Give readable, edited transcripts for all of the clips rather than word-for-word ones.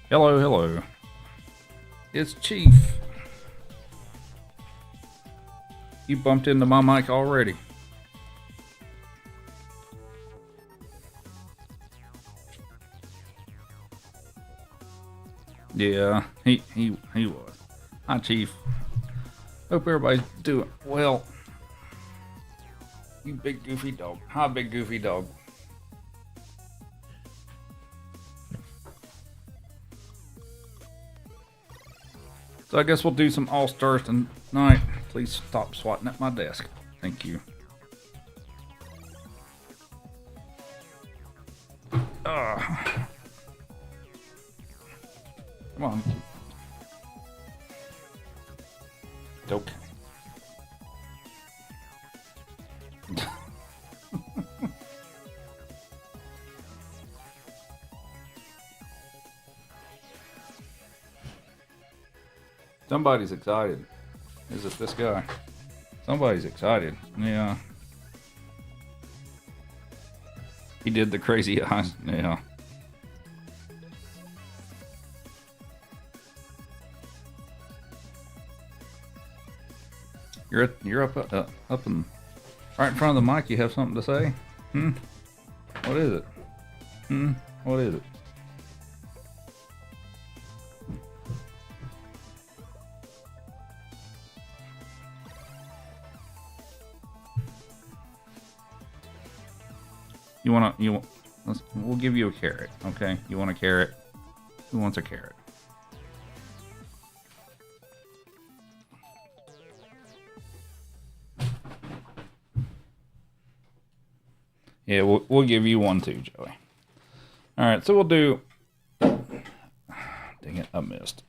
Hello, hello. It's Chief. You bumped into my mic already. Yeah, he was. Hi, Chief. Hope everybody's doing well. You big goofy dog. Hi, big goofy dog. So I guess we'll do some All-Stars tonight. Please stop swatting at my desk. Thank you. Come on. Okay. Somebody's excited. Is it this guy? Somebody's excited. Yeah. He did the crazy eyes. Yeah. You're up and right in front of the mic. You have something to say? What is it? What is it? We'll give you a carrot, okay? You want a carrot? Who wants a carrot? Yeah, we'll give you one too, Joey. All right, so we'll do. Dang it, I missed.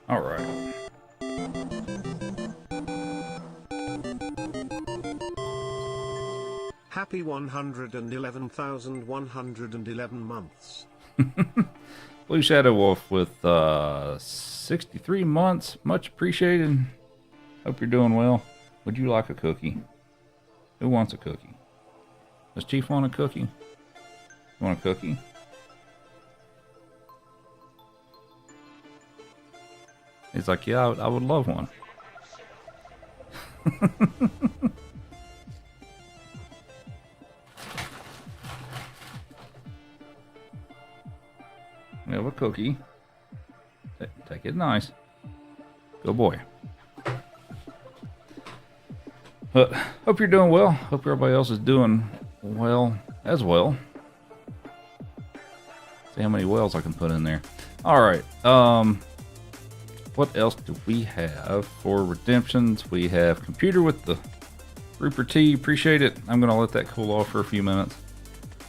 All right. Happy 111,111 months. Blue Shadow Wolf with 63 months. Much appreciated. Hope you're doing well. Would you like a cookie? Who wants a cookie? Does Chief want a cookie? You want a cookie? He's like, yeah, I would love one. We have a cookie. Take it nice. Good boy. But hope you're doing well. Hope everybody else is doing well as well. See how many wells I can put in there. All right. What else do we have for redemptions? We have computer with the Rupert T. Appreciate it. I'm going to let that cool off for a few minutes.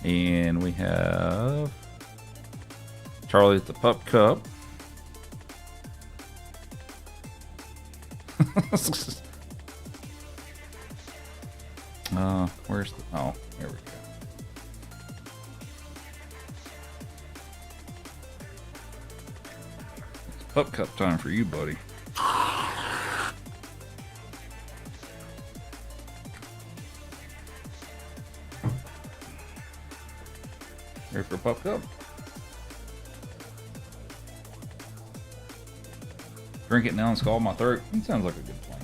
And we have Charlie at the Pup Cup. Where's the... Oh, here we go. It's Pup Cup time for you, buddy. Ready for Pup Cup? Drink it now and scald my throat. That sounds like a good plan.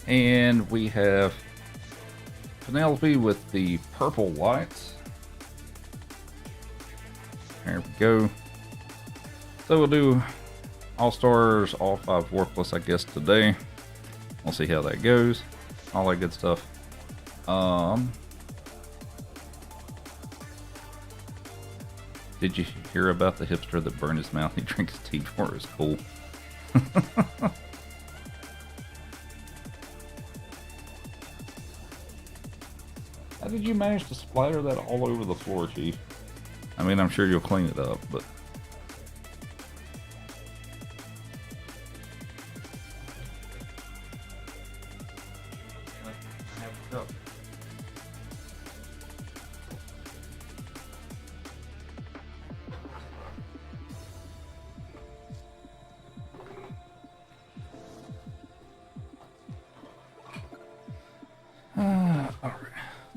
And we have Penelope with the purple lights. There we go. So we'll do All-Stars, all 5 Worthless, I guess, today. We'll see how that goes. All that good stuff. Did you hear about the hipster that burned his mouth? He drank his tea before it was cool. How did you manage to splatter that all over the floor, Chief? I mean, I'm sure you'll clean it up, but...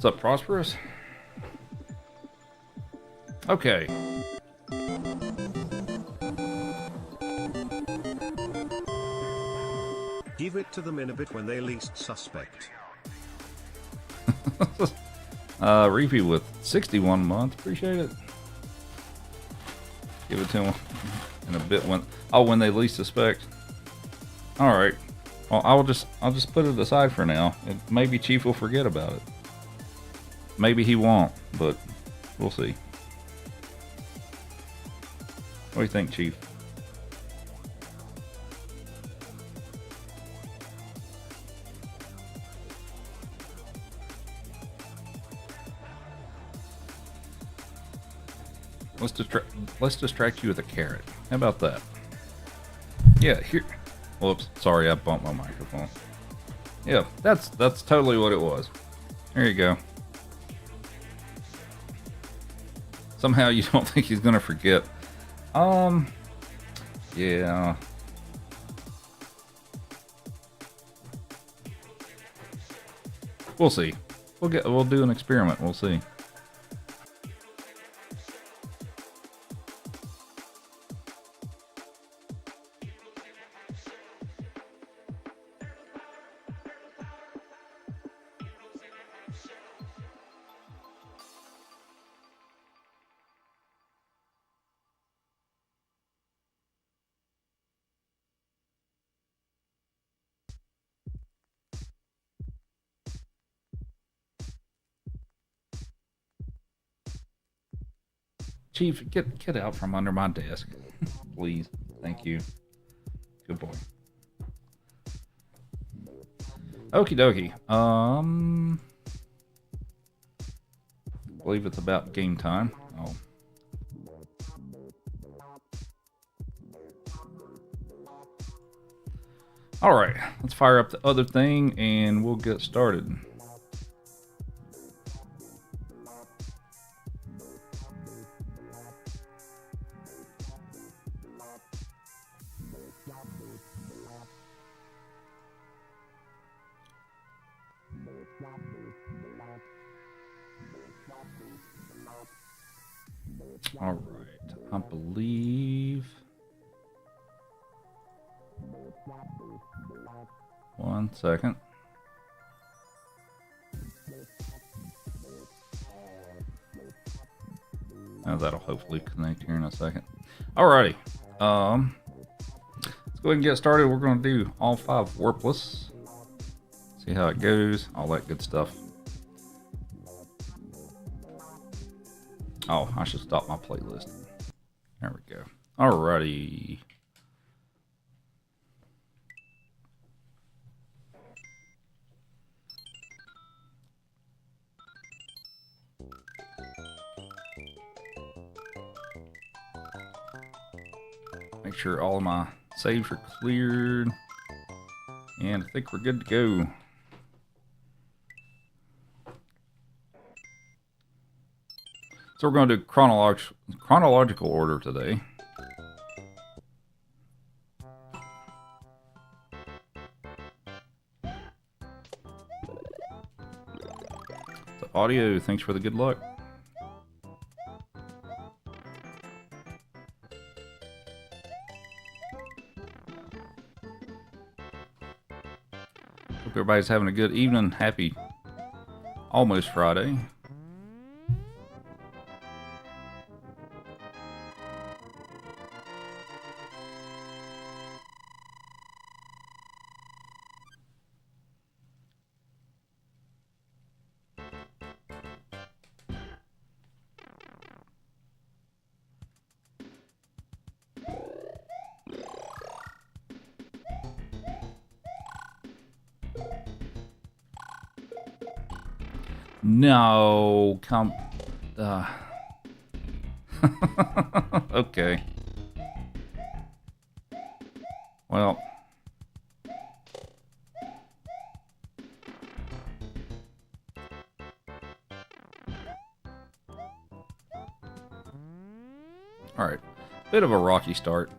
What's up, Prosperous? Okay. Give it to them in a bit when they least suspect. Reefy with 61 months. Appreciate it. Give it to them in a bit when they least suspect. All right. Well, I'll just put it aside for now. Maybe Chief will forget about it. Maybe he won't, but we'll see. What do you think, Chief? Let's distract you with a carrot. How about that? Yeah, here. Whoops, sorry, I bumped my microphone. Yeah, that's totally what it was. There you go. Somehow you don't think he's gonna forget. Yeah. We'll see. We'll do an experiment. We'll see. Chief, get out from under my desk. Please. Thank you. Good boy. Okie dokie. I believe it's about game time. Oh. Alright, let's fire up the other thing and we'll get started. All right, I believe. One second. Now that'll hopefully connect here in a second. Alrighty. Let's go ahead and get started. We're going to do all 5 warpless. See how it goes. All that good stuff. Oh, I should stop my playlist. There we go. Alrighty. Make sure all of my saves are cleared. And I think we're good to go. So we're going to do chronological order today. So audio, thanks for the good luck. Hope everybody's having a good evening. Happy almost Friday. No, come. Okay. Well. All right. Bit of a rocky start.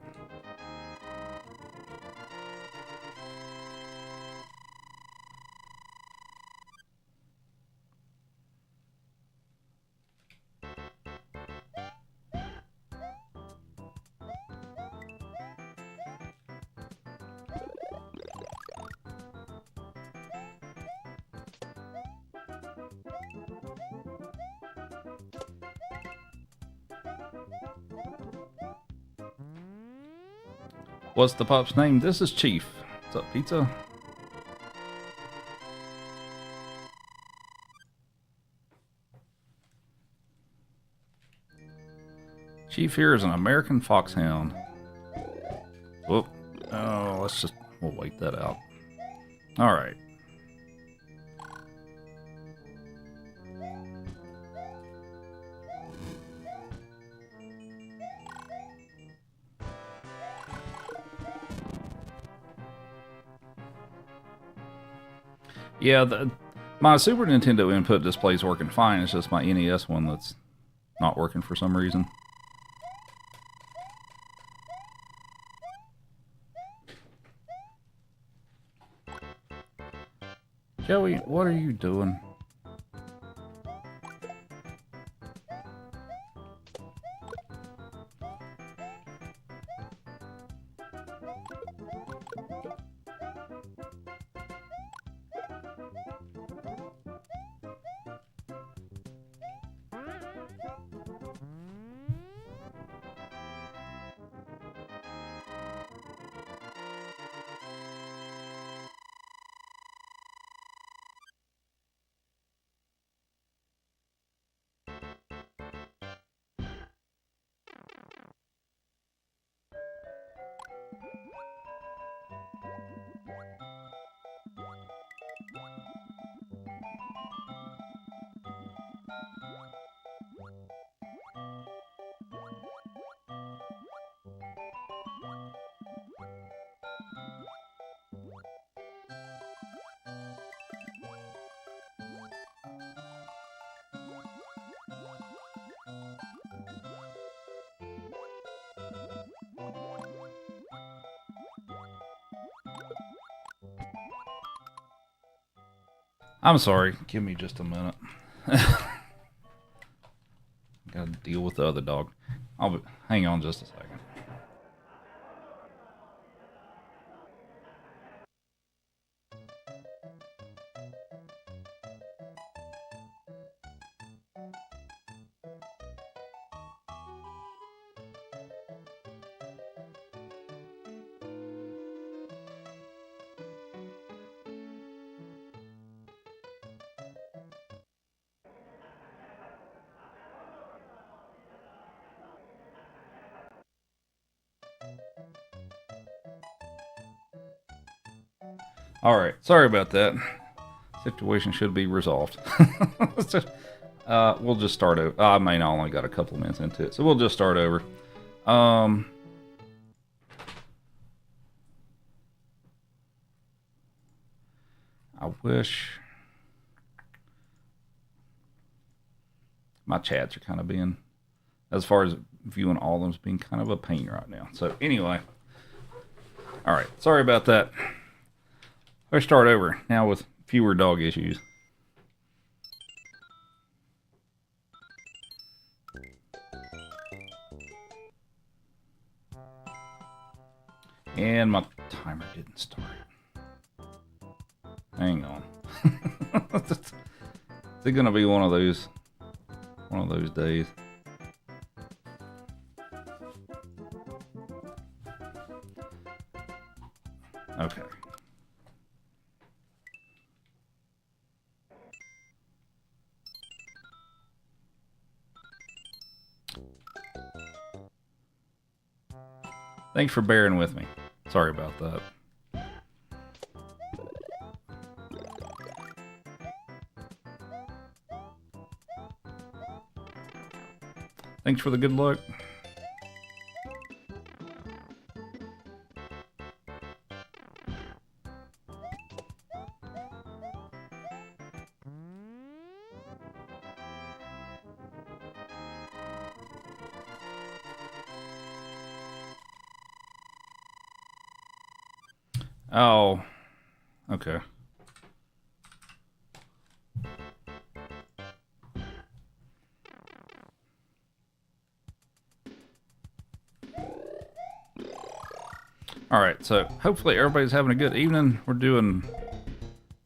What's the pup's name? This is Chief. What's up, pizza? Chief here is an American foxhound. Whoop. Oh, we'll wait that out. All right. Yeah, my Super Nintendo input display's working fine. It's just my NES one that's not working for some reason. Joey, what are you doing? I'm sorry. Give me just a minute. Gotta deal with the other dog. Hang on just a second. All right, sorry about that. Situation should be resolved. We'll just start over. I may not only got a couple minutes into it, so we'll just start over. I wish my chats are kind of being, as far as viewing all of them, being kind of a pain right now. So anyway, all right, sorry about that. Let's start over now with fewer dog issues. And my timer didn't start. Hang on. Is it gonna be one of those days? Okay. Thanks for bearing with me. Sorry about that. Thanks for the good luck. Oh, okay. All right, so hopefully everybody's having a good evening. We're doing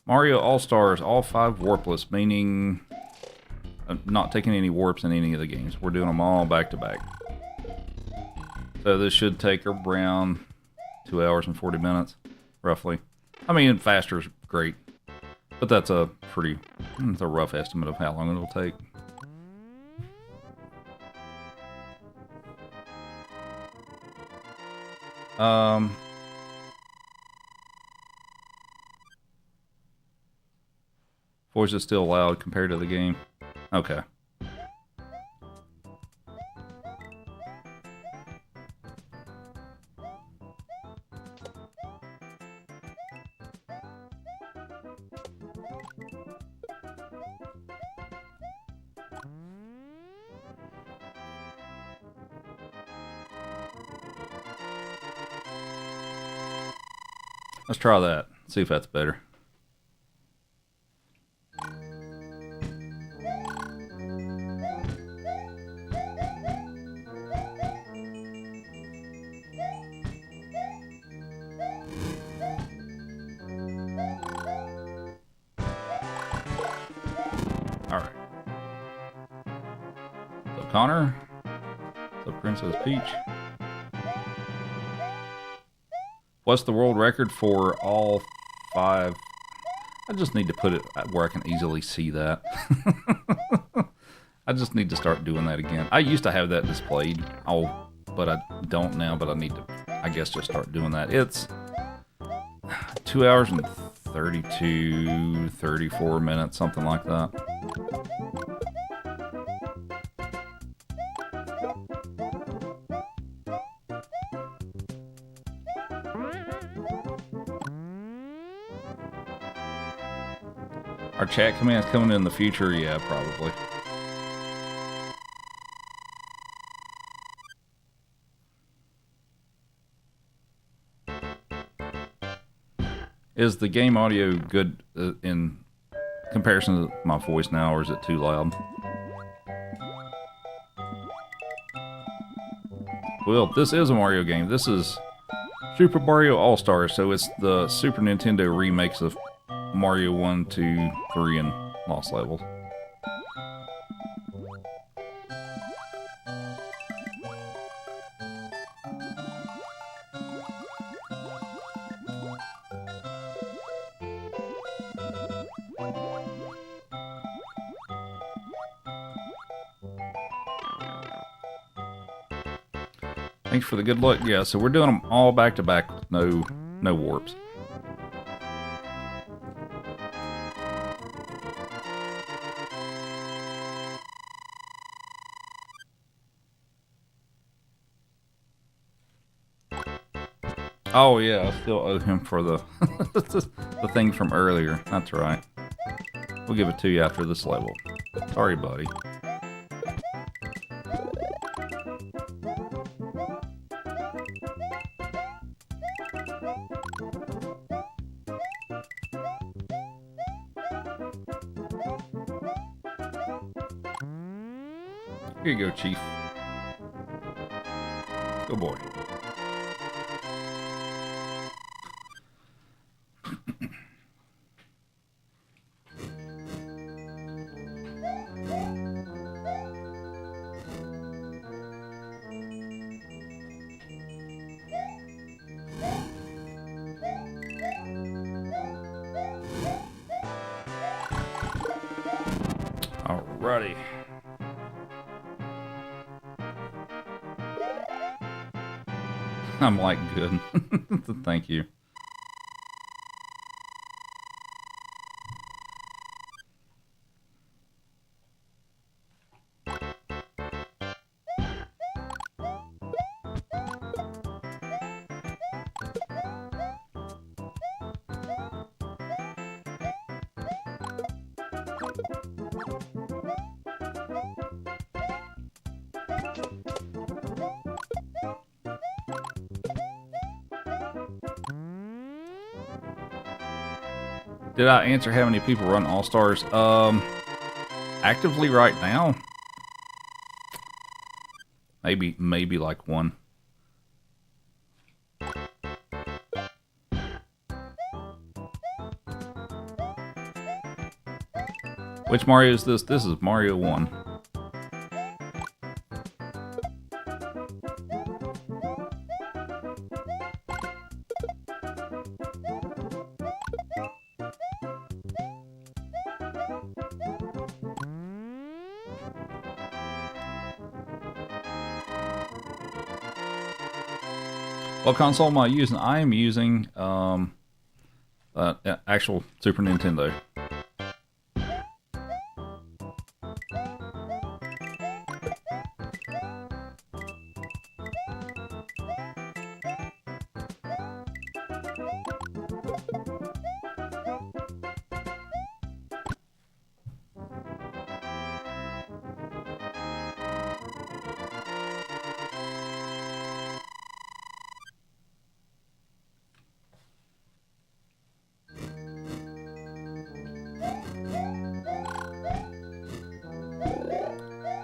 Mario All-Stars, all 5 warpless, meaning not taking any warps in any of the games. We're doing them all back to back. So this should take around 2 hours and 40 minutes, roughly. I mean, faster is great, but that's a it's a rough estimate of how long it'll take. Voice is still loud compared to the game. Okay. Let's try that. See if that's better. All right. So Connor. So Princess Peach. What's the world record for all 5? I just need to put it where I can easily see that. I just need to start doing that again. I used to have that displayed, but I don't now, but I need to, I guess, just start doing that. It's 2 hours and 32, 34 minutes, something like that. Our chat commands coming in the future? Yeah, probably. Is the game audio good in comparison to my voice now, or is it too loud? Well, this is a Mario game. This is Super Mario All-Stars, so it's the Super Nintendo remakes of Mario 1, 2, 3, and Lost Levels. Thanks for the good luck. Yeah, so we're doing them all back to back with no warps. Oh yeah, I still owe him for the the thing from earlier. That's right. We'll give it to you after this level. Sorry, buddy. Here you go, Chief. Good boy. Alrighty. I'm like, good. Thank you. Did I answer how many people run All-Stars? Actively right now? Maybe like 1. Which Mario is this? This is Mario 1. What console am I using? I am using actual Super Nintendo.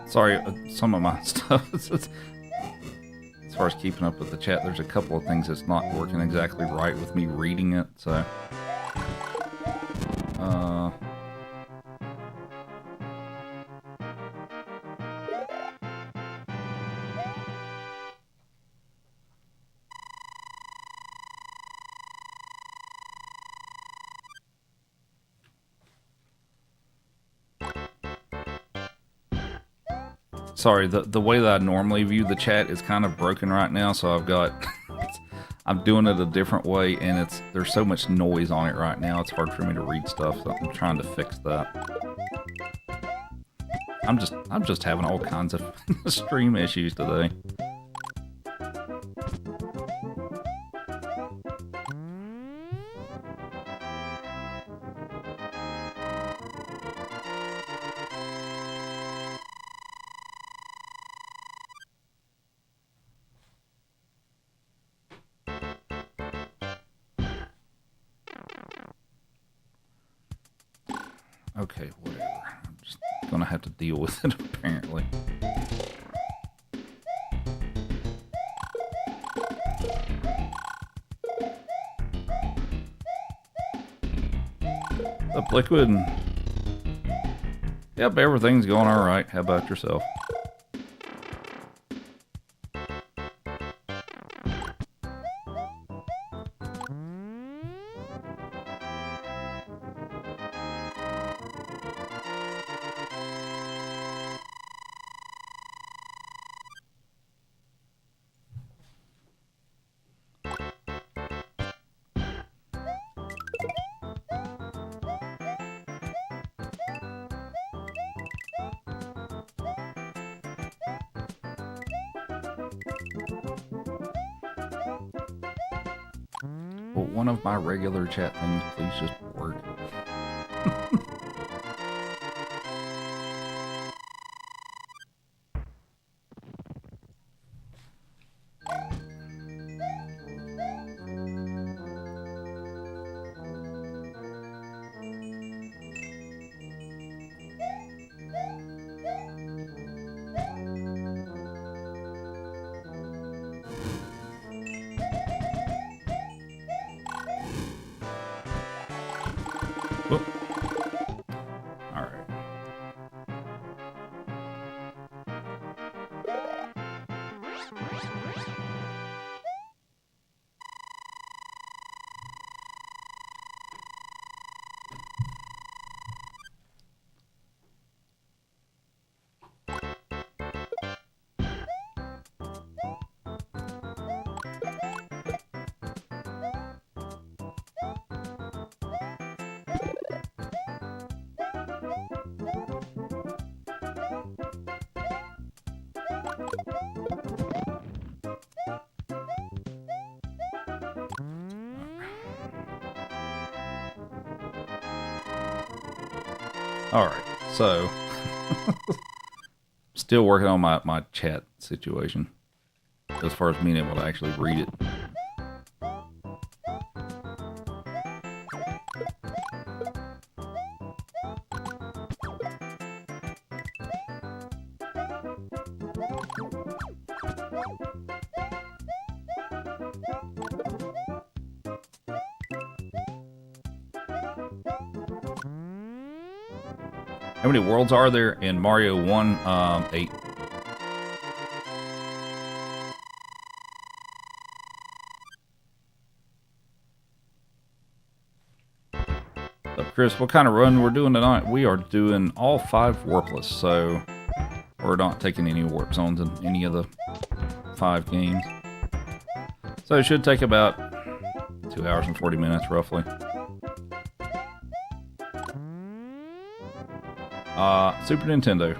Sorry, some of my stuff, as far as keeping up with the chat, there's a couple of things that's not working exactly right with me reading it, so... Sorry, the way that I normally view the chat is kind of broken right now, so I've got... I'm doing it a different way, and there's so much noise on it right now, it's hard for me to read stuff, so I'm trying to fix that. I'm just having all kinds of stream issues today. Okay, whatever. I'm just gonna have to deal with it, apparently. Up, Liquid? Yep, everything's going alright. How about yourself? Well, one of my regular chat things, please just work. Alright, so still working on my chat situation as far as being able to actually read it. How many worlds are there in Mario 1? 8. So Chris, what kind of run we're doing tonight? We are doing all 5 warpless, so we're not taking any warp zones in any of the 5 games. So it should take about 2 hours and 40 minutes, roughly. Super Nintendo.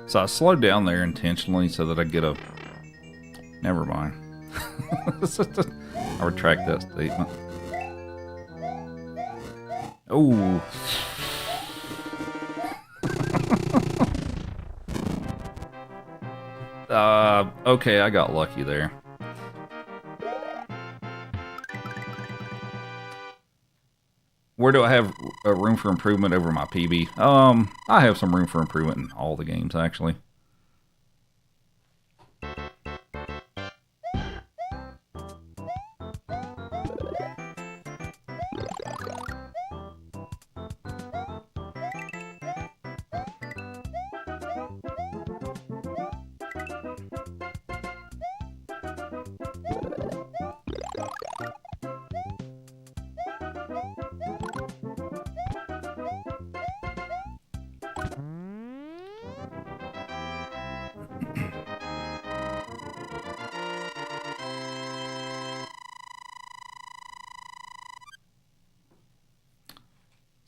So I slowed down there intentionally so that I get a... Never mind. I retract that statement. Oh. Okay, I got lucky there. Where do I have room for improvement over my PB? I have some room for improvement in all the games, actually.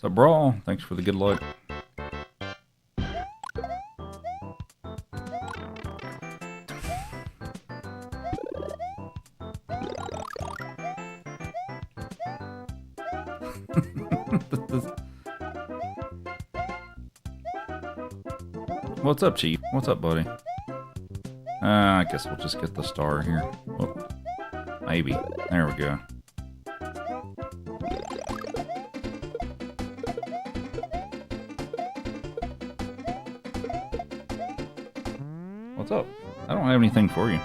So, Brawl, thanks for the good luck. What's up, Chief? What's up, buddy? I guess we'll just get the star here. Oh, maybe. There we go. What's up? I don't have anything for you.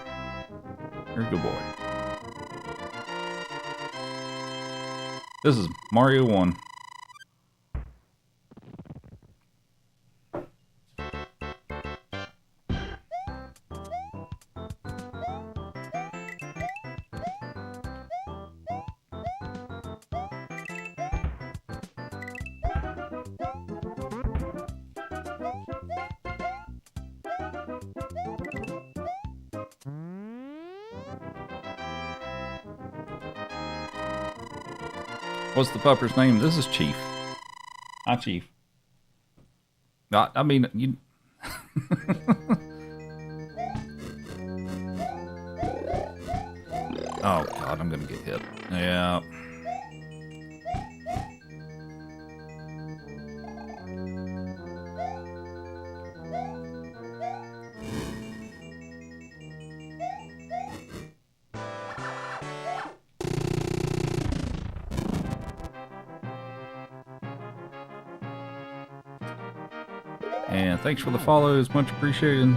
You're a good boy. This is Mario 1. What's the pupper's name? This is Chief. Hi, Chief. I mean, you... Oh, God, I'm gonna get hit. Yeah. And thanks for the follows, much appreciated.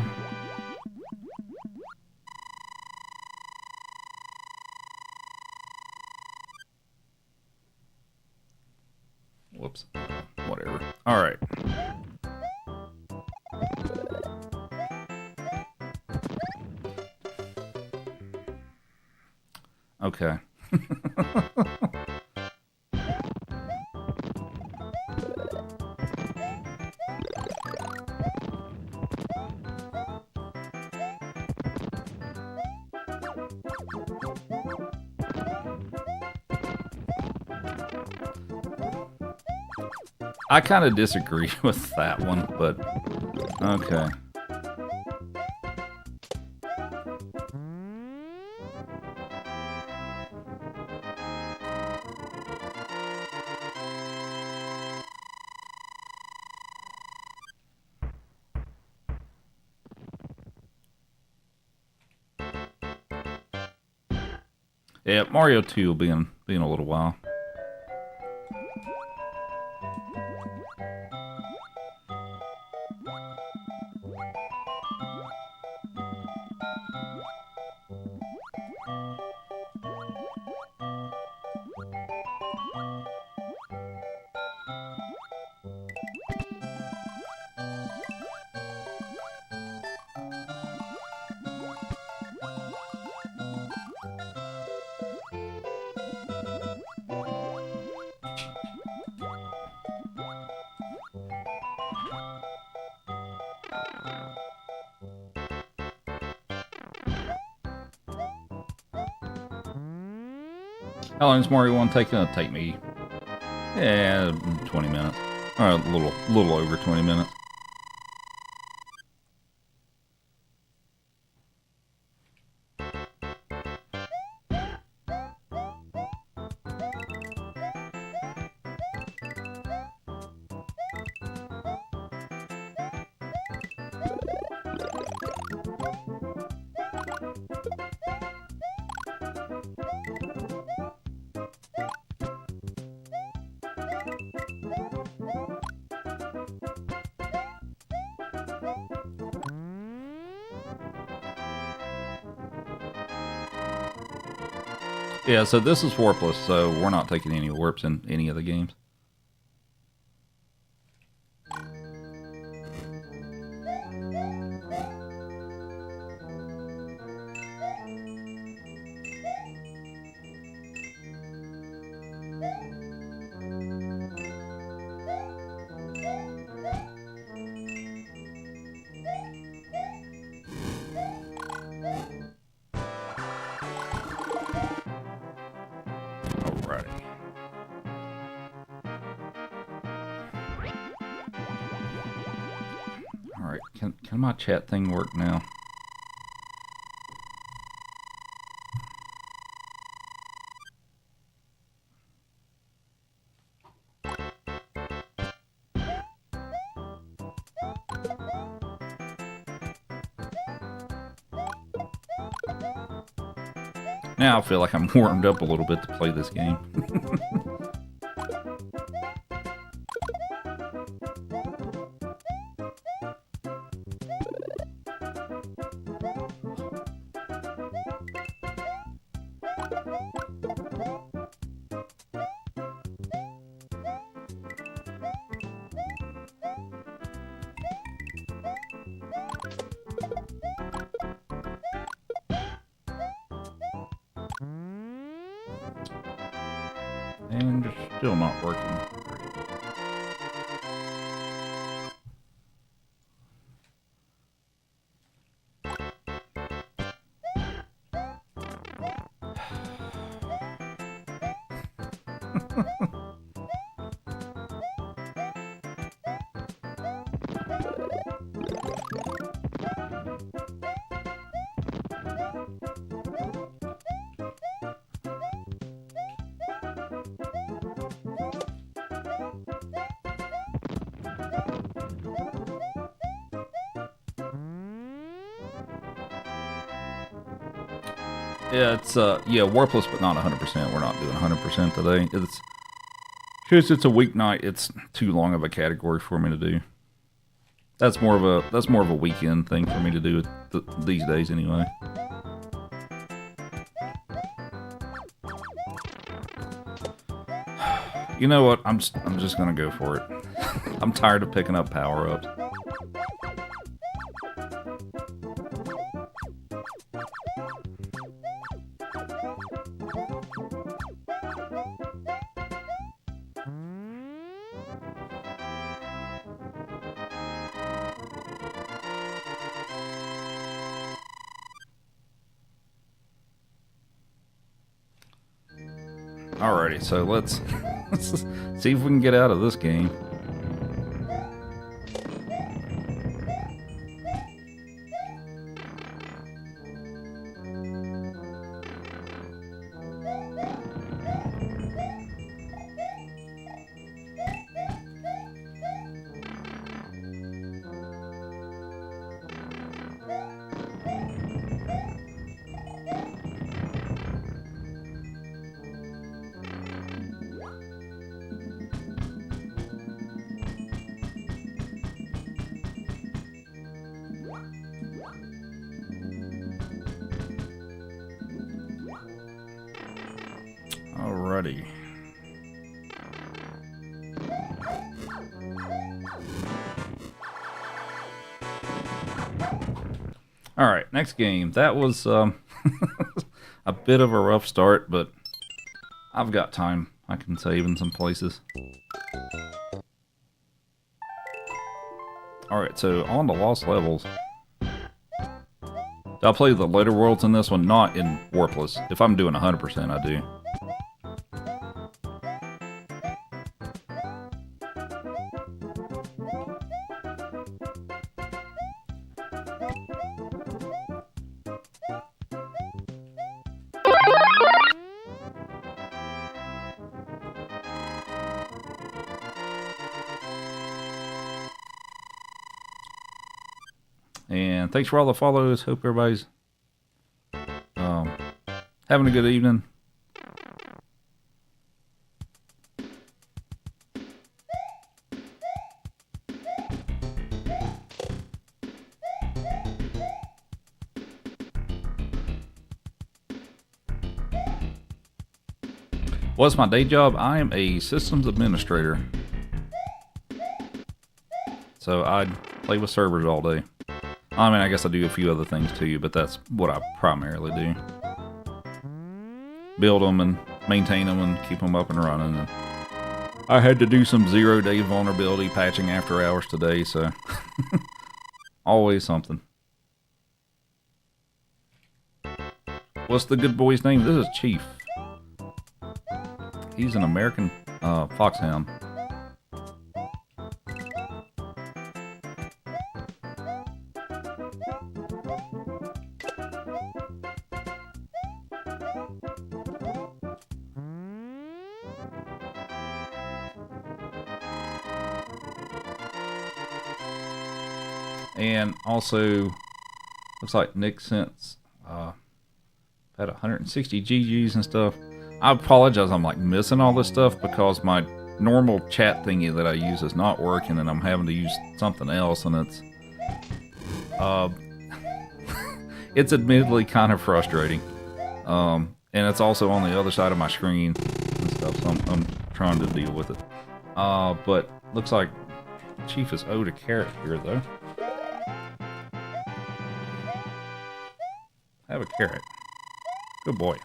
Whoops. Whatever. Alright. Okay. I kind of disagree with that one, but okay. Yeah, Mario 2 will be in a little while. How long does Mario 1 take? It'll take me, yeah, 20 minutes. Or a little over 20 minutes. Yeah, so this is warpless, so we're not taking any warps in any of the games. Alright, can my chat thing work now? Now I feel like I'm warmed up a little bit to play this game. And it's still not working. Yeah, it's yeah, warpless, but not 100%. We're not doing 100% today. It's just it's a weeknight. It's too long of a category for me to do. That's more of a weekend thing for me to do these days, anyway. You know what? I'm just gonna go for it. I'm tired of picking up power-ups. Alrighty, so let's see if we can get out of this game. Alrighty. Alright, next game. That was a bit of a rough start, but I've got time. I can save in some places. Alright, so on the Lost Levels. I'll play the later worlds in this one, not in warpless. If I'm doing 100%, I do. thanks for all the follows. Hope everybody's having a good evening. What's my day job? I am a systems administrator. So I play with servers all day. I mean, I guess I do a few other things too, but that's what I primarily do. Build them and maintain them and keep them up and running. And I had to do some 0-day vulnerability patching after hours today, so always something. What's the good boy's name? This is Chief. He's an American foxhound. And also, looks like Nick sent had 160 GGs and stuff. I apologize, I'm like missing all this stuff because my normal chat thingy that I use is not working and I'm having to use something else, and it's admittedly kind of frustrating. And it's also on the other side of my screen and stuff, so I'm trying to deal with it. But looks like Chief is owed a carrot here though. Have a carrot. Good boy.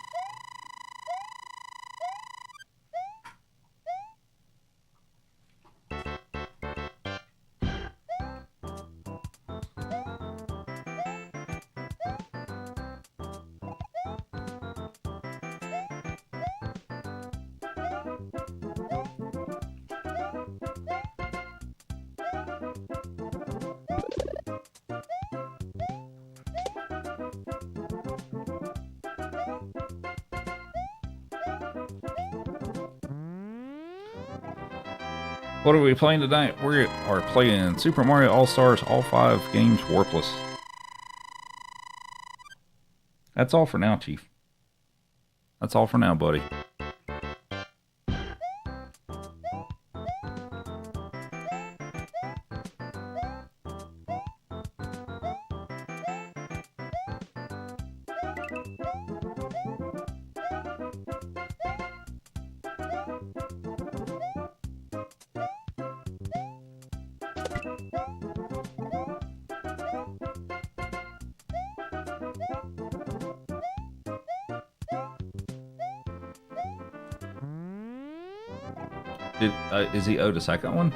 What are we playing tonight? We are playing Super Mario All-Stars, all 5 games warpless. That's all for now, Chief. That's all for now, buddy. Is he owed a second one?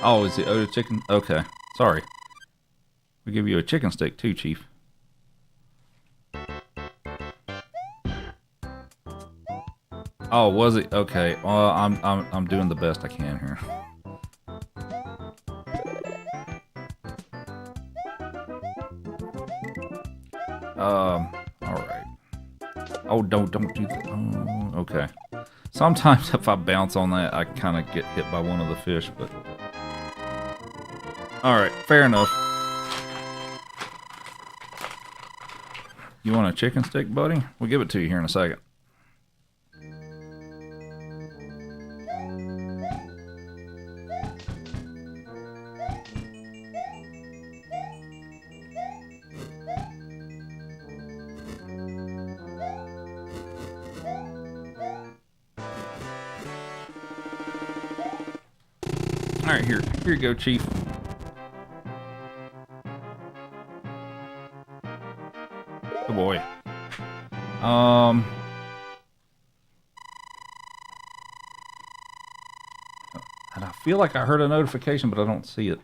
Oh, is he owed a chicken? Okay, sorry. We give you a chicken steak too, Chief. Oh, was it? Okay. Well, I'm doing the best I can here. All right. Oh, don't do that. Oh, okay. Sometimes if I bounce on that, I kind of get hit by one of the fish, but... Alright, fair enough. You want a chicken stick, buddy? We'll give it to you here in a second. Alright, here you go, Chief. Good boy. And I feel like I heard a notification, but I don't see it.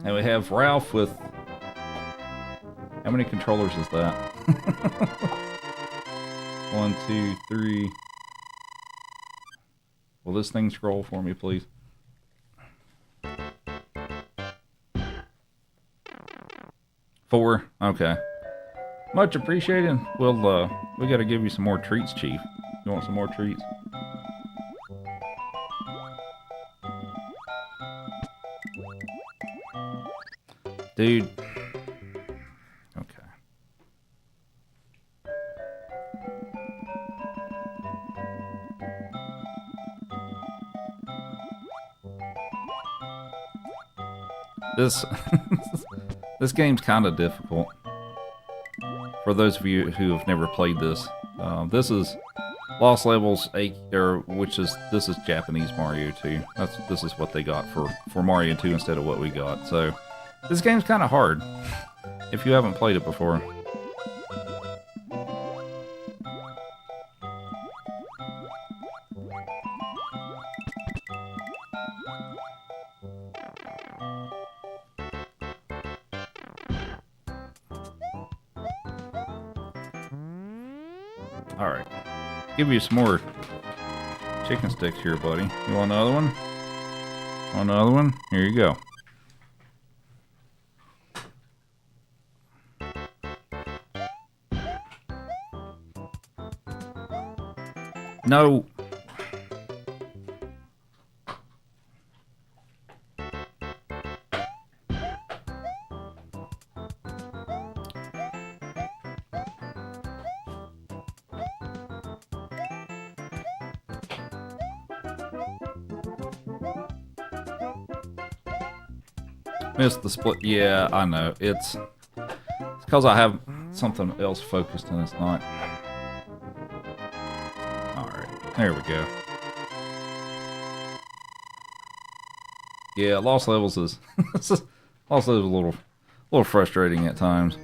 And we have Ralph with... How many controllers is that? 1, 1, 2, 3. Will this thing scroll for me, please? 4. Okay. Much appreciated. We got to give you some more treats, Chief. You want some more treats? Dude. Okay. This this game's kind of difficult for those of you who have never played this. This is Lost Levels 8, this is Japanese Mario 2. This is what they got for Mario 2 instead of what we got. So this game's kind of hard if you haven't played it before. Alright. Give you some more chicken sticks here, buddy. You want another one? Want another one? Here you go. No. Missed the split. Yeah, I know. It's because I have something else focused and it's not. Alright, there we go. Yeah, Lost Levels is Lost Levels is a little frustrating at times.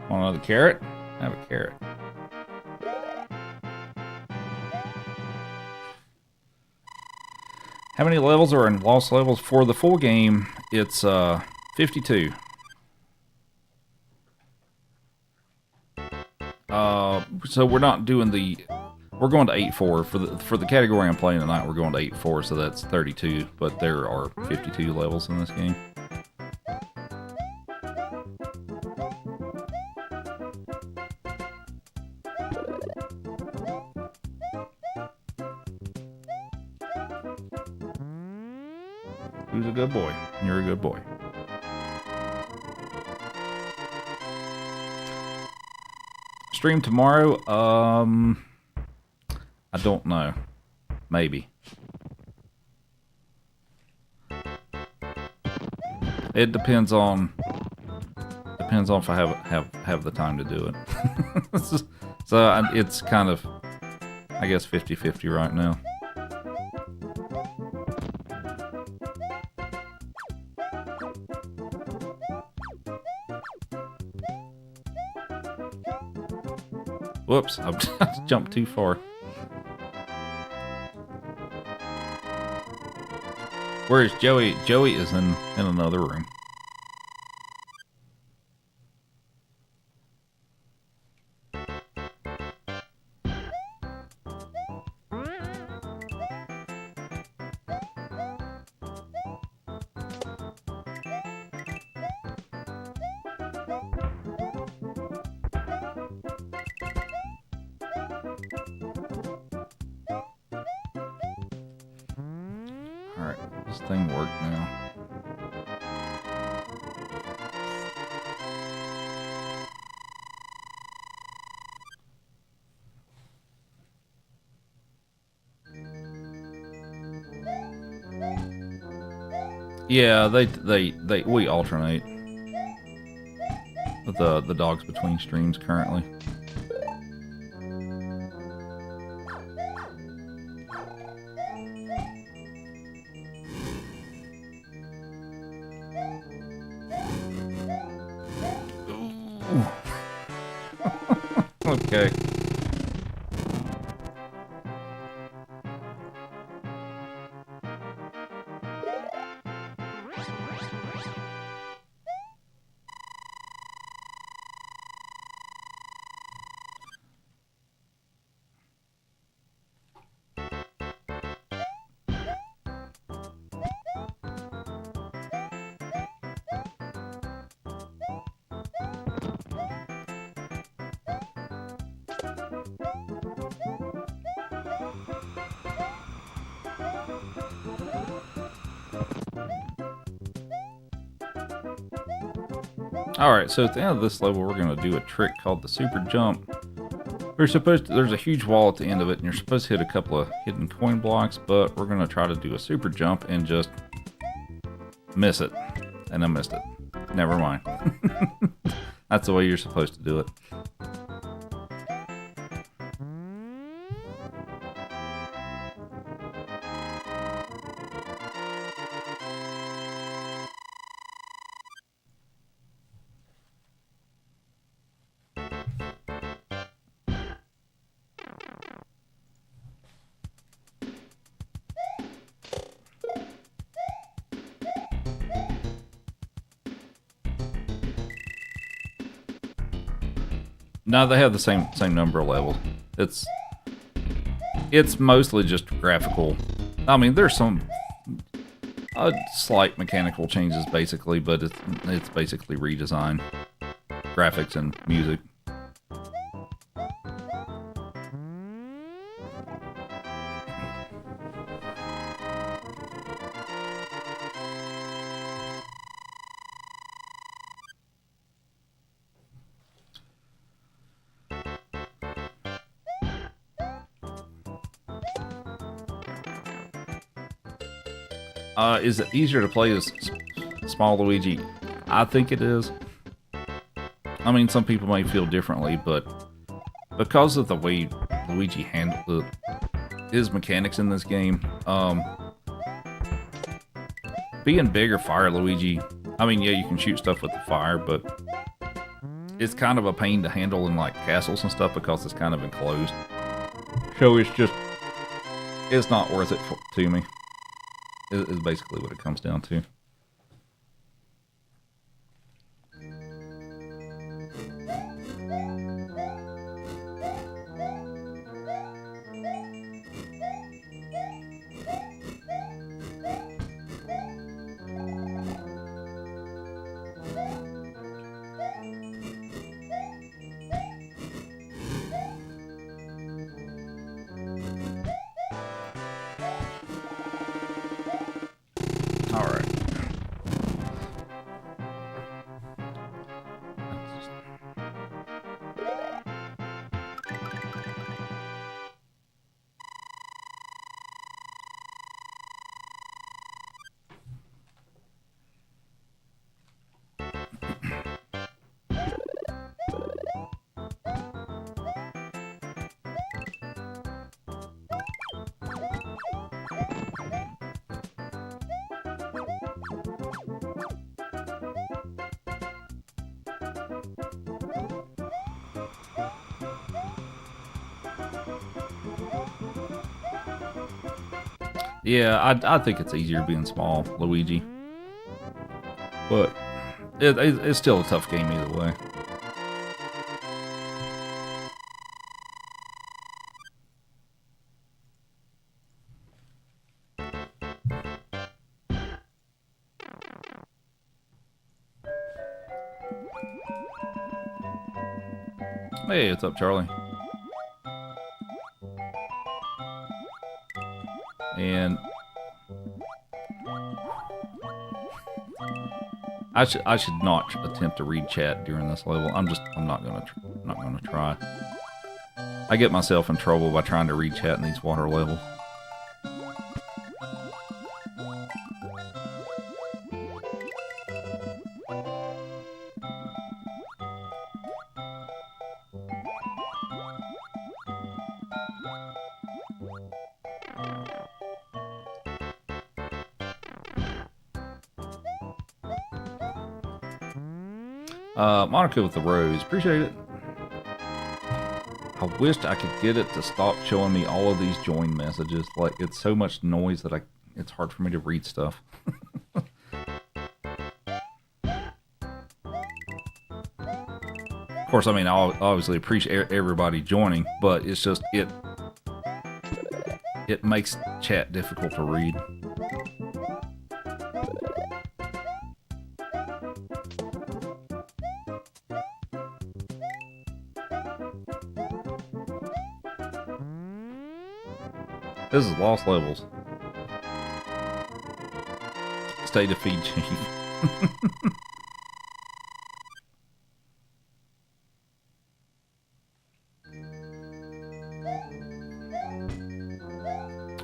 Want another carrot? Have a carrot. How many levels are in Lost Levels? For the full game, it's 52. So we're not doing we're going to 8-4 for the category I'm playing tonight. We're going to 8-4, so that's 32. But there are 52 levels in this game. Who's a good boy? You're a good boy. Stream tomorrow? I don't know. Maybe. It depends on if I have the time to do it. So it's kind of, I guess, 50-50 right now. Whoops, I've jumped too far. Where is Joey? Joey is in another room. Alright, this thing worked now. Yeah, we alternate the dogs between streams currently. Okay. Alright, so at the end of this level, we're going to do a trick called the super jump. There's a huge wall at the end of it, and you're supposed to hit a couple of hidden coin blocks, but we're going to try to do a super jump and just miss it. And I missed it. Never mind. That's the way you're supposed to do it. No, they have the same number of levels. It's mostly just graphical. I mean, there's some slight mechanical changes basically, but it's basically redesign, graphics and music. Is it easier to play as small Luigi? I think it is. I mean, some people may feel differently, but because of the way Luigi handled his mechanics in this game, being bigger Fire Luigi, I mean, yeah, you can shoot stuff with the fire, but it's kind of a pain to handle in like castles and stuff because it's kind of enclosed. So it's not worth it to me. Is basically what it comes down to. All right. Yeah, I think it's easier being small, Luigi. But it's still a tough game either way. Hey, what's up, Charlie? And I should not attempt to read chat during this level. I'm not gonna try. I get myself in trouble by trying to read chat in these water levels. Monica with the rose. Appreciate it. I wished I could get it to stop showing me all of these join messages. Like, it's so much noise that it's hard for me to read stuff. Of course, I mean, I obviously appreciate everybody joining, but it's just, it makes chat difficult to read. This is Lost Levels. Stay to feed Chief.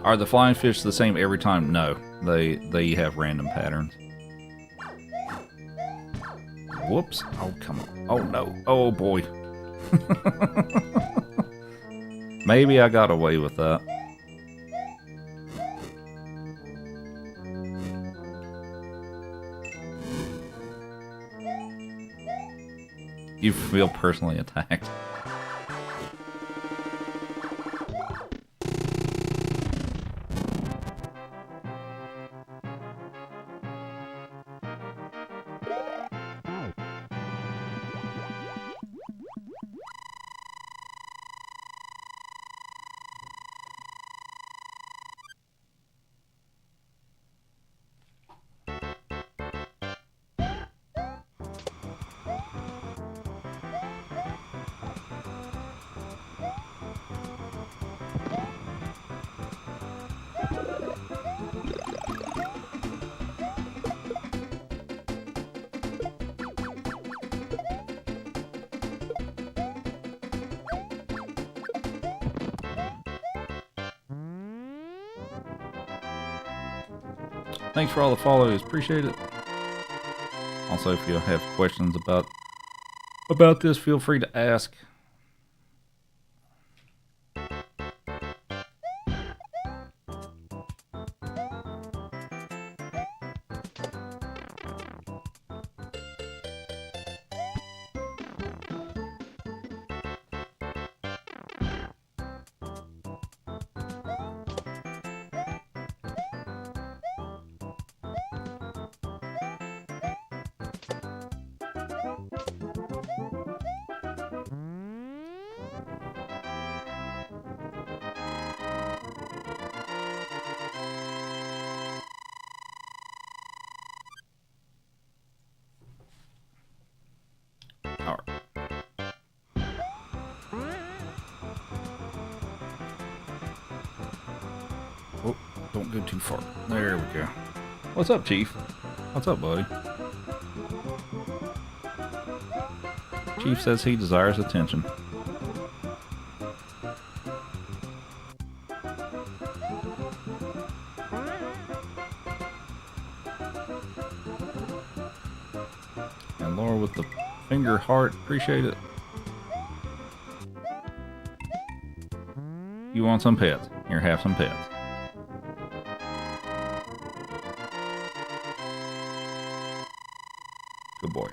Are the flying fish the same every time? No, they have random patterns. Whoops. Oh, come on. Oh, no. Oh, boy. Maybe I got away with that. You feel personally attacked. Thanks for all the follows. Appreciate it. Also, if you have questions about this, feel free to ask. Oh, don't go too far. There we go. What's up, Chief? What's up, buddy? Chief says he desires attention. And Laura with the finger heart. Appreciate it. You want some pets? Here, have some pets. Good boy.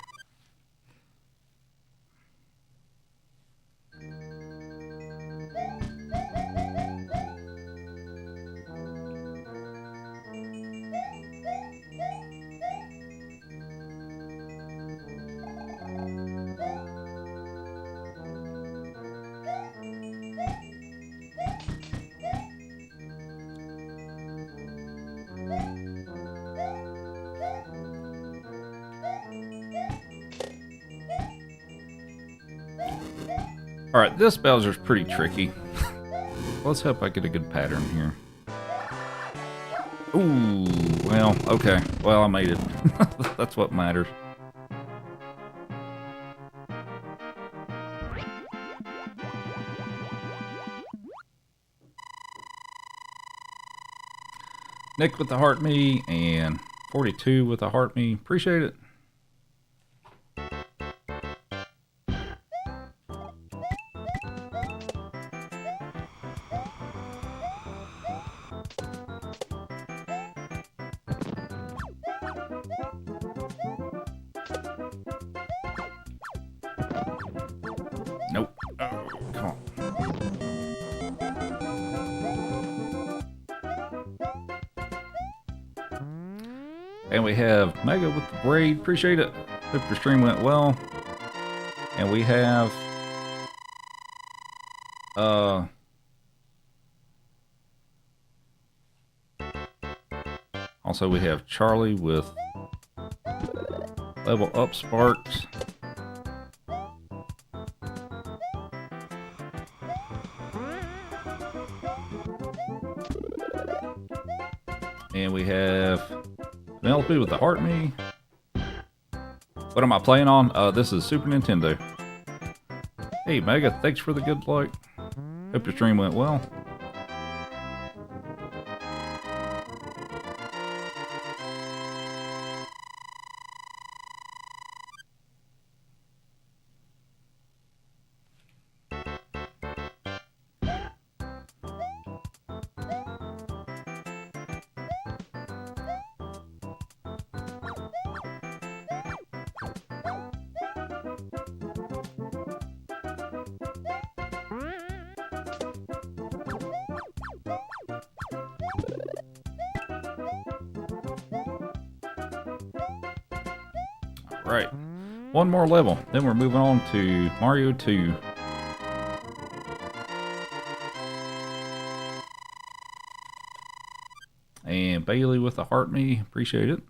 Alright, this Bowser's pretty tricky. Let's hope I get a good pattern here. Ooh, well, okay. Well, I made it. That's what matters. Nick with the heart me and 42 with the heart me. Appreciate it. Nope. Oh, come on. And we have Mega with the braid. Appreciate it. Hope your stream went well. And we have also we have Charlie with level up sparks. And we have Penelope with the Heart Me. What am I playing on? This is Super Nintendo. Hey Mega, thanks for the good luck. Hope your stream went well. Right. One more level. Then we're moving on to Mario 2. And Bailey with the Heart Me. Appreciate it.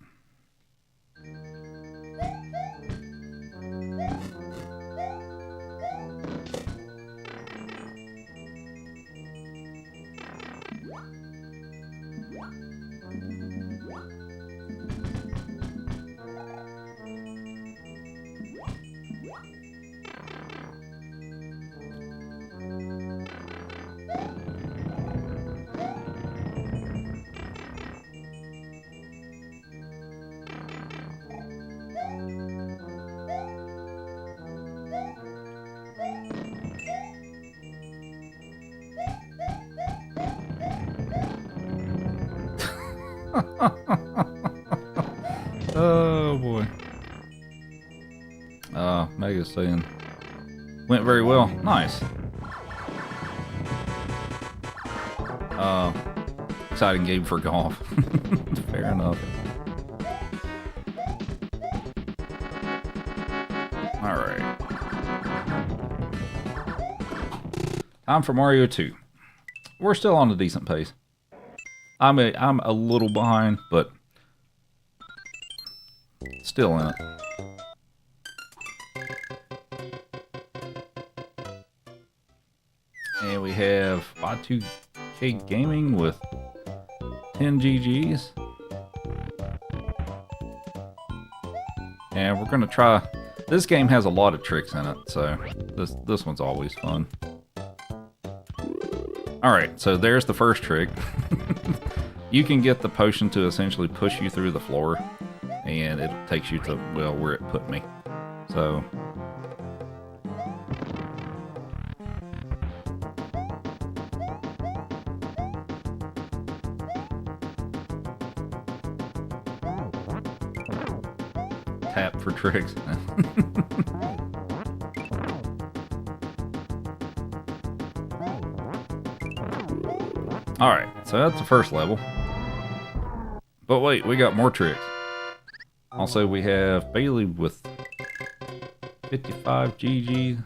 Oh boy. Mega's saying went very well. Nice. Exciting game for golf. Fair enough. Alright. Time for Mario 2. We're still on a decent pace. I'm a little behind, but still in it. And we have Y2K Gaming with 10 GGs. And we're gonna try. This game has a lot of tricks in it, so this one's always fun. Alright, so there's the first trick. You can get the potion to essentially push you through the floor, and it takes you to, well, where it put me. So tap for tricks. Alright, so that's the first level. But wait, we got more tricks. Also, we have Bailey with 55 GG.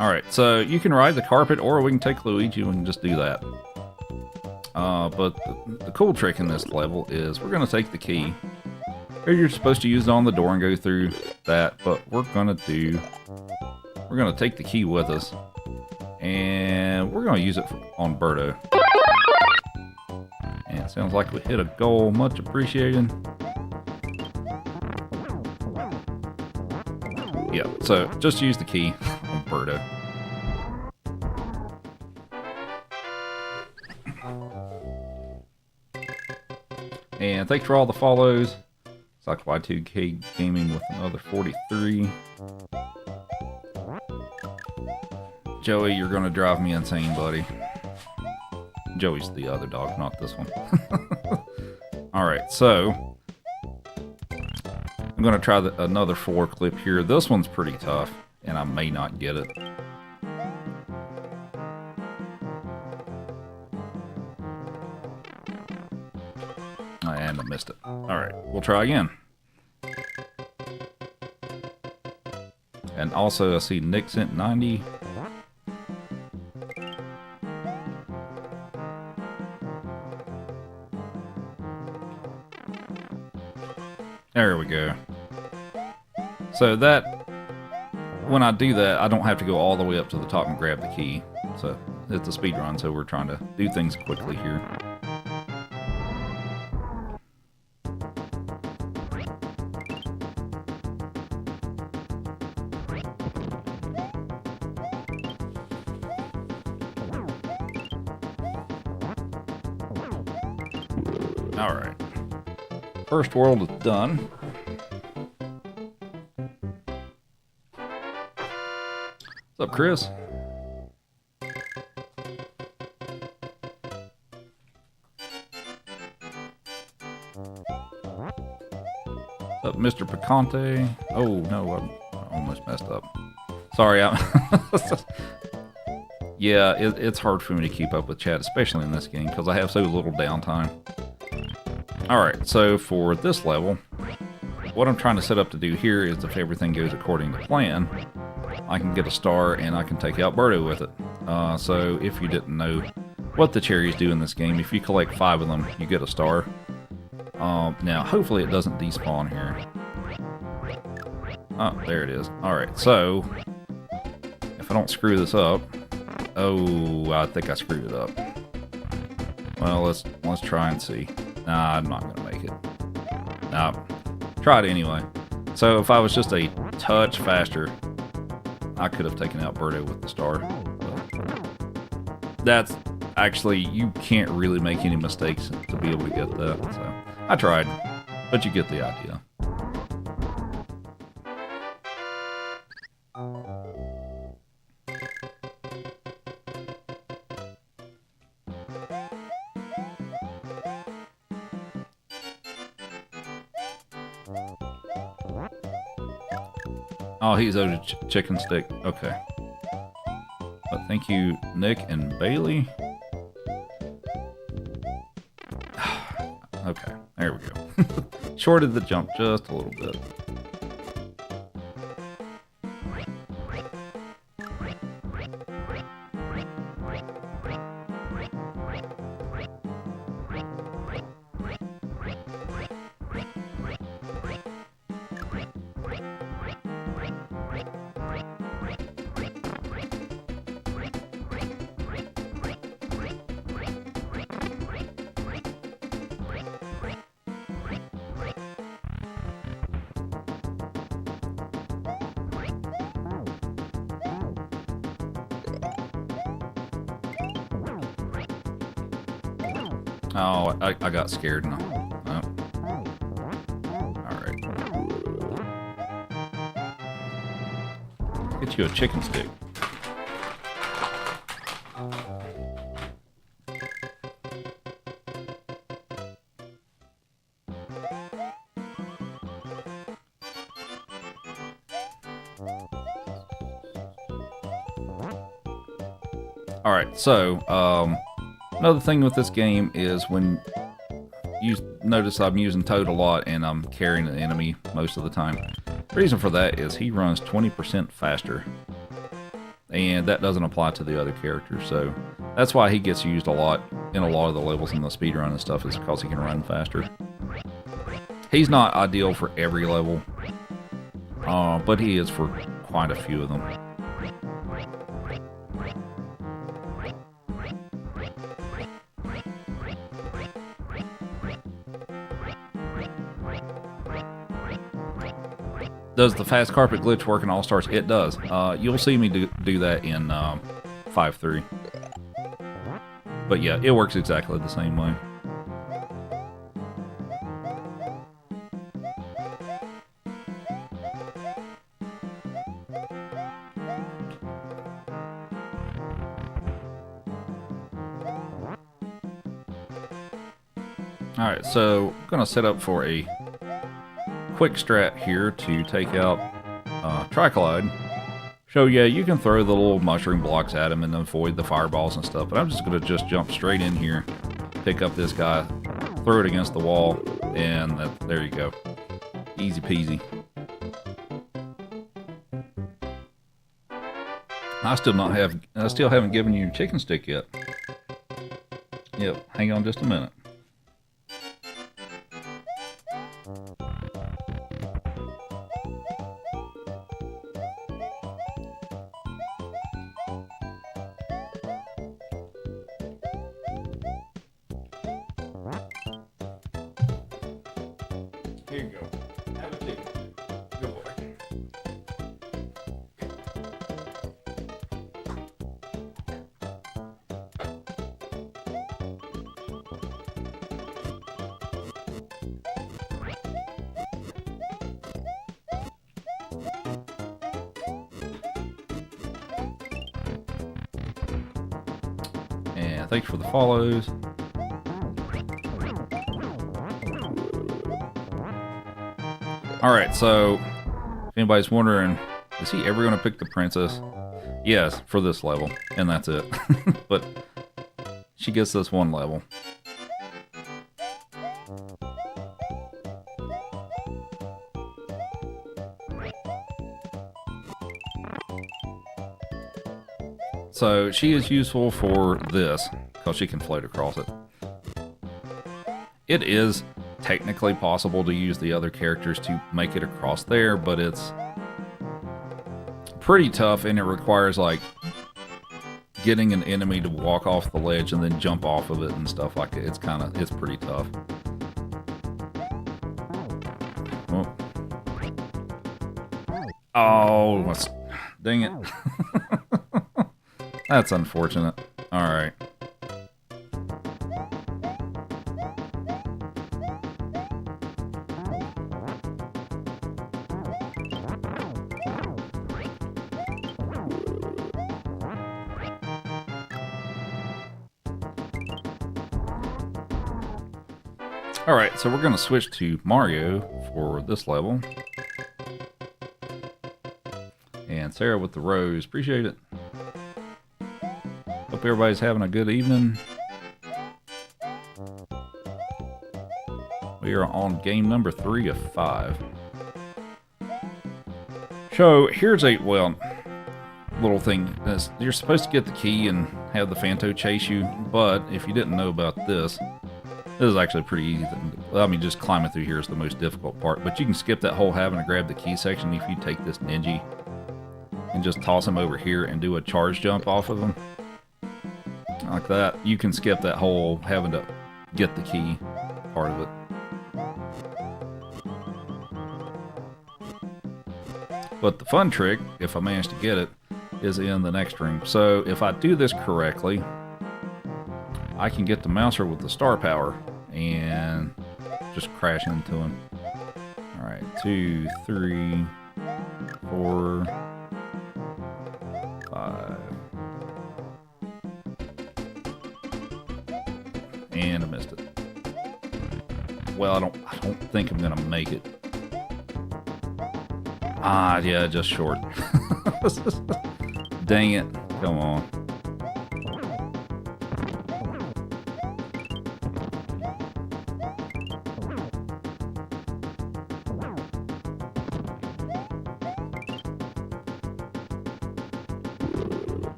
Alright, so you can ride the carpet, or we can take Luigi and just do that. But the cool trick in this level is we're going to take the key. Or you're supposed to use it on the door and go through that, but we're going to take the key with us. And we're going to use it on Birdo. And it sounds like we hit a goal. Much appreciated. Yeah, so just use the key on Birdo. And thanks for all the follows. It's like Y2K Gaming with another 43. Joey, you're gonna drive me insane, buddy. Joey's the other dog, not this one. Alright, so I'm gonna try another 4 clip here. This one's pretty tough, and I may not get it. And I missed it. Alright, we'll try again. And also, I see Nick sent 90. There we go. So that, when I do that, I don't have to go all the way up to the top and grab the key. So it's a speed run, so we're trying to do things quickly here. Alright. First world is done. What's up, Chris? What's up, Mr. Picante? Oh, no, I almost messed up. Sorry, yeah, it's hard for me to keep up with chat, especially in this game, because I have so little downtime. Alright, so for this level, what I'm trying to set up to do here is if everything goes according to plan, I can get a star and I can take out Birdo with it. So if you didn't know what the cherries do in this game, if you collect 5 of them, you get a star. Now, hopefully it doesn't despawn here. Oh, there it is. Alright, so if I don't screw this up... Oh, I think I screwed it up. Well, let's try and see. Nah, I'm not gonna make it. Nah, try it anyway. So if I was just a touch faster, I could have taken out Birdo with the star. But that's actually, you can't really make any mistakes to be able to get that. So I tried, but you get the idea. Oh, he's owed a chicken stick. Okay. But thank you, Nick and Bailey. Okay, there we go. Shorted the jump just a little bit. Oh, I got scared. No. Oh. Alright. Get you a chicken stick. Alright, so, another thing with this game is when you notice I'm using Toad a lot and I'm carrying an enemy most of the time. The reason for that is he runs 20% faster. And that doesn't apply to the other characters, so that's why he gets used a lot in a lot of the levels in the speedrun and stuff, is because he can run faster. He's not ideal for every level, but he is for quite a few of them. Does the fast carpet glitch work in All Stars? It does. You'll see me do that in 5.3. But yeah, it works exactly the same way. Alright, so I'm going to set up for a quick strat here to take out Tricolide. So yeah, you can throw the little mushroom blocks at him and avoid the fireballs and stuff, but I'm just going to jump straight in here, pick up this guy, throw it against the wall, and there you go. Easy peasy. I still haven't given you your chicken stick yet. Yep, hang on just a minute. Here you go. Have a chicken. Good boy. And thanks for the follows. Alright, so if anybody's wondering, is he ever going to pick the princess? Yes, for this level, and that's it. But she gets this one level. So she is useful for this, because she can float across it. It is technically possible to use the other characters to make it across there, but it's pretty tough, and it requires like getting an enemy to walk off the ledge and then jump off of it and stuff like it. It's pretty tough. Oh, dang it. That's unfortunate. All right. Alright, so we're going to switch to Mario for this level. And Sarah with the rose. Appreciate it. Hope everybody's having a good evening. We are on game number 3 of 5. So here's a, well, little thing. You're supposed to get the key and have the Phanto chase you, but if you didn't know about this is actually pretty easy. I mean, just climbing through here is the most difficult part, but you can skip that whole having to grab the key section if you take this Ninja and just toss him over here and do a charge jump off of him. Like that. You can skip that whole having to get the key part of it. But the fun trick, if I manage to get it, is in the next room. So if I do this correctly, I can get the Mouser with the star power and just crash into him. Alright, 2, 3, 4, 5. And I missed it. Well, I don't think I'm gonna make it. Ah, yeah, just short. Dang it. Come on.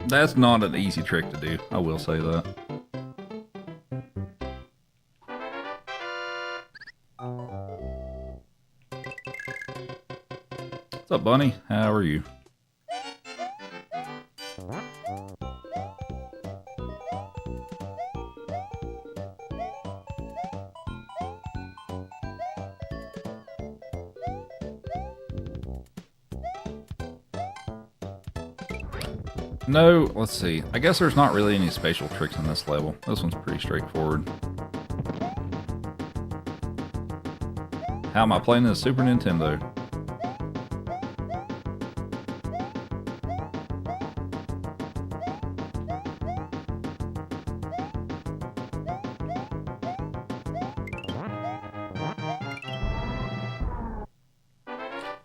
That's not an easy trick to do, I will say that. What's up, Bunny? How are you? No, let's see. I guess there's not really any spatial tricks in this level. This one's pretty straightforward. How am I playing this Super Nintendo?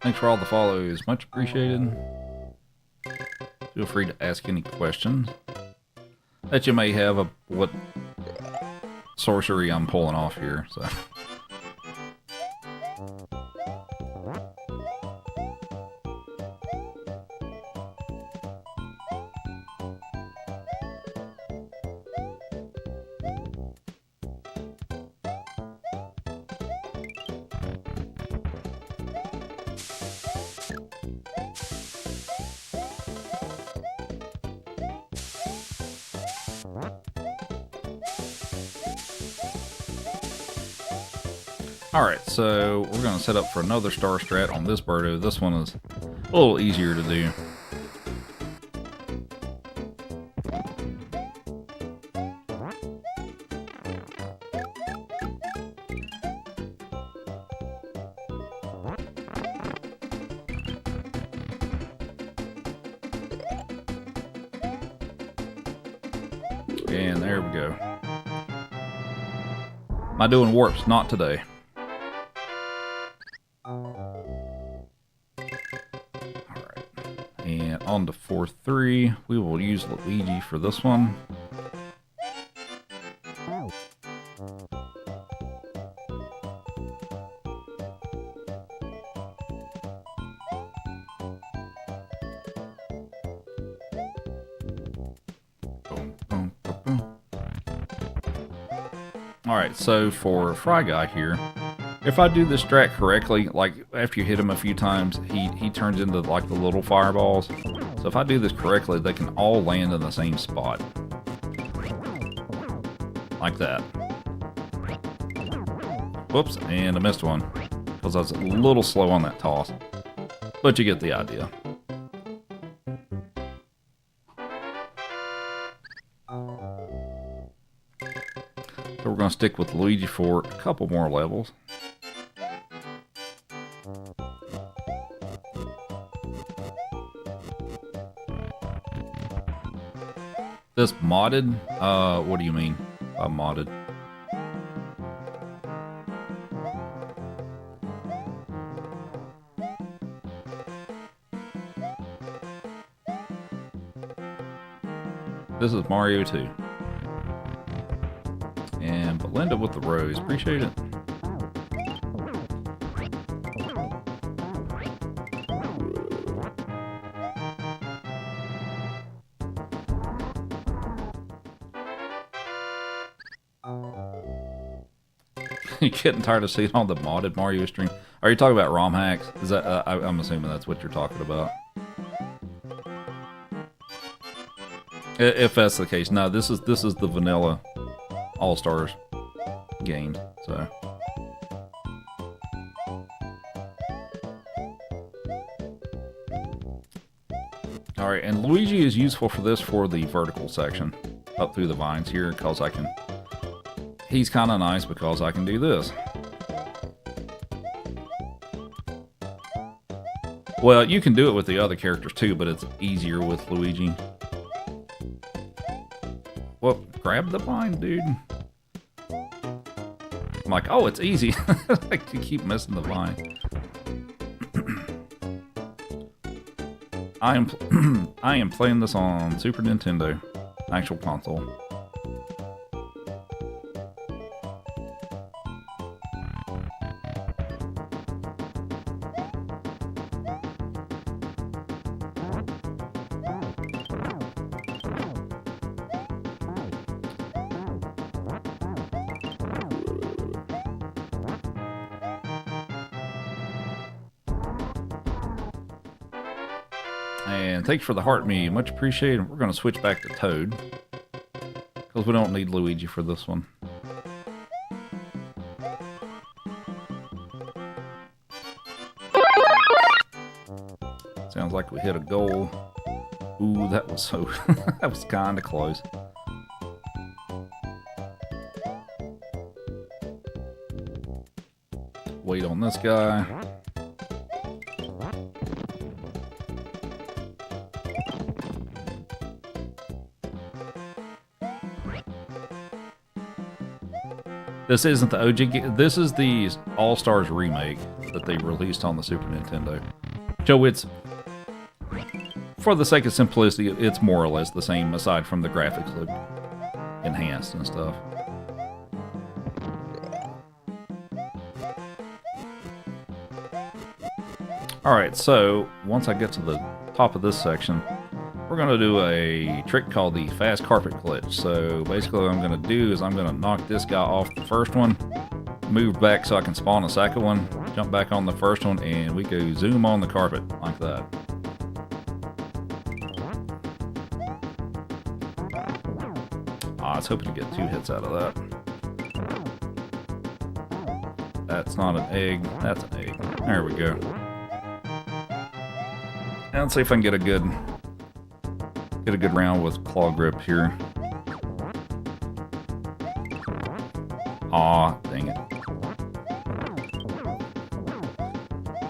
Thanks for all the follows. Much appreciated. Feel free to ask any questions that you may have of what sorcery I'm pulling off here, so. Alright, so we're going to set up for another star strat on this Birdo. This one is a little easier to do. And there we go. Am I doing warps? Not today. And on to 4-3, we will use Luigi for this one. Alright, so for Fry Guy here, if I do this strat correctly, like after you hit him a few times, he turns into like the little fireballs. So if I do this correctly, they can all land in the same spot. Like that. Whoops, and I missed one. Because I was a little slow on that toss. But you get the idea. So we're going to stick with Luigi for a couple more levels. This modded? What do you mean by modded? This is Mario 2. And Belinda with the rose. Appreciate it. You getting tired of seeing all the modded Mario stream? Are you talking about ROM hacks? Is that I'm assuming that's what you're talking about. If that's the case, no. This is the vanilla All Stars game. So. All right, and Luigi is useful for this for the vertical section up through the vines here because I can. He's kind of nice because I can do this. Well, you can do it with the other characters too, but it's easier with Luigi. Well, grab the vine, dude. I'm like, oh, it's easy. Like, you keep missing the vine. I am playing this on Super Nintendo, actual console. And thanks for the heart me, much appreciated. We're going to switch back to Toad, because we don't need Luigi for this one. Sounds like we hit a goal. Ooh, that was so... that was kind of close. Wait on this guy. This isn't the OG. This is the All-Stars remake that they released on the Super Nintendo. So it's, for the sake of simplicity, it's more or less the same, aside from the graphics look enhanced and stuff. Alright, so once I get to the top of this section, we're going to do a trick called the fast carpet glitch. So basically what I'm going to do is I'm going to knock this guy off the first one, move back so I can spawn a second one, jump back on the first one, and we go zoom on the carpet like that. I was hoping to get 2 hits out of that. That's not an egg, that's an egg. There we go. And let's see if I can get a good round with claw grip here. Aw, dang it.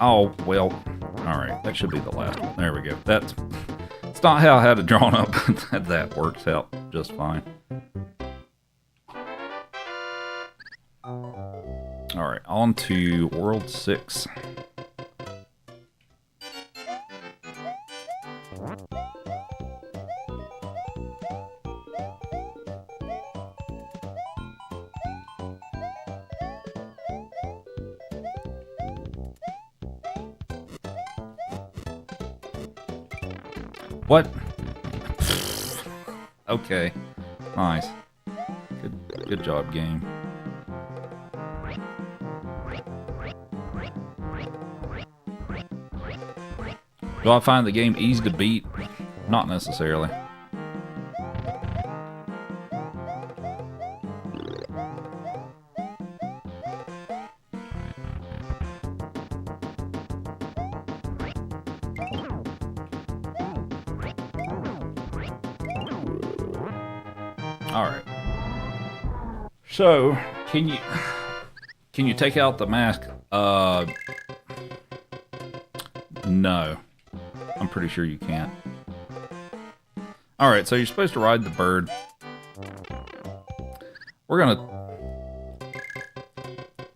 Oh, well. Alright, that should be the last one. There we go. It's not how I had it drawn up, but that works out just fine. Alright, on to World 6. What? Okay. Nice. Good job, game. Do I find the game easy to beat? Not necessarily. Alright. So, can you take out the mask? No. I'm pretty sure you can't. Alright, so you're supposed to ride the bird. We're gonna...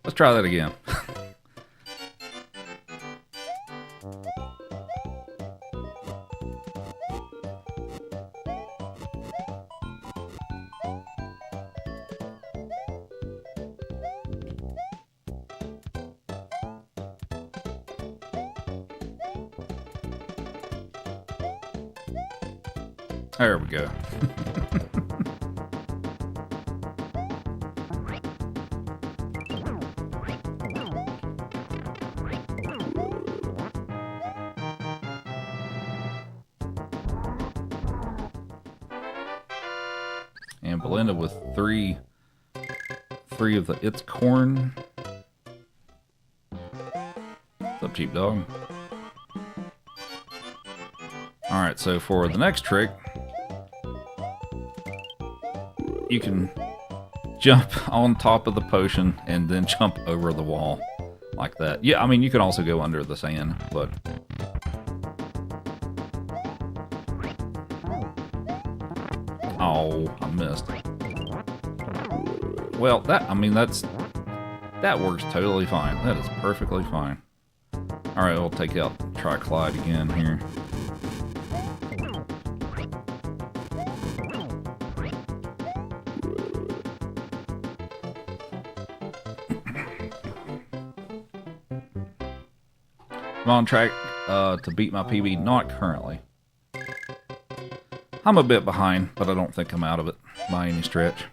Let's try that again. There we go. And Belinda with three of the It's Corn. What's up, Cheap Dog? Alright, so for the next trick, you can jump on top of the potion and then jump over the wall like that. Yeah, I mean, you can also go under the sand, but... Oh, I missed. Well, that works totally fine. That is perfectly fine. Alright, we'll take out Tri-Clyde again here. I'm on track to beat my PB, not currently. I'm a bit behind, but I don't think I'm out of it by any stretch.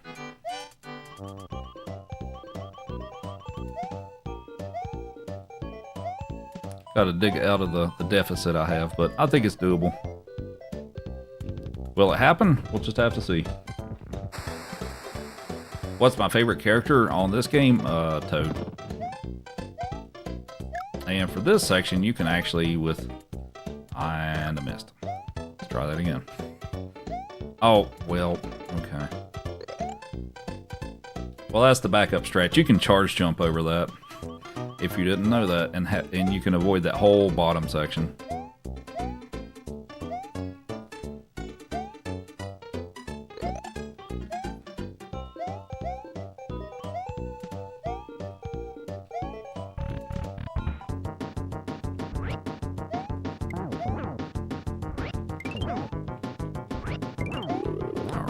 Got to dig out of the deficit I have, but I think it's doable. Will it happen? We'll just have to see. What's my favorite character on this game? Toad. And for this section, you can actually and I missed. Let's try that again. Oh, well, okay. Well, that's the backup strat. You can charge jump over that, if you didn't know that, and you can avoid that whole bottom section.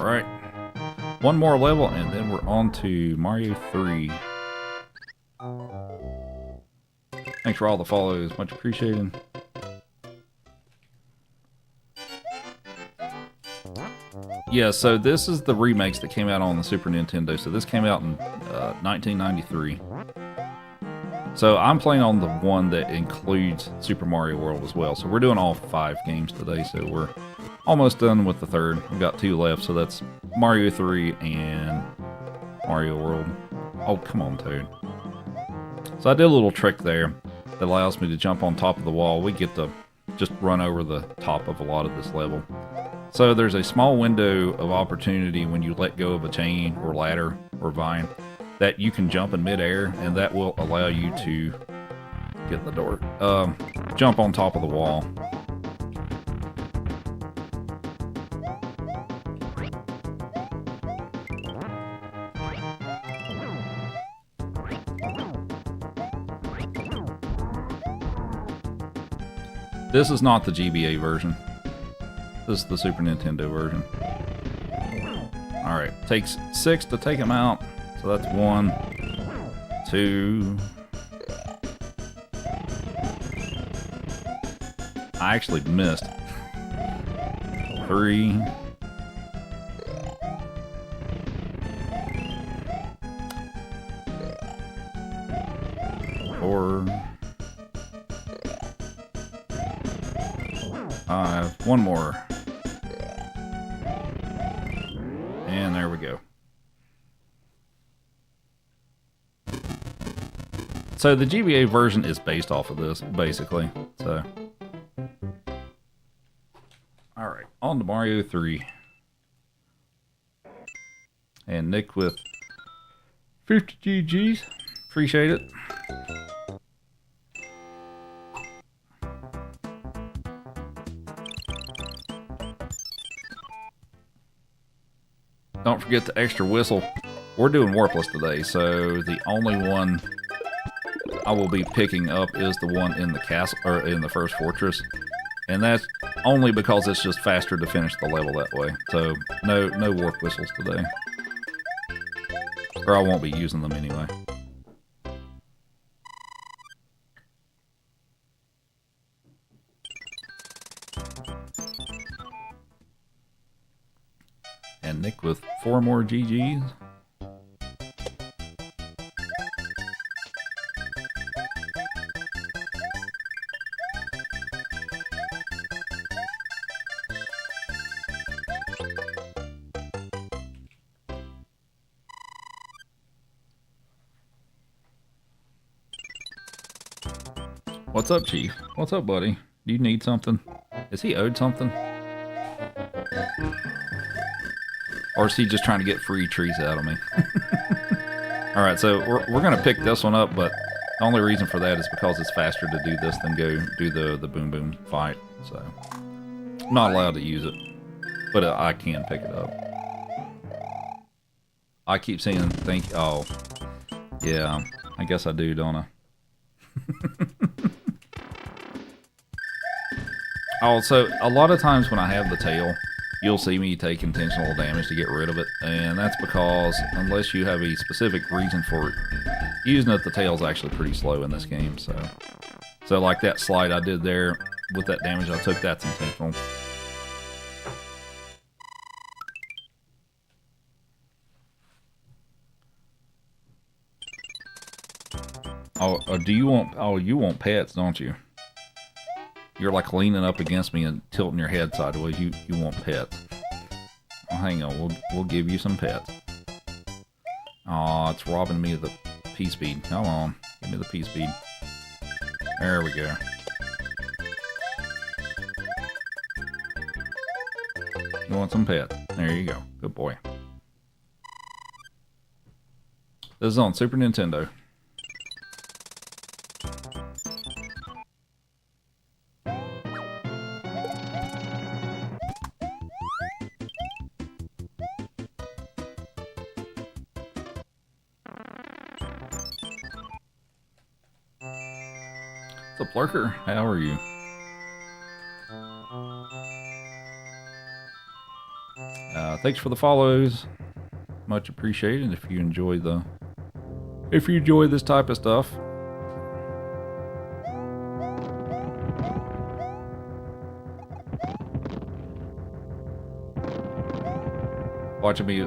Alright. One more level, and then we're on to Mario 3. Thanks for all the follows. Much appreciated. Yeah, so this is the remakes that came out on the Super Nintendo. So this came out in 1993. So I'm playing on the one that includes Super Mario World as well. So we're doing all 5 games today. So we're almost done with the third. We've got 2 left. So that's Mario 3 and Mario World. Oh, come on, Toad. So I did a little trick there that allows me to jump on top of the wall. We get to just run over the top of a lot of this level. So there's a small window of opportunity when you let go of a chain or ladder or vine that you can jump in midair, and that will allow you to get in the door. Jump on top of the wall. This is not the GBA version. This is the Super Nintendo version. Alright, takes 6 to take him out. So that's 1, 2. I actually missed. 3. 4. 5. 1 more. And there we go. So the GBA version is based off of this, basically. So, all right, on to Mario 3. And Nick with 50 GGs. Appreciate it. Don't forget the extra whistle. We're doing Warpless today, so the only one I will be picking up is the one in the castle, or in the first fortress, and that's only because it's just faster to finish the level that way. So no warp whistles today, or I won't be using them anyway. And Nick with 4 more GGs. What's up, Chief? What's up, buddy? Do you need something? Is he owed something? Or is he just trying to get free trees out of me? Alright, so we're going to pick this one up, but the only reason for that is because it's faster to do this than go do the Boom Boom fight. So, I'm not allowed to use it, but I can pick it up. I keep saying oh, yeah, I guess I do, don't I? Also, a lot of times when I have the tail, you'll see me take intentional damage to get rid of it, and that's because unless you have a specific reason for using it, the tail's actually pretty slow in this game. So like that slide I did there with that damage I took, that's intentional. Oh, you want pets, don't you? You're like leaning up against me and tilting your head sideways. You want pets. Well, hang on, we'll give you some pets. Aw, it's robbing me of the P-Speed. Come on, give me the P-Speed. There we go. You want some pets? There you go. Good boy. This is on Super Nintendo. What's up, Lurker? How are you? Thanks for the follows. Much appreciated. If you enjoy this type of stuff. Watching me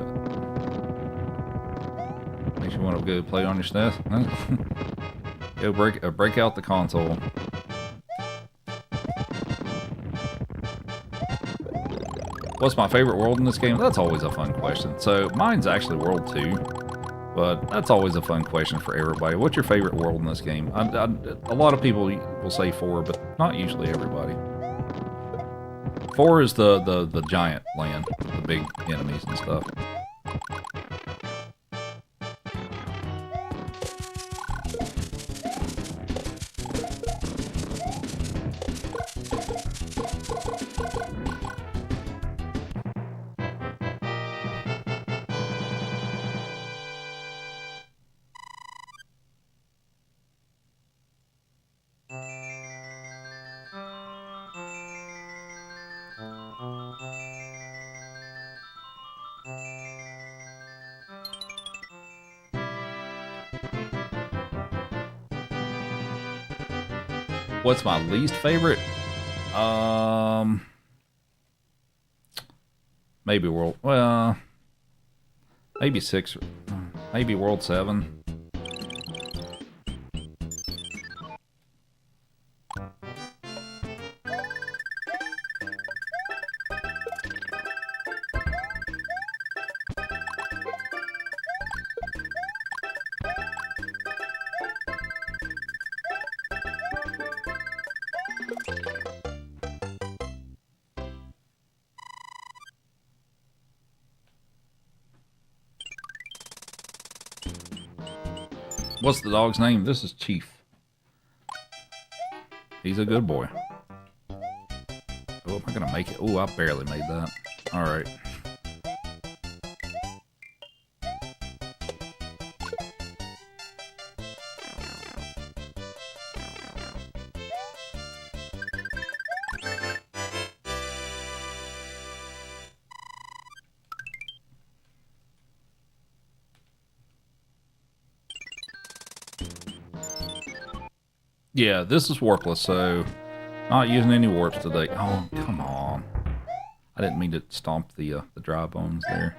makes you want to go play on your SNES. Go break out the console. What's my favorite world in this game? That's always a fun question. So mine's actually World 2, but that's always a fun question for everybody. What's your favorite world in this game? A lot of people will say 4, but not usually everybody. 4 is the giant land, the big enemies and stuff. What's my least favorite? Maybe World. Well, maybe 6. Maybe World 7. What's the dog's name? This is Chief. He's a good boy. Oh, am I gonna make it? Oh, I barely made that. All right. Yeah, this is warpless, so not using any warps today. Oh, come on. I didn't mean to stomp the dry bones there.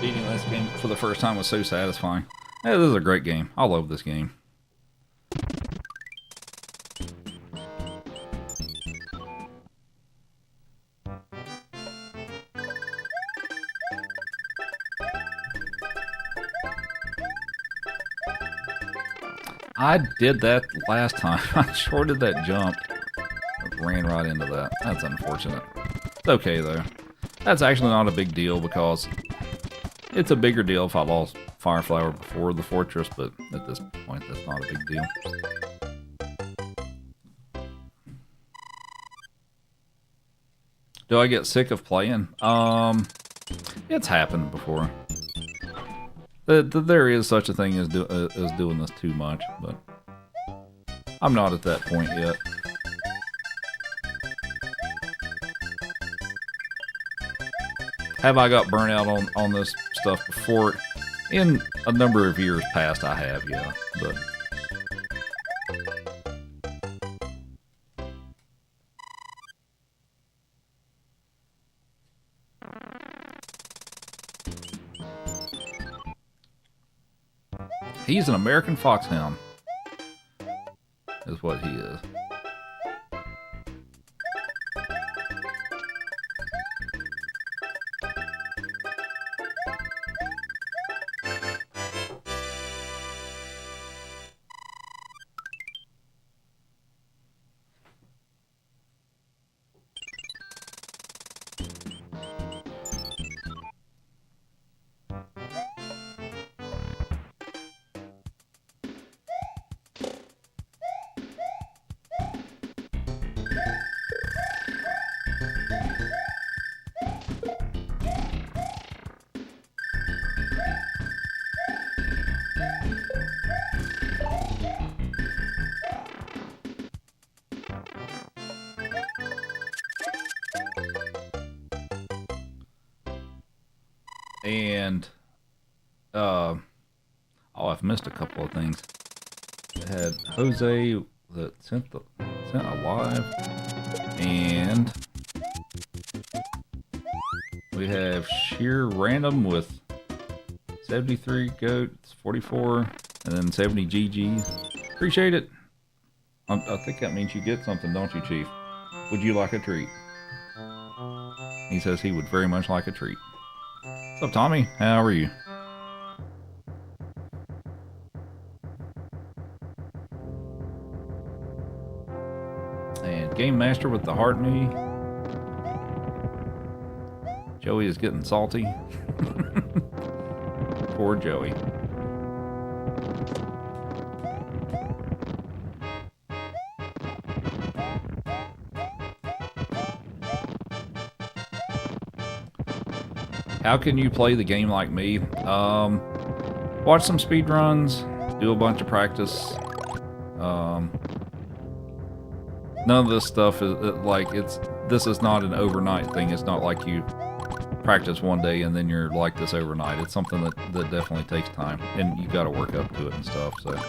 Beating this game for the first time was so satisfying. Hey, this is a great game. I love this game. I did that last time. I shorted that jump. Ran right into that. That's unfortunate. It's okay, though. That's actually not a big deal because it's a bigger deal if I lost Fireflower before the Fortress, but at this point, that's not a big deal. Do I get sick of playing? It's happened before. There is such a thing as doing this too much, but I'm not at that point yet. Have I got burnt out on this stuff before? In a number of years past, I have, yeah. But he's an American foxhound, is what he is. And oh, I've missed a couple of things. It had Jose that sent alive, and we have sheer random with 73 goats, 44, and then 70 GGs. Appreciate it. I think that means you get something, don't you, Chief? Would you like a treat? He says he would very much like a treat. What's up, Tommy? How are you? And Game Master with the heart knee. Joey is getting salty. Poor Joey. How can you play the game like me? Watch some speed runs, do a bunch of practice. None of this stuff is this is not an overnight thing. It's not like you practice one day and then you're like this overnight. It's something that definitely takes time, and you got to work up to it and stuff. So.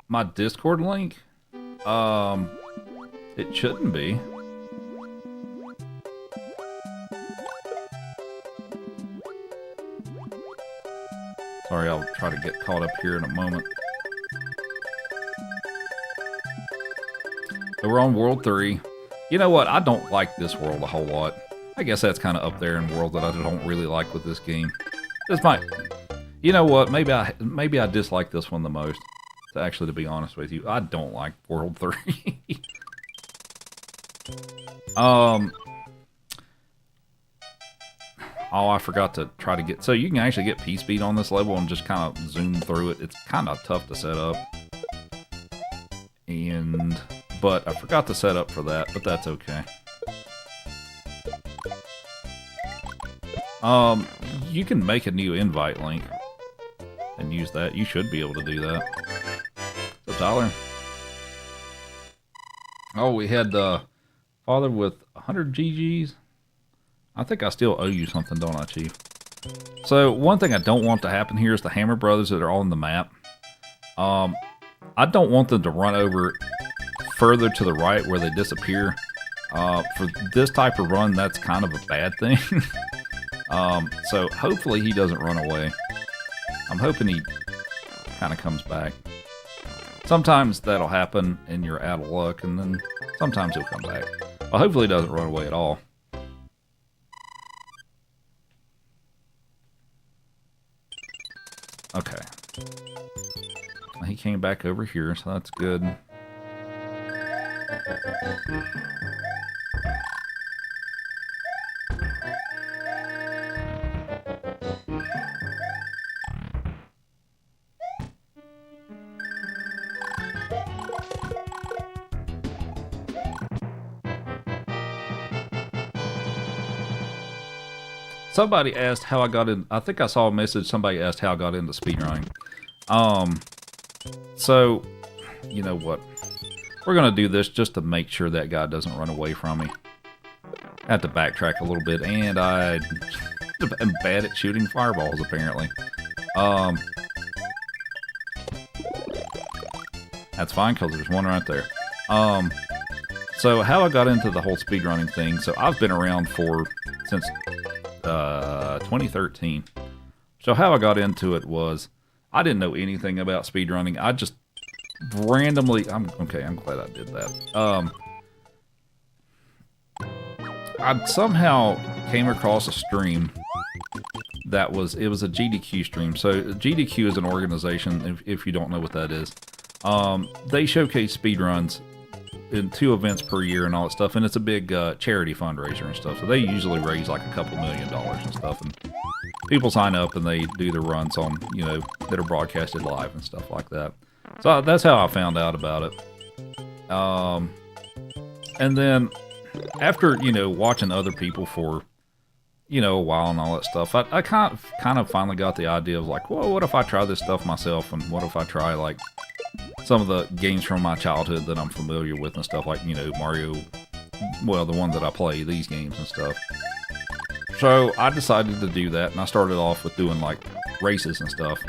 My Discord link? It shouldn't be. Sorry, I'll try to get caught up here in a moment. So we're on World 3. You know what? I don't like this world a whole lot. I guess that's kind of up there in world that I don't really like with this game. This might... You know what? Maybe I dislike this one the most. Actually, to be honest with you, I don't like World 3. Oh, I forgot to try to get... So you can actually get P-Speed on this level and just kind of zoom through it. It's kind of tough to set up. But I forgot to set up for that, but that's okay. You can make a new invite link and use that. You should be able to do that. So Tyler. Oh, we had Father with 100 GGs. I think I still owe you something, don't I, Chief? So one thing I don't want to happen here is the Hammer Brothers that are on the map. I don't want them to run over further to the right where they disappear. For this type of run, that's kind of a bad thing. So hopefully he doesn't run away. I'm hoping he kind of comes back. Sometimes that'll happen and you're out of luck, and then sometimes he'll come back. Well, hopefully he doesn't run away at all. Okay. He came back over here, so that's good. Somebody asked how I got in. I think I saw a message. Somebody asked how I got into speedrunning. So, you know what? We're going to do this just to make sure that guy doesn't run away from me. I have to backtrack a little bit, and I am bad at shooting fireballs, apparently. That's fine, because there's one right there. So how I got into the whole speedrunning thing, so I've been around since 2013. So how I got into it was I didn't know anything about speedrunning. I just randomly, I'm glad I did that. I somehow came across a stream it was a GDQ stream. So GDQ is an organization, if you don't know what that is. They showcase speedruns in 2 events per year and all that stuff, and it's a big charity fundraiser and stuff. So they usually raise like a couple $1 million and stuff, and people sign up and they do their runs on, that are broadcasted live and stuff like that. So that's how I found out about it. And then after, watching other people for, a while and all that stuff, I kind of finally got the idea of like, well, what if I try this stuff myself, and what if I try like some of the games from my childhood that I'm familiar with and stuff, like, Mario, well, the ones that I play, these games and stuff. So I decided to do that, and I started off with doing like races and stuff,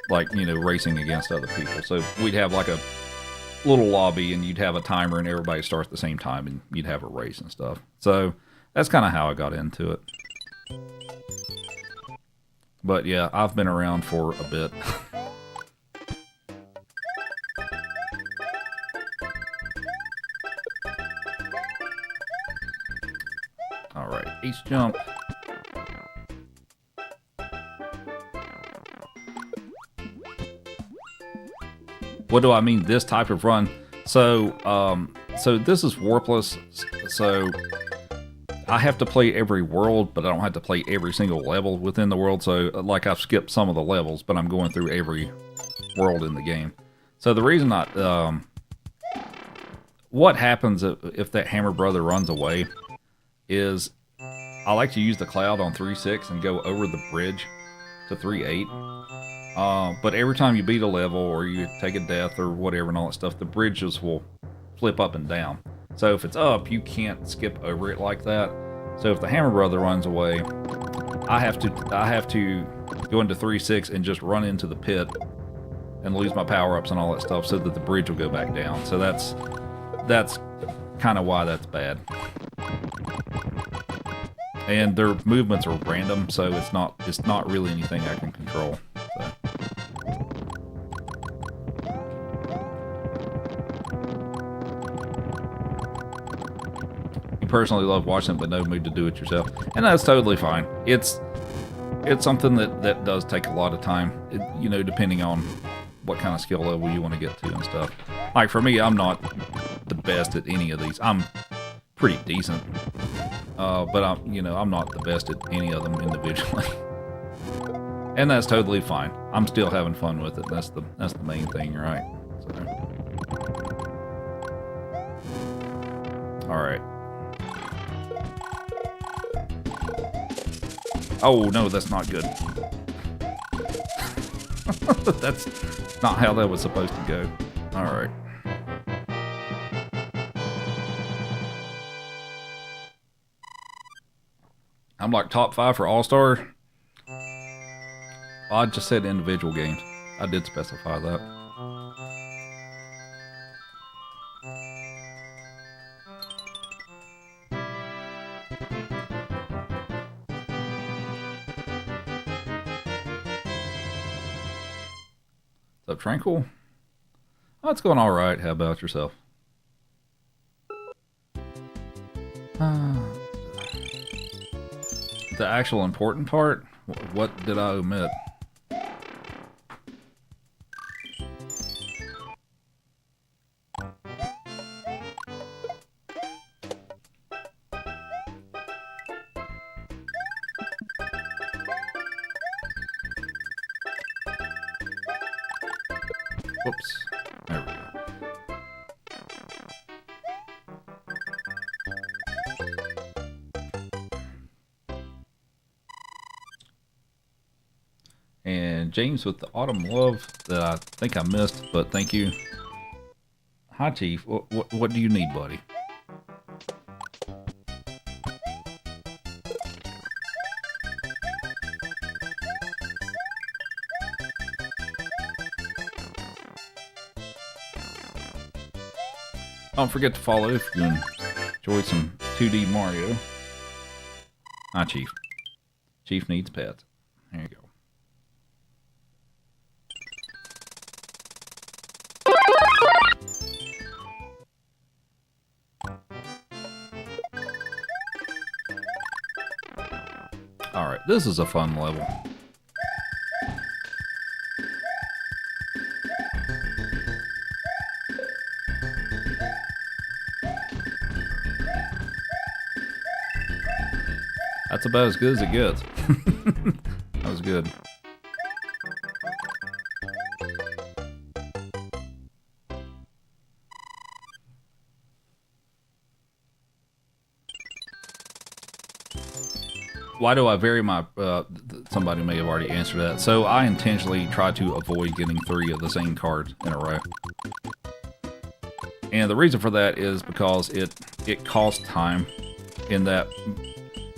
like, racing against other people. So we'd have like a little lobby, and you'd have a timer, and everybody starts at the same time, and you'd have a race and stuff. So that's kind of how I got into it. But yeah, I've been around for a bit. All right, ace jump. What do I mean, this type of run? So this is warpless. So I have to play every world, but I don't have to play every single level within the world. So, like, I've skipped some of the levels, but I'm going through every world in the game. So the reason what happens if that Hammer Brother runs away is I like to use the cloud on 3.6 and go over the bridge to 3.8. But every time you beat a level or you take a death or whatever and all that stuff, the bridges will flip up and down. So if it's up, you can't skip over it like that. So if the Hammer Brother runs away, I have to go into 3.6 and just run into the pit and lose my power-ups and all that stuff so that the bridge will go back down. So that's kind of why that's bad. And their movements are random, so it's not really anything I can control. So. You personally love watching it, but no mood to do it yourself, and that's totally fine. It's something that does take a lot of time, depending on what kind of skill level you want to get to and stuff. Like for me, I'm not the best at any of these. I'm pretty decent. But I'm not the best at any of them individually. And that's totally fine. I'm still having fun with it. That's the main thing, right? So. All right. Oh no, that's not good. That's not how that was supposed to go. All right. I'm like top 5 for All-Star. Well, I just said individual games. I did specify that. What's up, Tranquil? Oh, it's going all right. How about yourself? The actual important part? What did I omit? Whoops. There we go. And James with the Autumn Love that I think I missed, but thank you. Hi, Chief. What do you need, buddy? Don't forget to follow if you enjoy some 2D Mario. Hi, Chief. Chief needs pets. There you go. Alright, this is a fun level. That's about as good as it gets. That was good. Why do I vary my... somebody may have already answered that. So I intentionally try to avoid getting 3 of the same cards in a row. And the reason for that is because it costs time in that...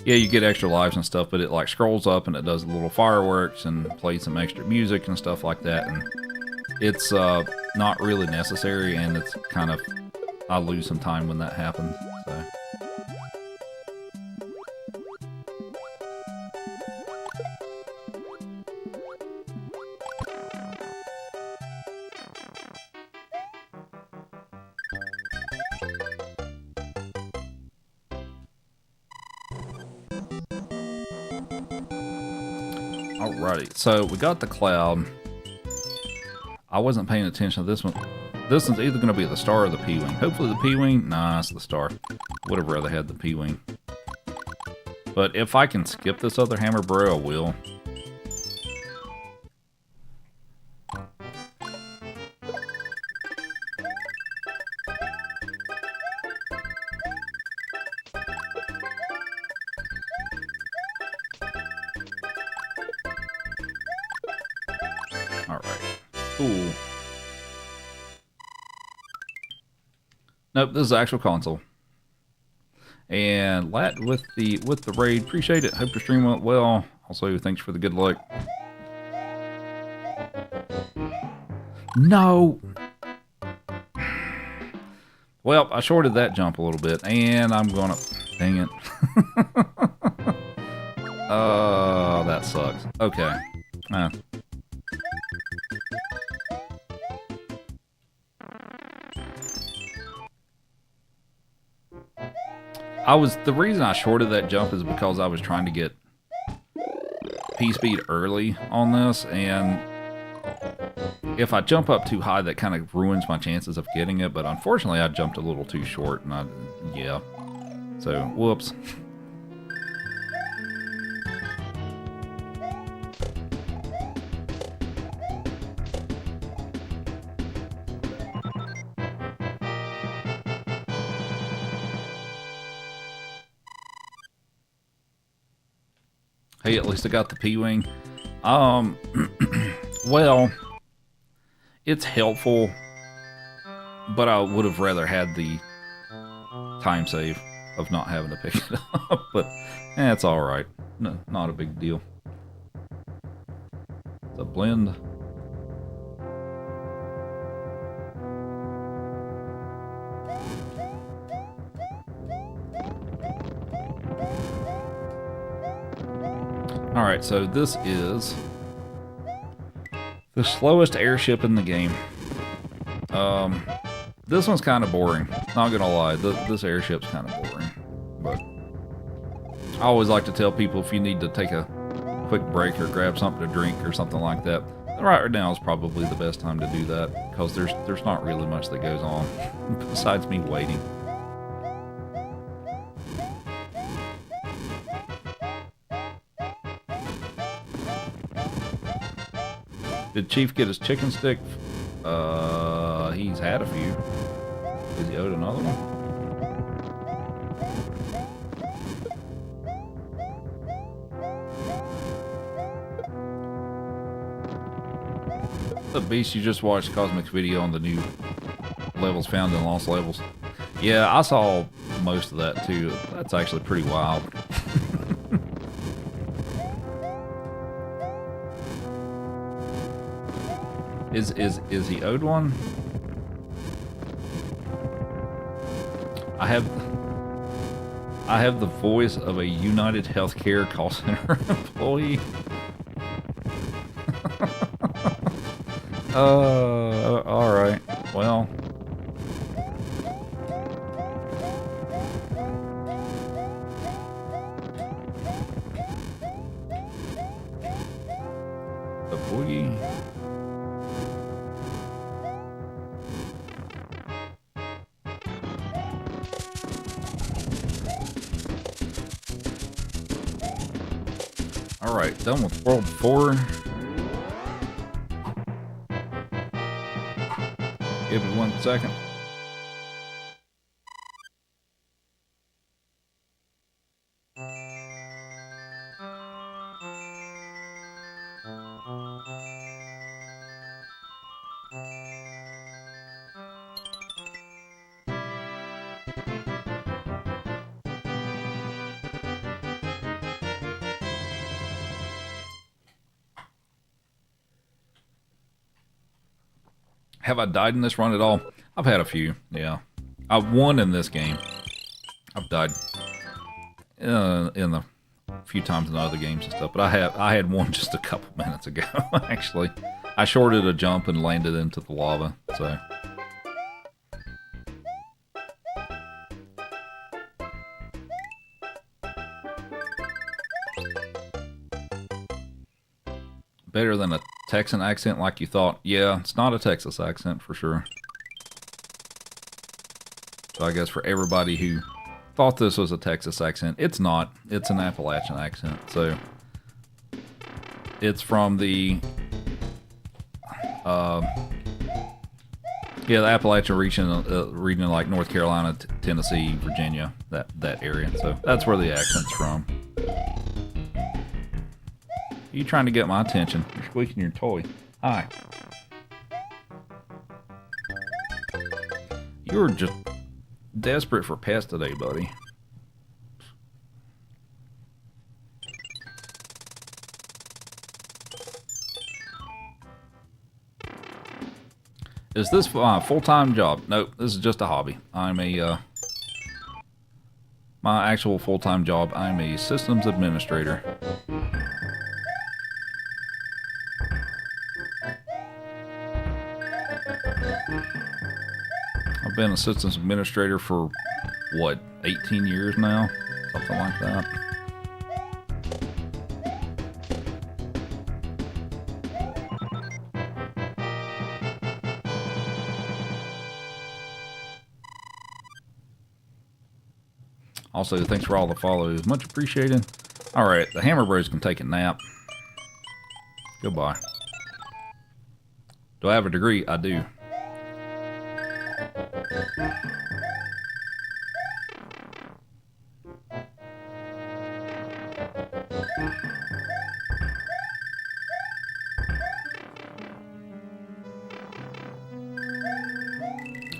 Yeah, you get extra lives and stuff, but it like scrolls up and it does little fireworks and plays some extra music and stuff like that. And it's not really necessary, and it's kind of... I lose some time when that happens, so... Alrighty, so we got the cloud. I wasn't paying attention to this one. This one's either going to be the star or the P-Wing. Hopefully the P-Wing. Nah, it's the star. Would have rather had the P-Wing. But if I can skip this other hammer, bro, I will. Cool. Nope, this is the actual console. And Lat with the raid, appreciate it. Hope your stream went well. Also, thanks for the good luck. No. Well, I shorted that jump a little bit, and I'm gonna... Dang it. Oh, that sucks. Okay. The reason I shorted that jump is because I was trying to get P-Speed early on this, and if I jump up too high, that kind of ruins my chances of getting it, but unfortunately I jumped a little too short, and yeah. So, whoops. Hey, at least I got the P-Wing. Well, it's helpful, but I would have rather had the time save of not having to pick it up, but it's alright. No, not a big deal. It's a blend. Alright, so this is the slowest airship in the game. This one's kind of boring. Not gonna lie, this airship's kind of boring. But I always like to tell people if you need to take a quick break or grab something to drink or something like that, right now is probably the best time to do that, because there's not really much that goes on besides me waiting. Did Chief get his chicken stick? He's had a few. Is he owed another one? The beast, you just watched Cosmic's video on the new levels found in Lost Levels. Yeah, I saw most of that too. That's actually pretty wild. Is he owed one? I have the voice of a United Healthcare call center employee. All right. Well. The boogie. All right, done with World 4. Give me 1 second. Have I died in this run at all? I've had a few, yeah. I've won in this game. I've died in the few times in other games and stuff, but I had one just a couple minutes ago, actually. I shorted a jump and landed into the lava, so. Better than a Texan accent like you thought. Yeah, it's not a Texas accent for sure. So I guess for everybody who thought this was a Texas accent, it's not. It's an Appalachian accent. So it's from the the Appalachian region like North Carolina, Tennessee, Virginia, that area. So that's where the accent's from. You trying to get my attention? You're squeaking your toy. Hi. You're just desperate for pets today, buddy. Is this a full-time job? Nope, this is just a hobby. I'm a my actual full-time job. I'm a systems administrator. I've been a systems administrator for, what, 18 years now? Something like that. Also, thanks for all the follows. Much appreciated. Alright, the Hammer Bros can take a nap. Goodbye. Do I have a degree? I do.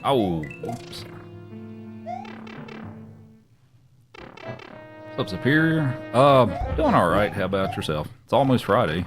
Oh, oops. What's up, Superior? Doing alright. How about yourself? It's almost Friday.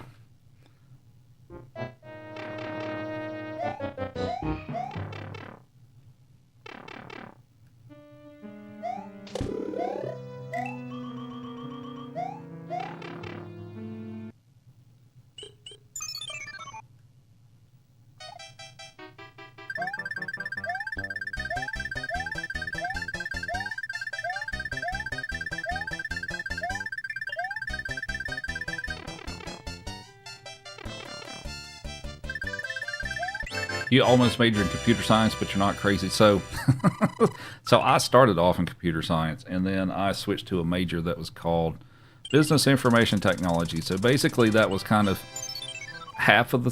You almost majored in computer science, but you're not crazy. So, so I started off in computer science, and then I switched to a major that was called business information technology. So basically, that was kind of half of the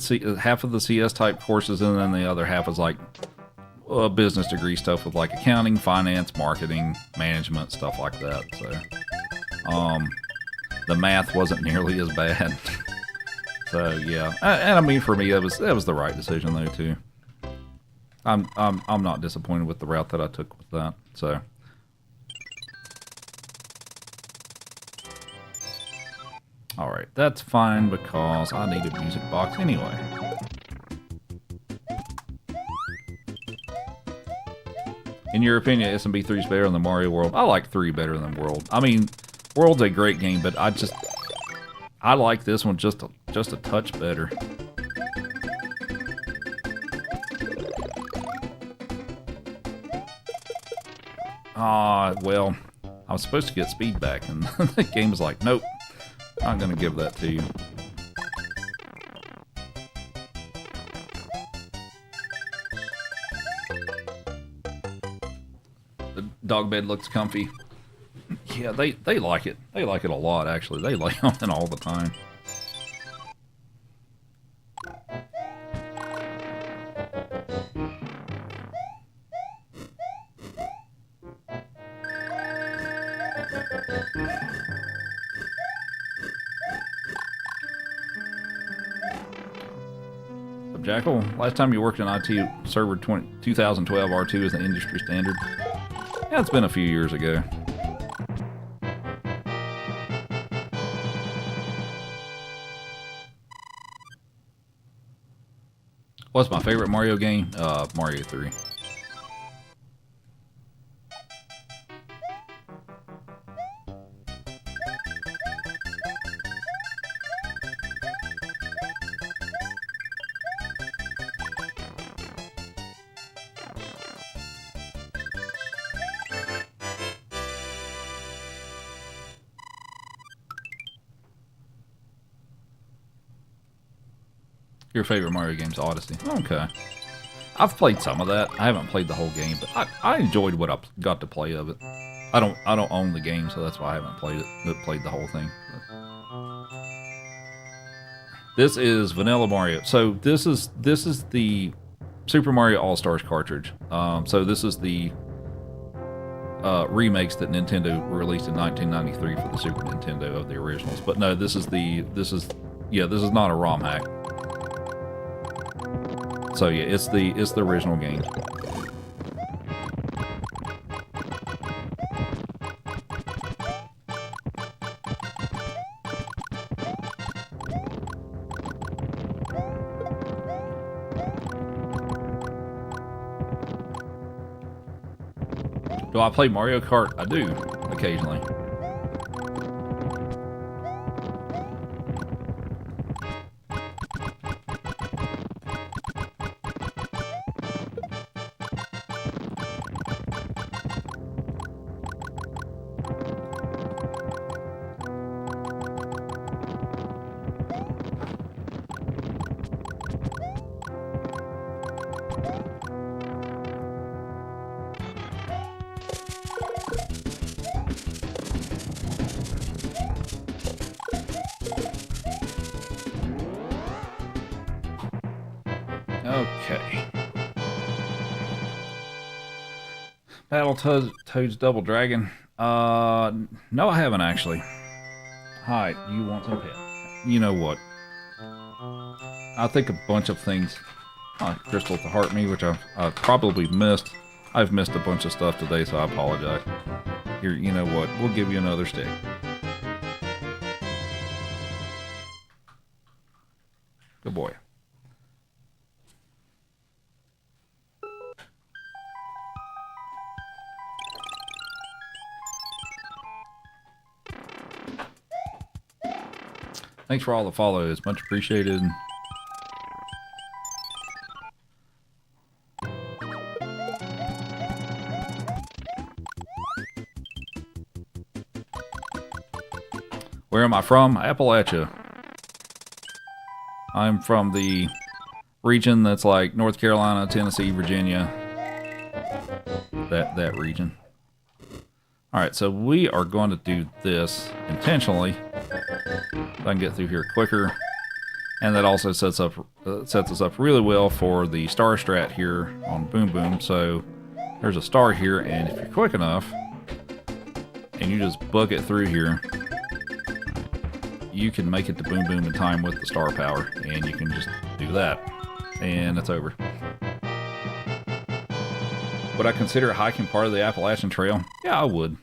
CS type courses, and then the other half was like business degree stuff with like accounting, finance, marketing, management, stuff like that. So, the math wasn't nearly as bad. So yeah, and I mean for me that was the right decision though too. I'm not disappointed with the route that I took with that. So all right, that's fine because I need a music box anyway. In your opinion, SMB3 is better than Mario World? I like 3 better than World. I mean, World's a great game, but I like this one just a touch better. Well, I was supposed to get speed back, and the game was like, nope, not gonna give that to you. The dog bed looks comfy. Yeah, they like it. They like it a lot, actually. They lay on it all the time. So, Jackal, last time you worked in IT server 2012 R2 is the industry standard. Yeah, it's been a few years ago. What's my favorite Mario game? Mario 3. Your favorite Mario game's Odyssey. Okay. I've played some of that. I haven't played the whole game, but I enjoyed what I got to play of it. I don't own the game, so that's why I haven't played the whole thing. This is Vanilla Mario. So this is the Super Mario All-Stars cartridge. So this is the remakes that Nintendo released in 1993 for the Super Nintendo of the originals. But no, this is not a ROM hack. So yeah, it's the original game. Do I play Mario Kart? I do, occasionally. Okay. Battletoads Double Dragon. No, I haven't actually. Hi, you want some pet? You know what? I think a bunch of things. Crystal to heart me, which I've probably missed. I've missed a bunch of stuff today, so I apologize. Here, you know what? We'll give you another stick. Good boy. Thanks for all the follows. Much appreciated. Where am I from? Appalachia. I'm from the region that's like North Carolina, Tennessee, Virginia. That region. Alright, so we are going to do this intentionally. I can get through here quicker, and that also sets us up really well for the star strat here on Boom Boom. So there's a star here, and if you're quick enough and you just book it through here, you can make it to Boom Boom in time with the star power, and you can just do that, and it's over. Would I consider hiking part of the Appalachian Trail? Yeah, I would.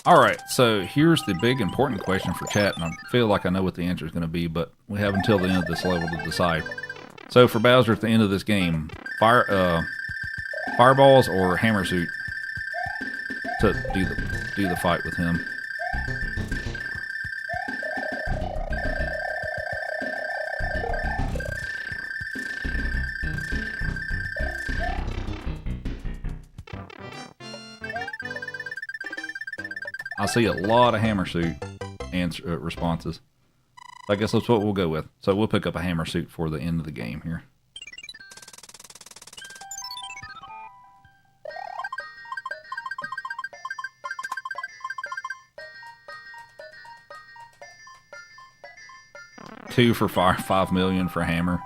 Alright, so here's the big important question for chat, and I feel like I know what the answer is going to be, but we have until the end of this level to decide. So for Bowser at the end of this game, fireballs or hammer suit to do the fight with him. I see a lot of hammer suit responses. I guess that's what we'll go with. So we'll pick up a hammer suit for the end of the game here. Two for fire, 5 million for hammer.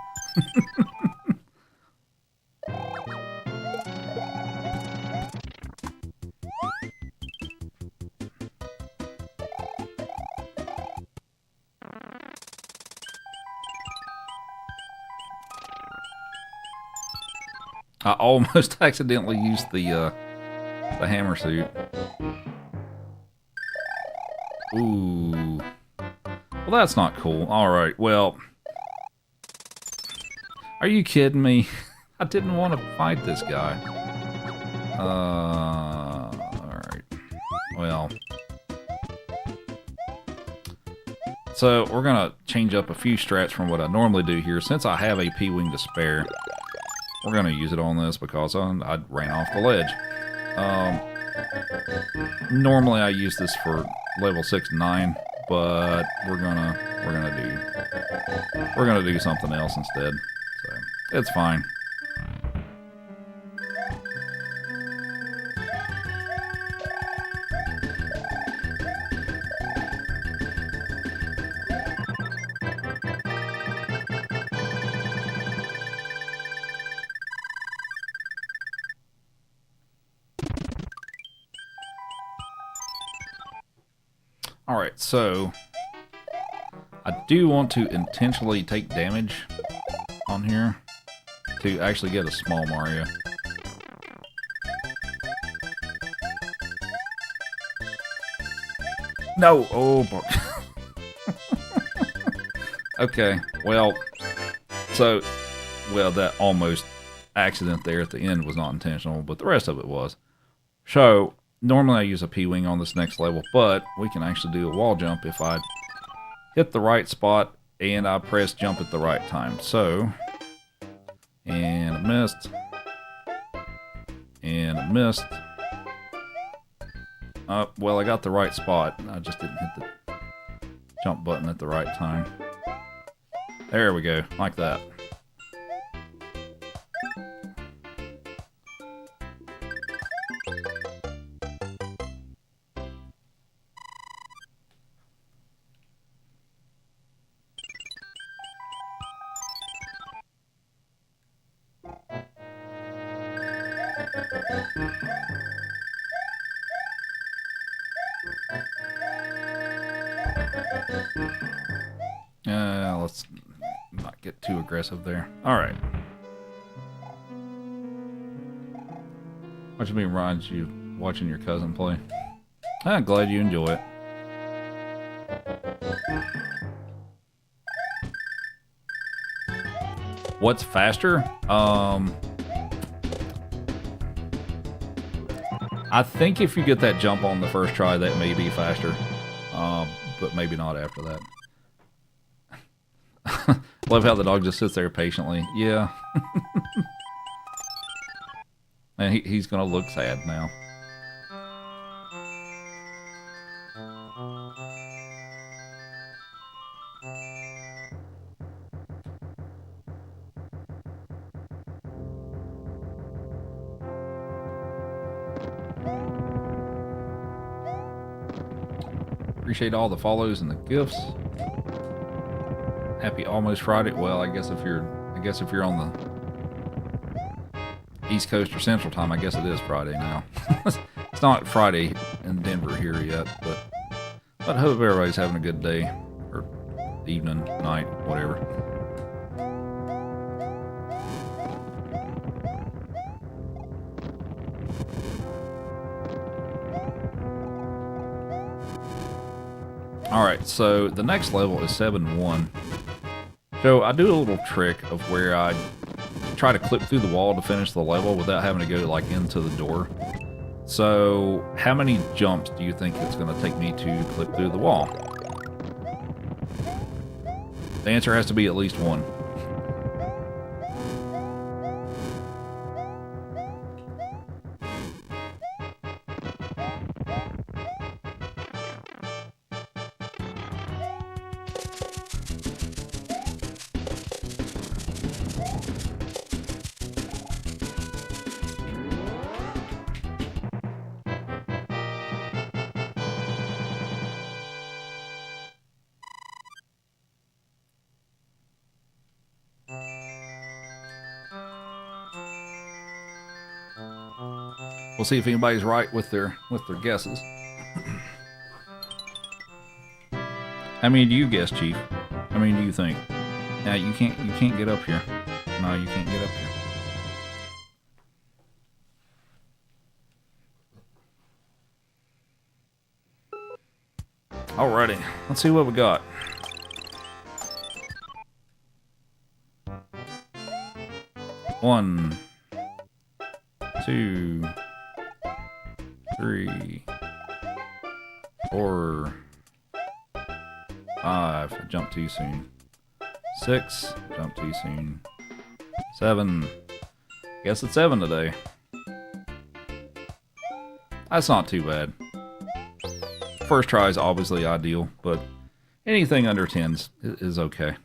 I almost accidentally used the hammer suit. Ooh. Well, that's not cool. Alright, well. Are you kidding me? I didn't want to fight this guy. Alright. Well. So, we're gonna change up a few strats from what I normally do here. Since I have a P-Wing to spare, we're going to use it on this because I ran off the ledge. Normally I use this for level 6 and 9, but we're gonna do something else instead. So it's fine. Alright, so I do want to intentionally take damage on here to actually get a small Mario. No! Oh, okay, well, that almost accident there at the end was not intentional, but the rest of it was. So, normally I use a P-Wing on this next level, but we can actually do a wall jump if I hit the right spot and I press jump at the right time. So, and I missed. And I missed. Well, I got the right spot. I just didn't hit the jump button at the right time. There we go, like that. Let's not get too aggressive there. Alright. What you mean reminds you watching your cousin play? I'm glad you enjoy it. What's faster? I think if you get that jump on the first try, that may be faster. But maybe not after that. Love how the dog just sits there patiently. Yeah. And he's gonna look sad now. Appreciate all the follows and the gifts. Happy almost Friday. Well, I guess if you're on the East Coast or Central Time, I guess it is Friday now. It's not Friday in Denver here yet, but I hope everybody's having a good day or evening, night, whatever. Alright, so the next level is 7-1. So I do a little trick of where I try to clip through the wall to finish the level without having to go like into the door. So how many jumps do you think it's going to take me to clip through the wall? The answer has to be at least one. We'll see if anybody's right with their guesses. How many do you guess, Chief? How many do you think? Now you can't get up here. No, you can't get up here. Alrighty, let's see what we got. One, 2, 3, 4, 5. I jumped too soon. 6. Jumped too soon. 7. Guess it's 7 today. That's not too bad. First try is obviously ideal, but anything under 10 is okay.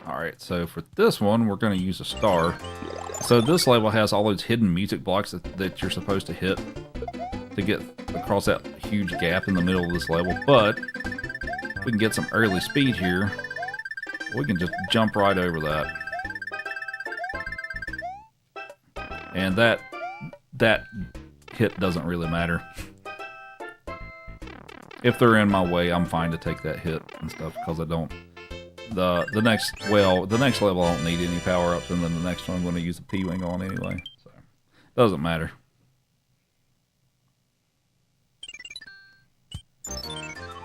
Alright, so for this one, we're going to use a star. So this level has all those hidden music blocks that you're supposed to hit to get across that huge gap in the middle of this level. But if we can get some early speed here, we can just jump right over that. And that hit doesn't really matter. If they're in my way, I'm fine to take that hit and stuff because I don't. The next level I don't need any power ups, and then the next one I'm going to use the P-Wing on anyway, so doesn't matter.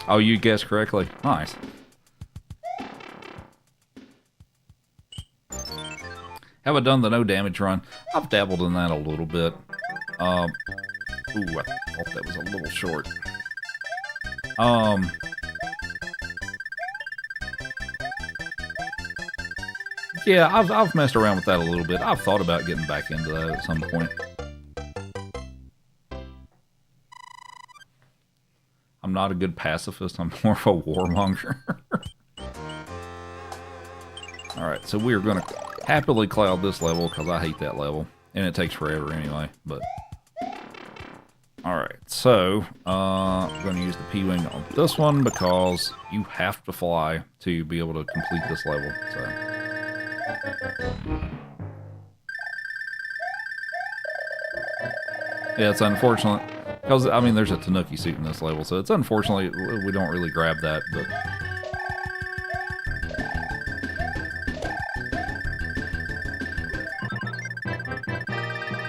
Oh, you guessed correctly. Nice. Have I done the no damage run? I've dabbled in that a little bit. Ooh, I thought that was a little short. Yeah, I've messed around with that a little bit. I've thought about getting back into that at some point. I'm not a good pacifist. I'm more of a warmonger. Alright, so we are going to happily cloud this level because I hate that level. And it takes forever anyway, but... Alright, so I'm going to use the P-Wing on this one because you have to fly to be able to complete this level, so... Yeah, it's unfortunate because I mean there's a Tanuki suit in this level, so it's unfortunately we don't really grab that, but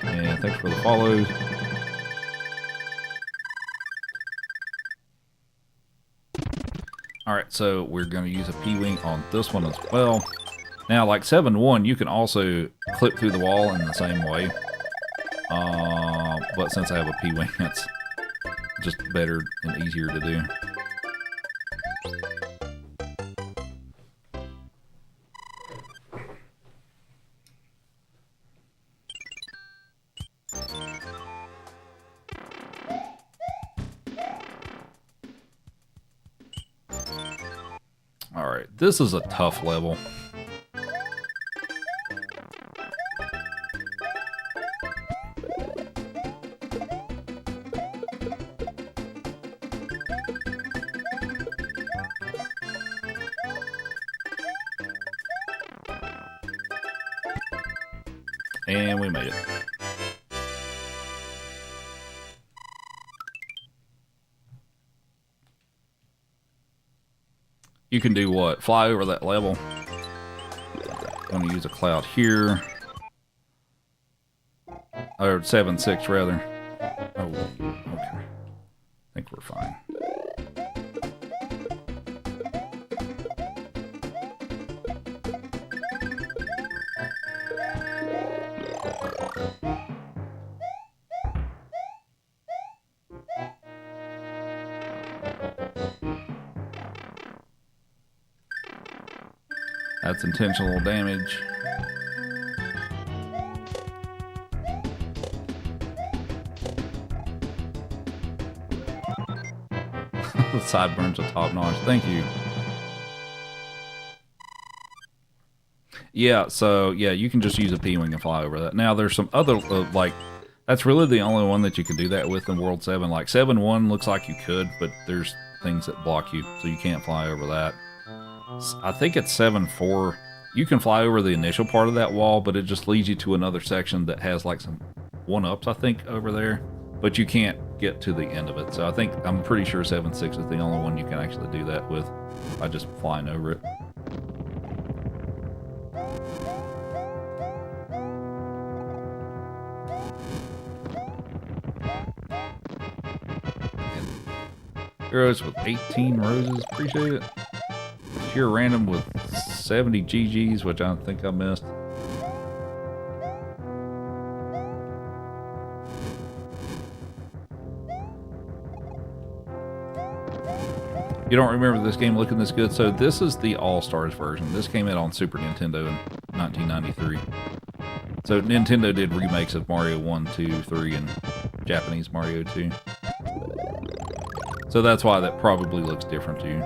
yeah, thanks for the follows. Alright, so we're going to use a P-Wing on this one as well. Now, like 7-1, you can also clip through the wall in the same way. But since I have a P-Wing, it's just better and easier to do. Alright, this is a tough level. And we made it. You can do what? Fly over that level. I'm going to use a cloud here. or 7.6 rather. Oh, okay. I think we're fine. That's intentional damage. The sideburns are top notch. Thank you. Yeah, so yeah, you can just use a P-Wing and fly over that. Now there's some other like that's really the only one that you can do that with in World 7. Like 7.1 looks like you could, but there's things that block you, so you can't fly over that. I think it's 7.4. You can fly over the initial part of that wall, but it just leads you to another section that has like some one-ups, I think, over there. But you can't get to the end of it. So I'm pretty sure 7.6 is the only one you can actually do that with by just flying over it. Heroes with 18 roses, appreciate it. Sheer random with 70 GGs, which I think I missed. You don't remember this game looking this good? So this is the All-Stars version. This came out on Super Nintendo in 1993. So Nintendo did remakes of Mario 1, 2, 3, and Japanese Mario 2. So that's why that probably looks different to you.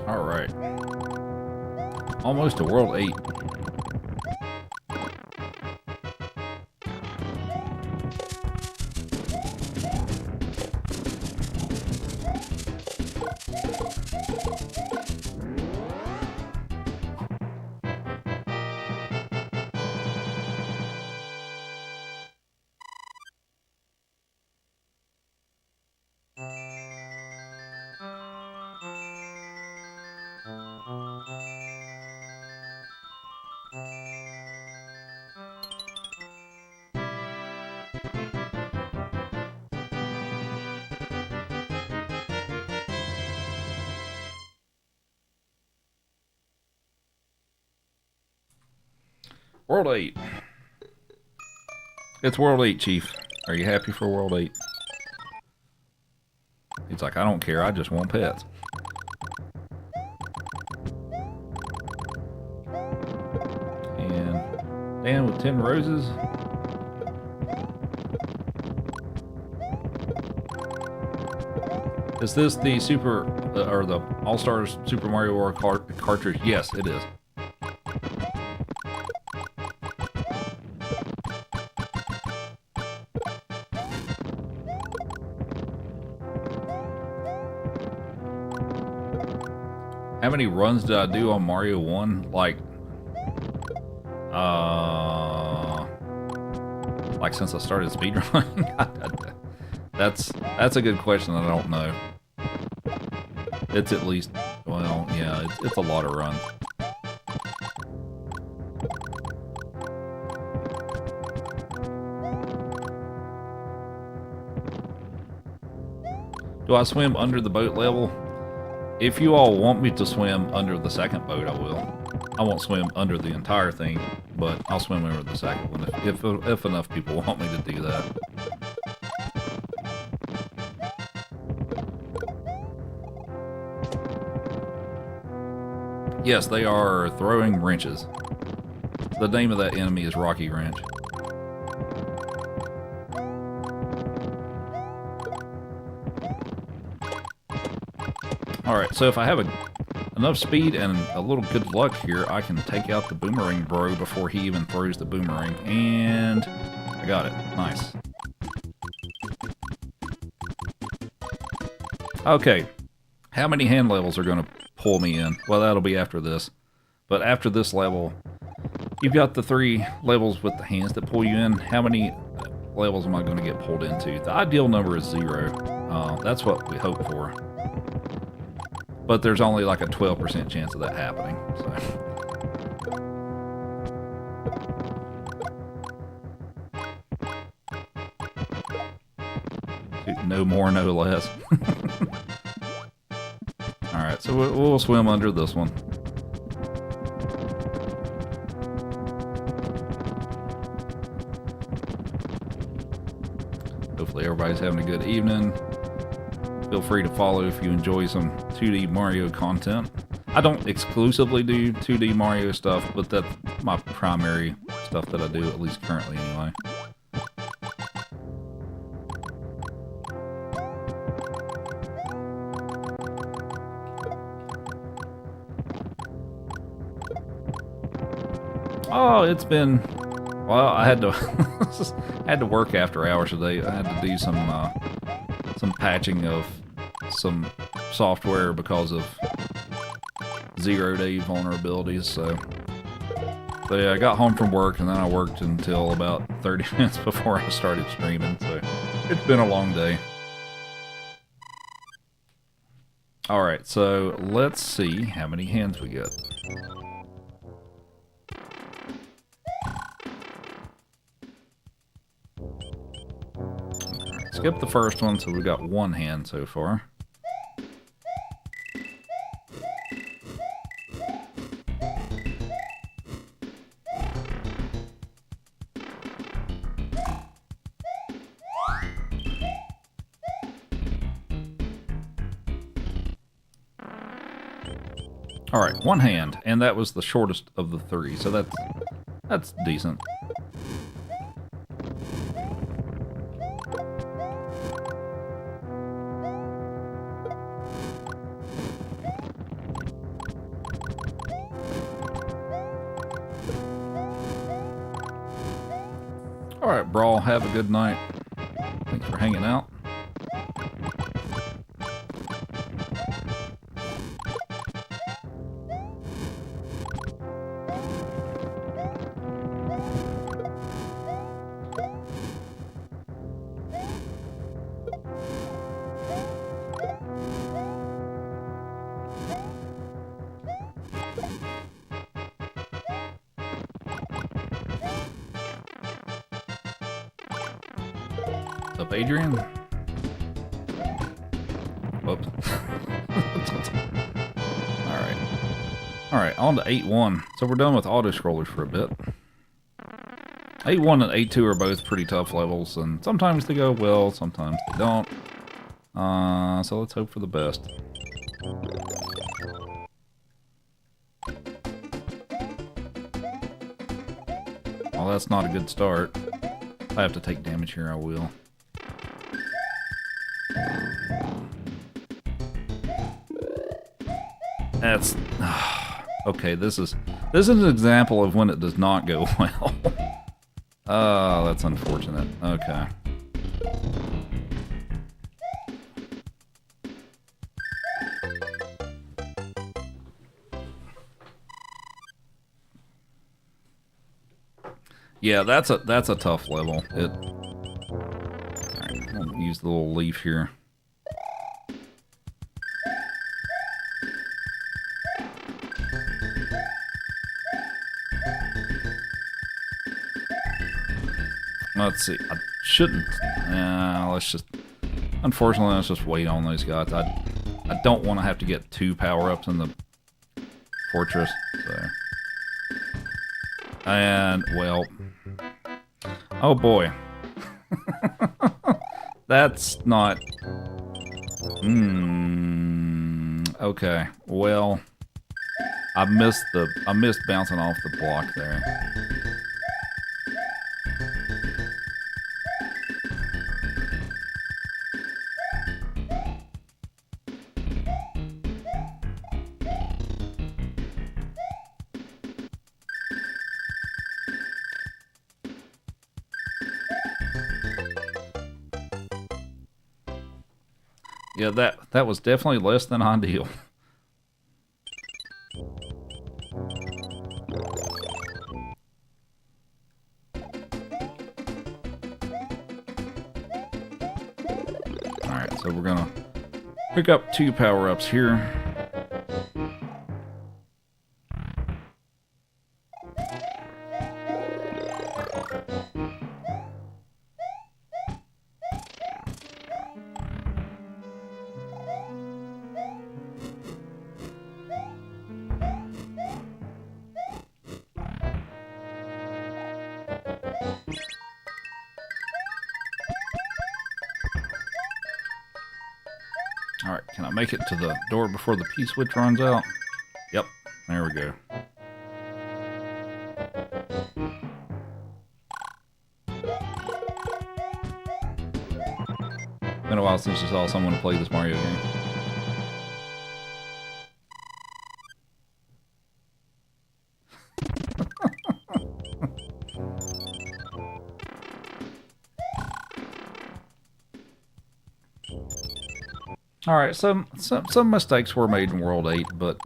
Alright. Almost to World 8. World 8. It's World 8, Chief. Are you happy for World 8? He's like, I don't care, I just want pets. And Dan with 10 roses. Is this the Super, or the All-Stars Super Mario World cartridge? Yes, it is. How many runs did I do on Mario 1? Like since I started speedrunning? That's a good question. I don't know. It's at least, well, yeah, it's a lot of runs. Do I swim under the boat level? If you all want me to swim under the second boat, I will. I won't swim under the entire thing, but I'll swim under the second one if enough people want me to do that. Yes, they are throwing wrenches. The name of that enemy is Rocky Wrench. Alright, so if I have enough speed and a little good luck here, I can take out the boomerang bro before he even throws the boomerang. And I got it. Nice. Okay. How many hand levels are going to pull me in? Well, that'll be after this. But after this level, you've got the 3 levels with the hands that pull you in. How many levels am I going to get pulled into? The ideal number is 0. That's what we hope for. But there's only like a 12% chance of that happening. So. No more, no less. Alright, so we'll swim under this one. Hopefully everybody's having a good evening. Feel free to follow if you enjoy some 2D Mario content. I don't exclusively do 2D Mario stuff, but that's my primary stuff that I do, at least currently anyway. Oh, it's been... Well, I had to had to work after hours today. I had to do some patching of some software because of 0-day vulnerabilities. So yeah, I got home from work and then I worked until about 30 minutes before I started streaming. So it's been a long day. All right, so let's see how many hands we get. Skip the first one, so we've got 1 hand so far. Alright, 1 hand, and that was the shortest of the 3, so that's decent. Alright, Brawl, have a good night. Thanks for hanging out. What's up, Adrian? Whoops. Alright, on to 8-1. So we're done with auto-scrollers for a bit. 8-1 and 8-2 are both pretty tough levels, and sometimes they go well, sometimes they don't. So let's hope for the best. Well, that's not a good start. If I have to take damage here, I will. That's... okay, this is an example of when it does not go well. Oh, that's unfortunate. Okay. Yeah, that's a tough level. It. Alright, I'll use the little leaf here. Let's see. I shouldn't. Let's just. Unfortunately, let's just wait on those guys. I don't want to have to get 2 power-ups in the fortress. So. And well. Oh boy. That's not. Okay. Well. I missed bouncing off the block there. Yeah, that was definitely less than ideal. Alright, so we're gonna pick up 2 power-ups here. Alright, can I make it to the door before the P-switch runs out? Yep, there we go. Been a while since I saw someone play this Mario game. Alright, some mistakes were made in World 8, but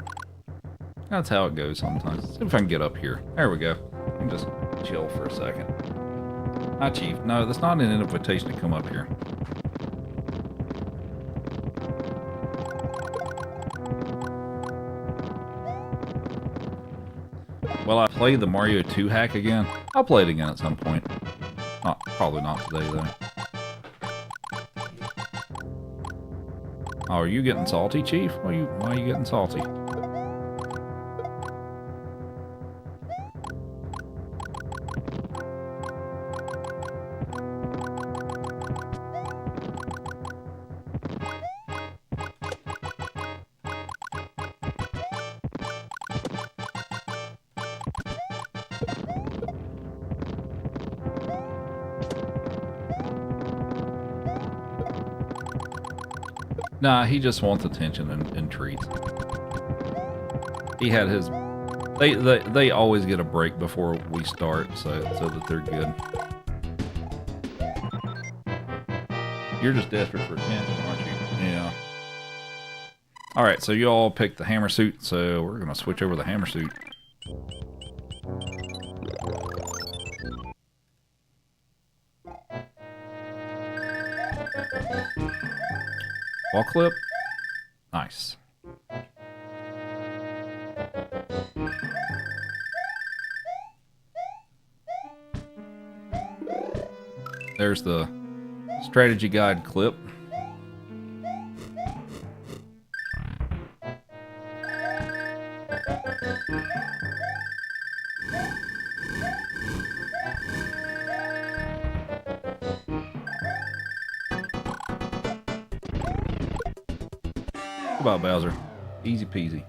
that's how it goes sometimes. Let's see if I can get up here. There we go. I can just chill for a second. Hi, Chief. No, that's not an invitation to come up here. Will I play the Mario 2 hack again? I'll play it again at some point. Probably not today, though. Oh, are you getting salty, Chief? Why are you getting salty? Nah, he just wants attention and treats. He had his... They always get a break before we start, so that they're good. You're just desperate for attention, aren't you? Yeah. Alright, so you all picked the hammer suit, so we're gonna switch over the hammer suit. Wall clip. Nice. There's the strategy guide clip. Goodbye, Bowser. Easy peasy.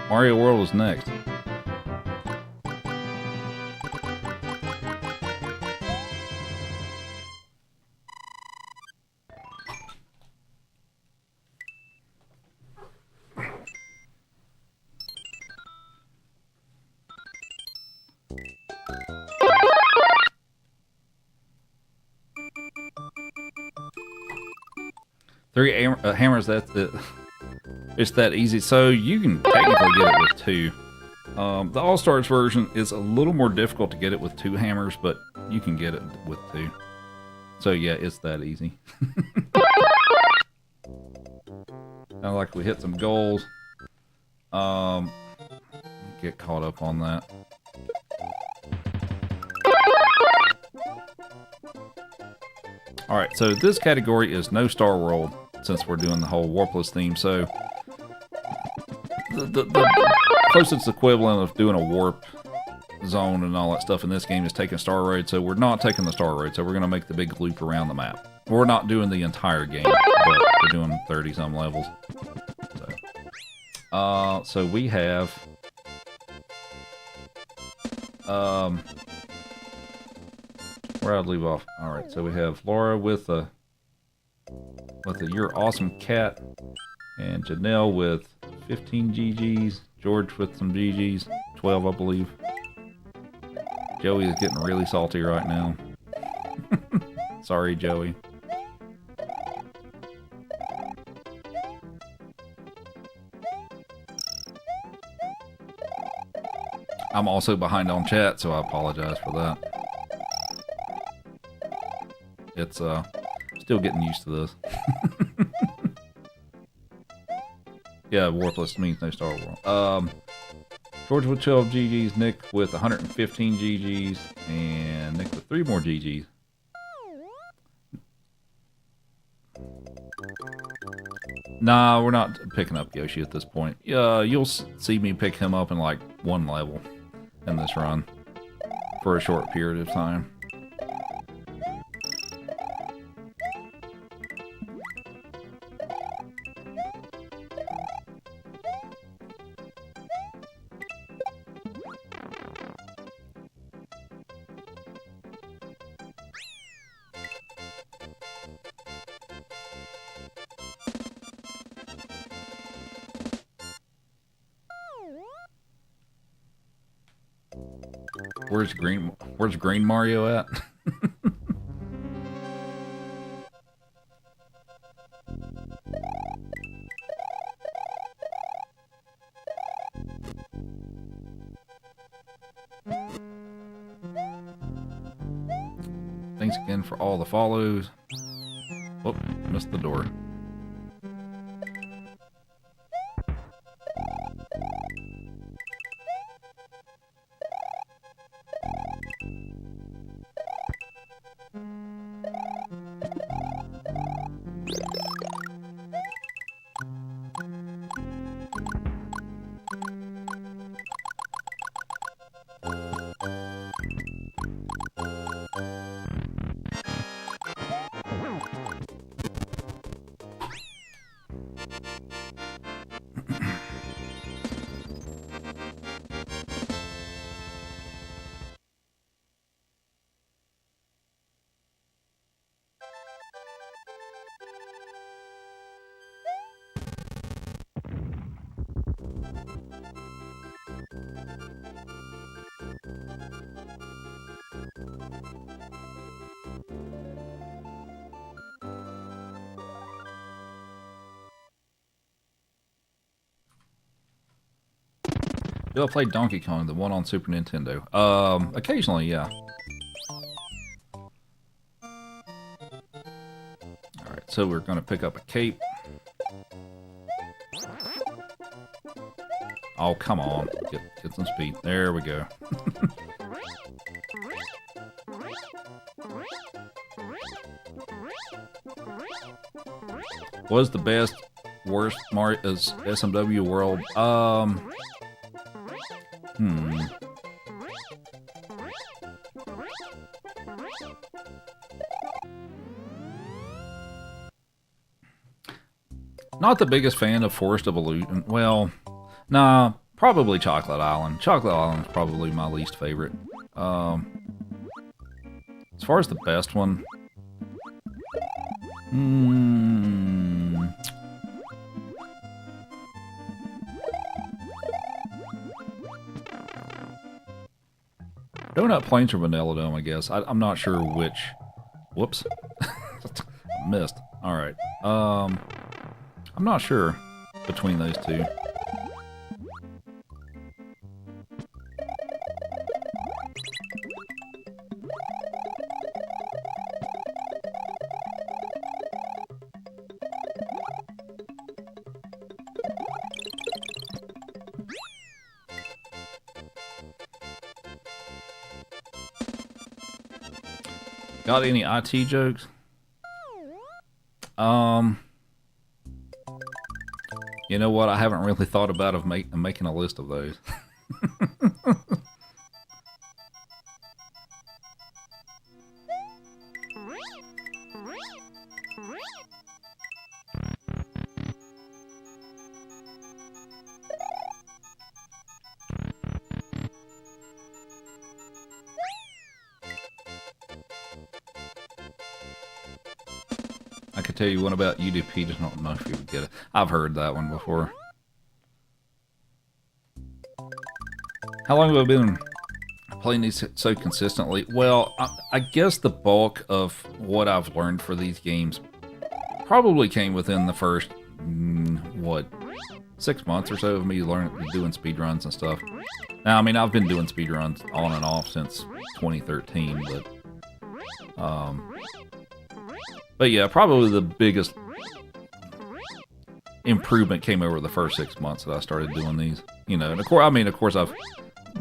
Mario World is next. Three hammers, that's it. It's that easy. So you can technically get it with 2. The All-Stars version is a little more difficult to get it with 2 hammers, but you can get it with 2. So yeah, it's that easy. Now, like we hit some goals. Get caught up on that. Alright, so this category is no Star World, since we're doing the whole Warpless theme, so the closest equivalent of doing a warp zone and all that stuff in this game is taking Star Road, so we're not taking the Star Road, so we're going to make the big loop around the map. We're not doing the entire game, but we're doing 30-some levels. So we have where I'd leave off. All right, so we have Laura with a "You're awesome" cat, and Janelle with 15 GGs. George with some GGs, 12, I believe. Joey is getting really salty right now. Sorry, Joey. I'm also behind on chat, so I apologize for that. It's still getting used to this. Yeah, Warpless means no Star Wars. George with 12 GGs, Nick with 115 GGs, and Nick with 3 more GGs. Nah, we're not picking up Yoshi at this point. You'll see me pick him up in like 1 level in this run for a short period of time. Where's Green Mario at? Thanks again for all the follows. Whoop, missed the door. Do I play Donkey Kong, the one on Super Nintendo? Occasionally, yeah. Alright, so we're gonna pick up a cape. Oh, come on. Get some speed. There we go. Was the best, worst Mario's SMW world? Not the biggest fan of Forest of Illusion. Well, nah, probably Chocolate Island. Chocolate Island is probably my least favorite. As far as the best one, Donut Plains or Vanilla Dome, I guess. I'm not sure which. Whoops. Missed. Alright. I'm not sure between those two. Got any IT jokes? You know what? I haven't really thought about making a list of those. could tell you one about UDP. Just don't know if you would get it. I've heard that one before. How long have I been playing these so consistently? Well, I guess the bulk of what I've learned for these games probably came within the first, 6 months or so of me doing speedruns and stuff. Now, I mean, I've been doing speedruns on and off since 2013, but yeah, probably the biggest improvement came over the first 6 months that I started doing these. You know, and of course, I've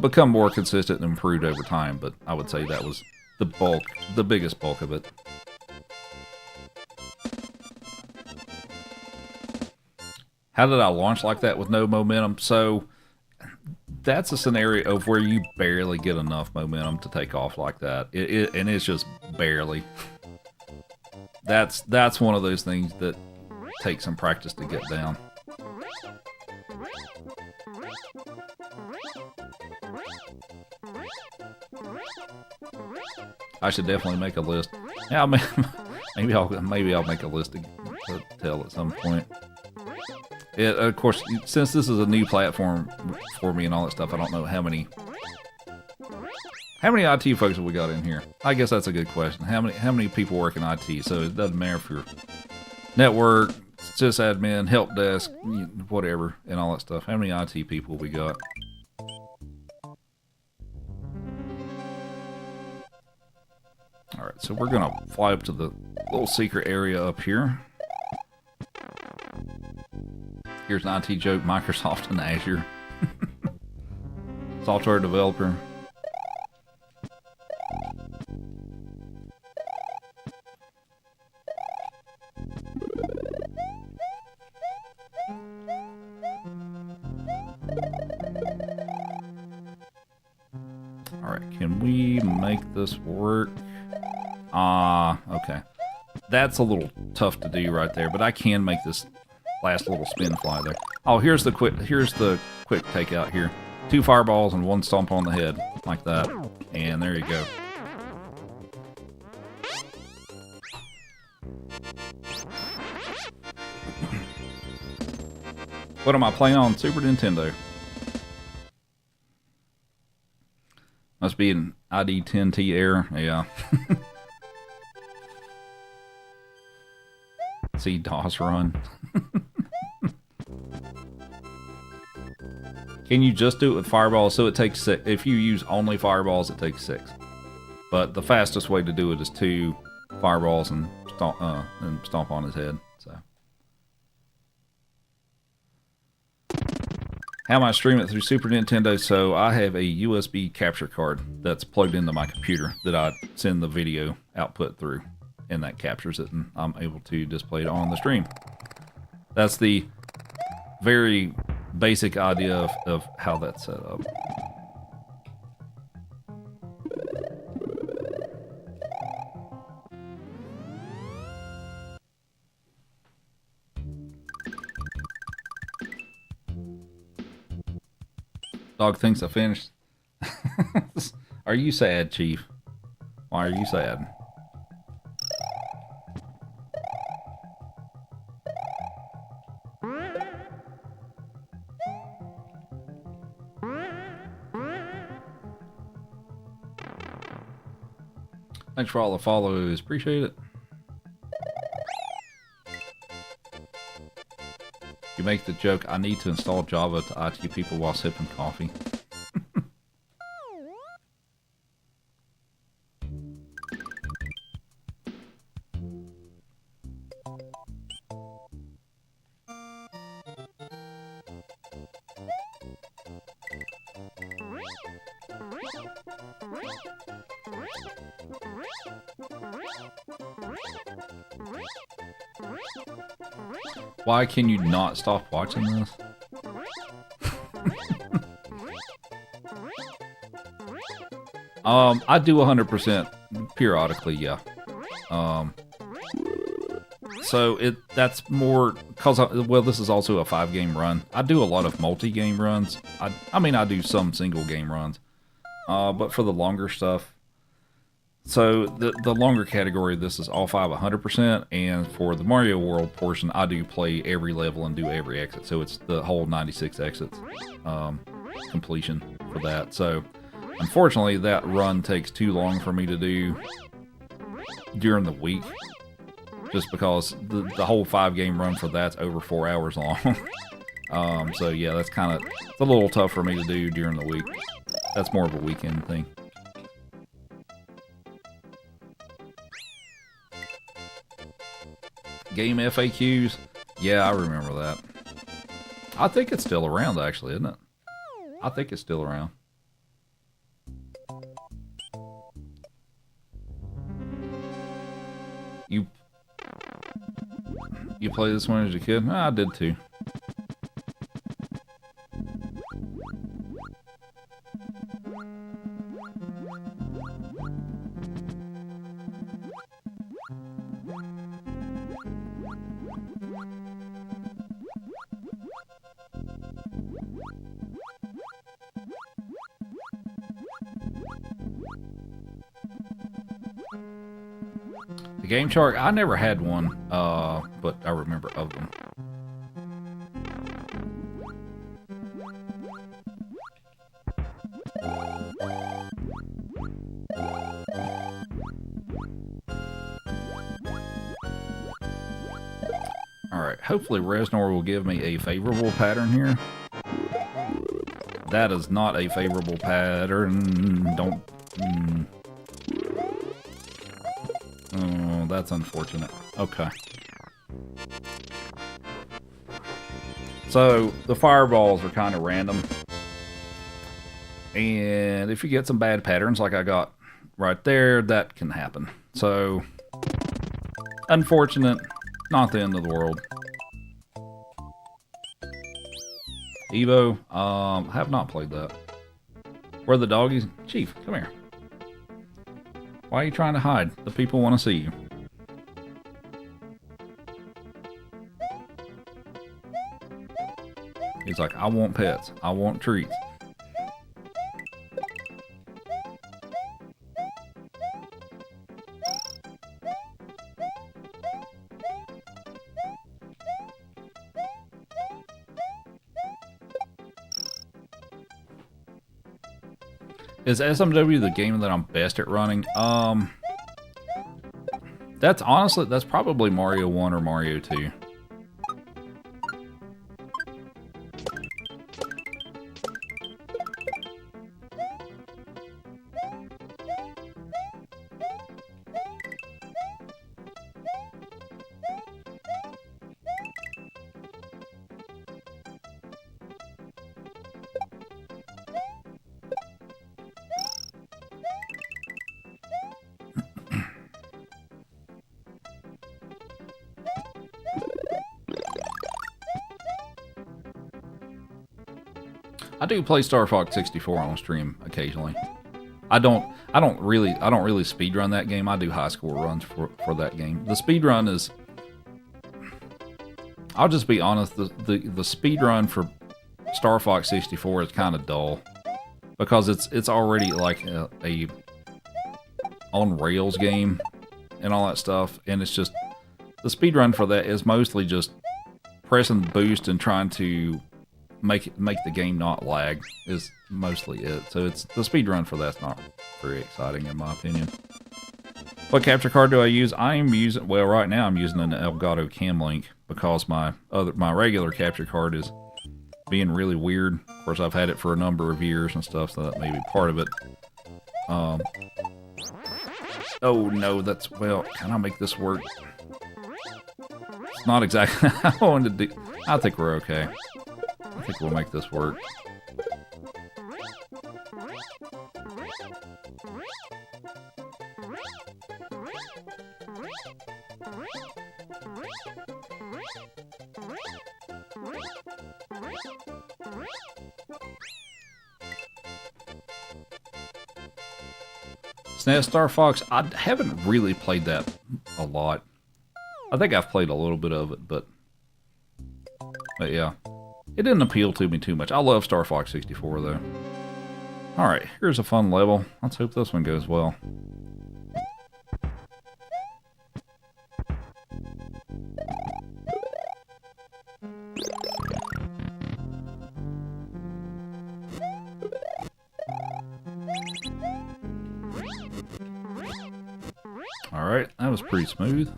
become more consistent and improved over time, but I would say that was the biggest bulk of it. How did I launch like that with no momentum? So that's a scenario of where you barely get enough momentum to take off like that. And it's just barely. That's one of those things that takes some practice to get down. I should definitely make a list. Yeah, maybe I'll make a list to tell at some point. Of course, since this is a new platform for me and all that stuff, I don't know how many IT folks have we got in here. I guess that's a good question. How many people work in IT? So it doesn't matter if you're network, sysadmin, help desk, whatever, and all that stuff. How many IT people we got? Alright, so we're gonna fly up to the little secret area up here. Here's an IT joke, Microsoft and Azure. Software developer. Alright, can we make this work? Okay. That's a little tough to do right there, but I can make this last little spin fly there. Oh, here's the quick takeout here. 2 fireballs and 1 stomp on the head, like that. And there you go. What am I playing on? Super Nintendo. Must be an ID10T error. Yeah. See DOS run. Can you just do it with fireballs? So it takes 6. If you use only fireballs, it takes 6. But the fastest way to do it is 2 fireballs and stomp on his head. So, how am I streaming it through Super Nintendo? So I have a USB capture card that's plugged into my computer that I send the video output through, and that captures it, and I'm able to display it on the stream. That's the very basic idea of how that's set up. Dog thinks I finished. Are you sad, Chief? Why are you sad? Thanks for all the follows. Appreciate it. You make the joke, I need to install Java to IT people while sipping coffee. Why can you not stop watching this? I do 100% periodically, yeah. So that's more because well, this is also a 5-game run. I do a lot of multi-game runs. I mean, I do some single game runs, but for the longer stuff, So the longer category, this is all 5 100%, and for the Mario World portion, I do play every level and do every exit. So it's the whole 96 exits completion for that. So unfortunately, that run takes too long for me to do during the week, just because the whole 5-game run for that's over 4 hours long. So yeah, that's kind of, it's a little tough for me to do during the week. That's more of a weekend thing. Game FAQs, yeah, I remember that. I think it's still around, actually, isn't it? I think it's still around. You played this one as a kid? I did too. The Game Shark, I never had one, but I remember of them. Alright, hopefully Reznor will give me a favorable pattern here. That is not a favorable pattern. Don't... Oh, that's unfortunate. Okay. So, the fireballs are kind of random. And if you get some bad patterns like I got right there, that can happen. So, unfortunate. Not the end of the world. Evo, have not played that. Where are the doggies? Chief, come here. Why are you trying to hide? The people want to see you. He's like, I want pets. I want treats. Is SMW the game that I'm best at running? That's honestly, that's probably Mario 1 or Mario 2. I do play Star Fox 64 on stream occasionally. I don't really speedrun that game. I do high score runs for that game. The speedrun is, I'll just be honest, the speedrun for Star Fox 64 is kind of dull because it's already like a on rails game and all that stuff, and it's just the speedrun for that is mostly just pressing boost and trying to make the game not lag is mostly it. So it's the speed run for that's not very exciting in my opinion. What capture card do I use? I am using, well, right now I'm using an Elgato Camlink because my regular capture card is being really weird. Of course, I've had it for a number of years and stuff, so that may be part of it. Oh no, that's, well, can I make this work? It's not exactly how I wanted to do. I think we're okay. I think we'll make this work. SNES Star Fox, I haven't really played that a lot. I think I've played a little bit of it, but yeah. It didn't appeal to me too much. I love Star Fox 64, though. Alright, here's a fun level. Let's hope this one goes well. was pretty smooth.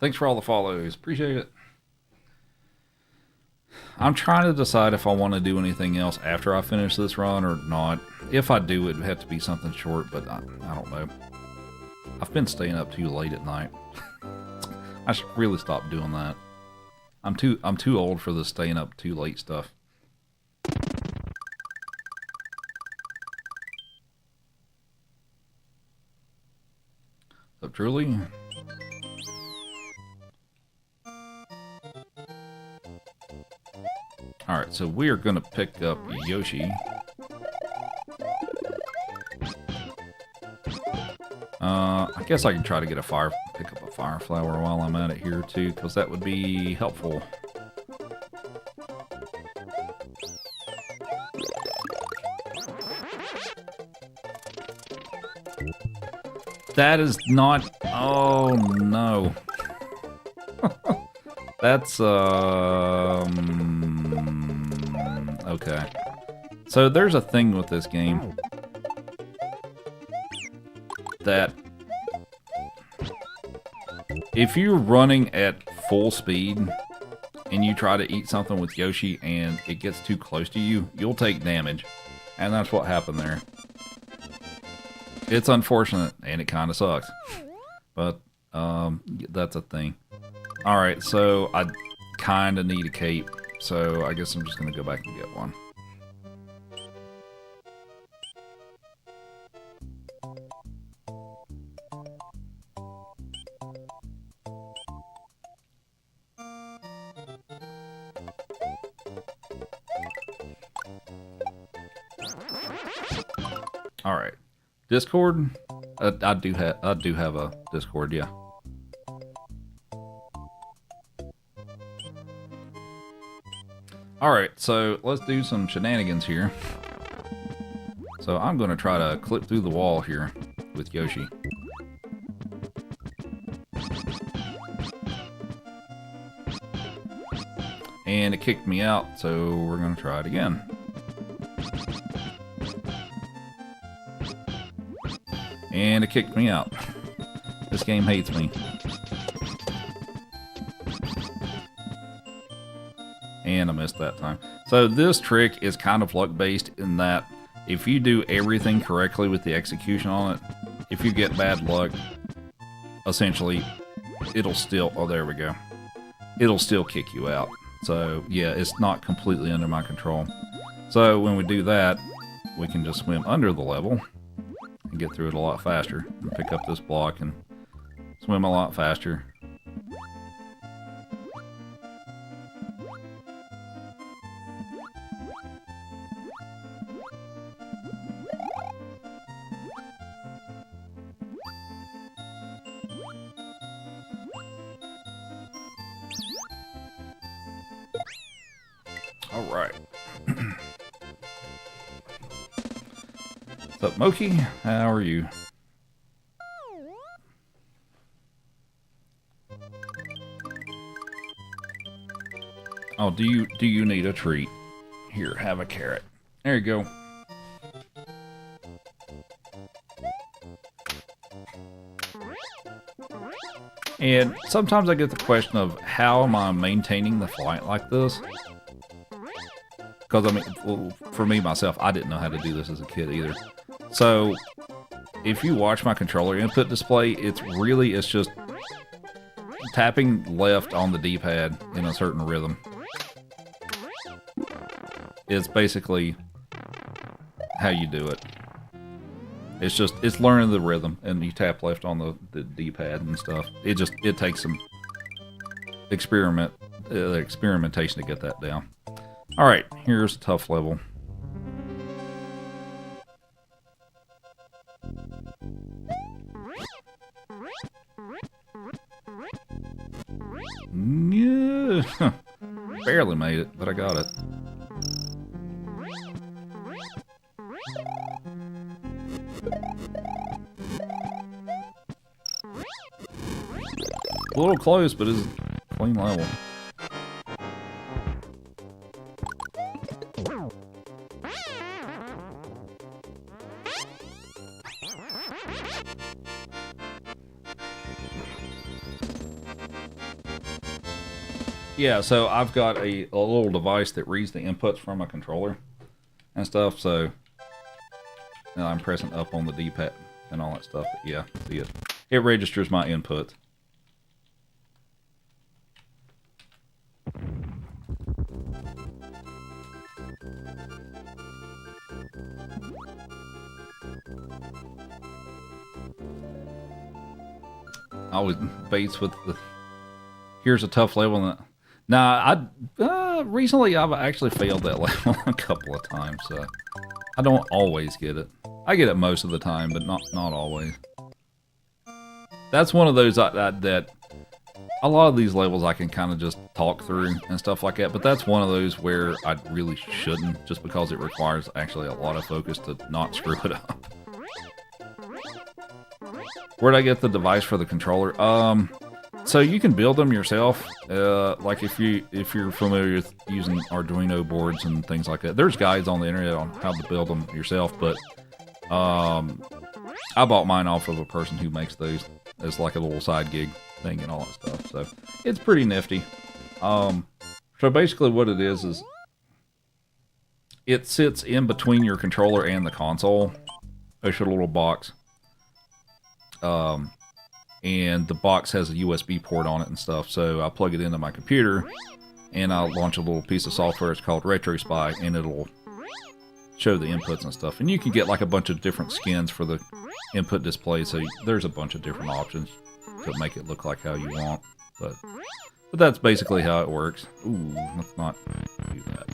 Thanks for all the follows. Appreciate it. I'm trying to decide if I want to do anything else after I finish this run or not. If I do, it would have to be something short, but I don't know. I've been staying up too late at night. I should really stop doing that. I'm too old for the staying up too late stuff. What's up, Truly? Alright, so we are going to pick up Yoshi. I guess I can try to get pick up a fire flower while I'm at it here too, because that would be helpful. That is not... Oh, no. That's, okay. So there's a thing with this game that if you're running at full speed and you try to eat something with Yoshi and it gets too close to you, you'll take damage. And that's what happened there. It's unfortunate and it kind of sucks. But that's a thing. Alright, so I kind of need a cape. So I guess I'm just going to go back and get one. All right, Discord. I do have a Discord, yeah. All right, so let's do some shenanigans here. So I'm going to try to clip through the wall here with Yoshi. And it kicked me out, so we're going to try it again. And it kicked me out. This game hates me. And I missed that time. So this trick is kind of luck based in that if you do everything correctly with the execution on it, if you get bad luck, essentially it'll still, oh there we go, it'll still kick you out. So yeah, it's not completely under my control. So when we do that, we can just swim under the level and get through it a lot faster and pick up this block and swim a lot faster. All right. What's up, Moki? How are you? Oh, do you need a treat? Here, have a carrot. There you go. And sometimes I get the question of how am I maintaining the flight like this? Because I mean, well, for me myself, I didn't know how to do this as a kid either. So if you watch my controller input display, it's just tapping left on the D-pad in a certain rhythm. It's basically how you do it. It's learning the rhythm, and you tap left on the D-pad and stuff. It takes some experimentation to get that down. All right, here's a tough level. Yeah. Barely made it, but I got it. A little close, but it's a clean level. Yeah, so I've got a little device that reads the inputs from a controller and stuff, so I'm pressing up on the D-pad and all that stuff. But yeah, see it registers my input. I always baits with the here's a tough level. Now, recently I've actually failed that level a couple of times, so I don't always get it. I get it most of the time, but not always. That's one of those that a lot of these levels I can kind of just talk through and stuff like that, but that's one of those where I really shouldn't, just because it requires actually a lot of focus to not screw it up. Where'd I get the device for the controller? So you can build them yourself. Like if you're familiar with using Arduino boards and things like that, there's guides on the internet on how to build them yourself. But I bought mine off of a person who makes those as like a little side gig thing and all that stuff. So it's pretty nifty. So basically, what it is it sits in between your controller and the console. It's a little box. And the box has a USB port on it and stuff, so I plug it into my computer and I'll launch a little piece of software. It's called RetroSpy, and it'll show the inputs and stuff. And you can get like a bunch of different skins for the input display, so there's a bunch of different options to make it look like how you want. But that's basically how it works. Ooh, let's not do that.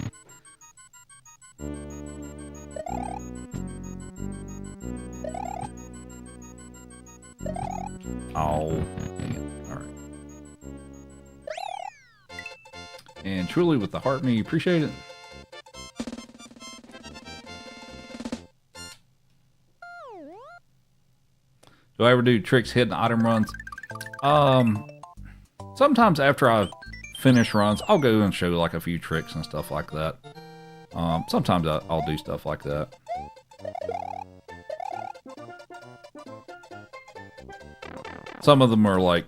Oh, dang it. Alright. And truly with the heart me, appreciate it. Do I ever do tricks, hidden item runs? Sometimes after I finish runs, I'll go and show like a few tricks and stuff like that. Sometimes I'll do stuff like that. Some of them are like,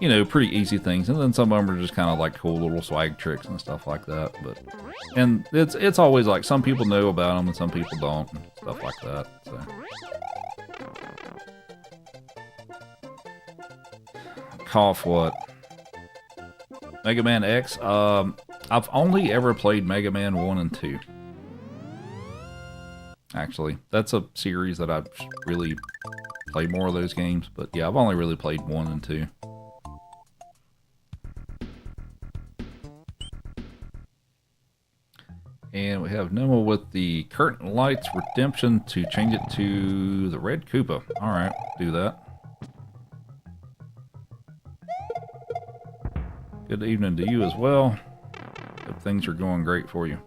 you know, pretty easy things, and then some of them are just kind of like cool little swag tricks and stuff like that. And it's always like some people know about them and some people don't, and stuff like that. So. Cough what? Mega Man X? I've only ever played Mega Man 1 and 2. Actually, that's a series that I've really played more of those games, but yeah, I've only really played 1 and 2. And we have Nemo with the Curtain Lights Redemption to change it to the Red Koopa. Alright, do that. Good evening to you as well. Hope things are going great for you.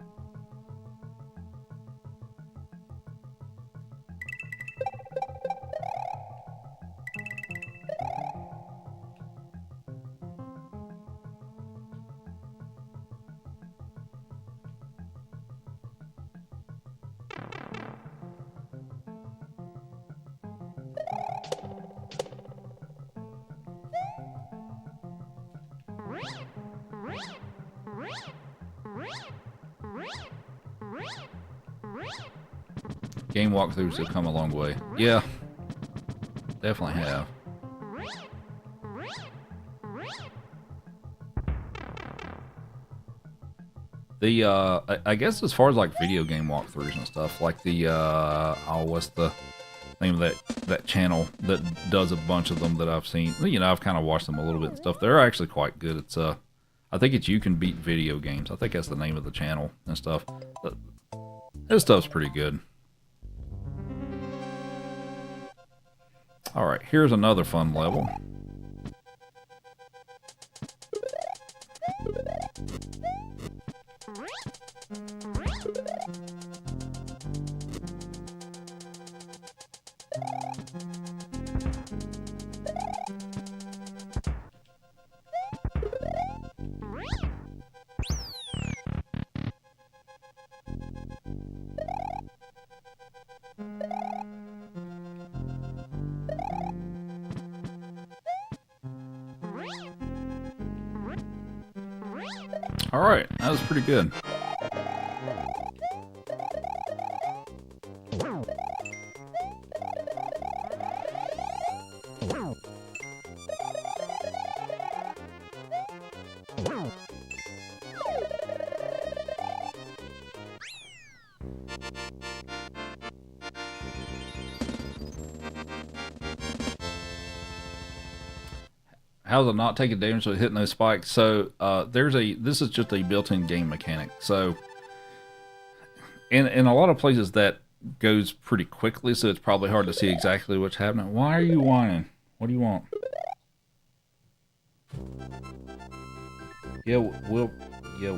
Game walkthroughs have come a long way. Yeah, definitely have. The I guess as far as like video game walkthroughs and stuff, like the oh, what's the name of that channel that does a bunch of them that I've seen? You know, I've kind of watched them a little bit and stuff. They're actually quite good. It's I think it's You Can Beat Video Games. I think that's the name of the channel and stuff. But this stuff's pretty good. All right, here's another fun level. All right, that was pretty good. How's it not taking damage with hitting those spikes? So this is just a built-in game mechanic. So in a lot of places that goes pretty quickly, so it's probably hard to see exactly what's happening. Why are you whining? What do you want? Yeah,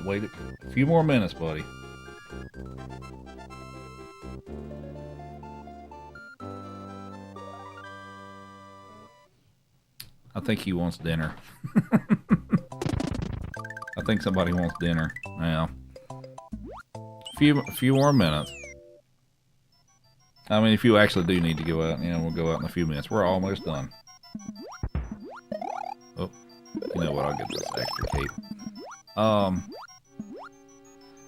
wait a few more minutes, buddy. I think he wants dinner. I think somebody wants dinner. Now, a few more minutes. I mean, if you actually do need to go out, we'll go out in a few minutes. We're almost done. Oh, you know what? I'll get this extra cape. All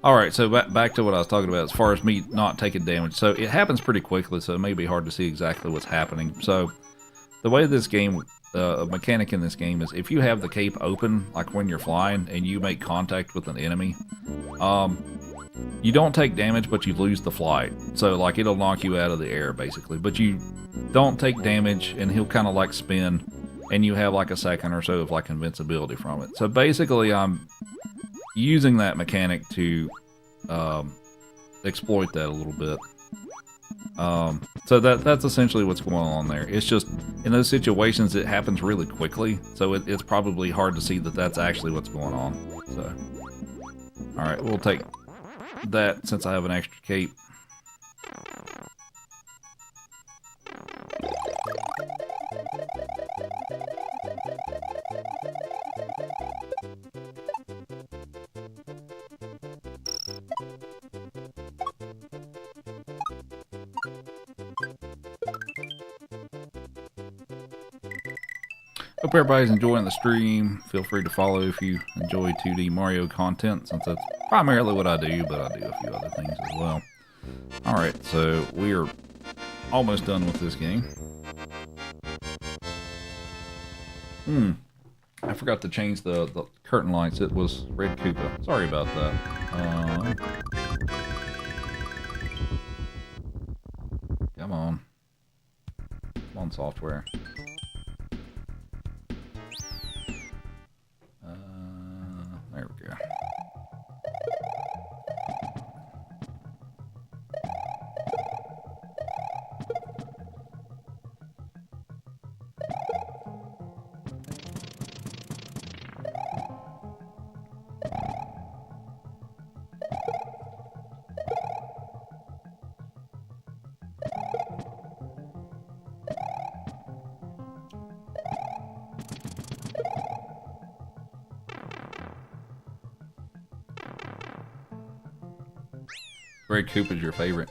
right, so back to what I was talking about as far as me not taking damage. So it happens pretty quickly, so it may be hard to see exactly what's happening. So the way this game, a mechanic in this game is if you have the cape open, like when you're flying and you make contact with an enemy, you don't take damage, but you lose the flight. So like it'll knock you out of the air basically, but you don't take damage, and he'll kind of like spin, and you have like a second or so of like invincibility from it. So basically I'm using that mechanic to exploit that a little bit. So that's essentially what's going on there. It's just in those situations it happens really quickly, so it's probably hard to see that that's actually what's going on. So, all right, we'll take that since I have an extra cape. Hope everybody's enjoying the stream. Feel free to follow if you enjoy 2D Mario content, since that's primarily what I do, but I do a few other things as well. Alright, so we are almost done with this game. I forgot to change the curtain lights. It was Red Koopa. Sorry about that. Come on. Come on, software. There we go. Red Koopa's your favorite.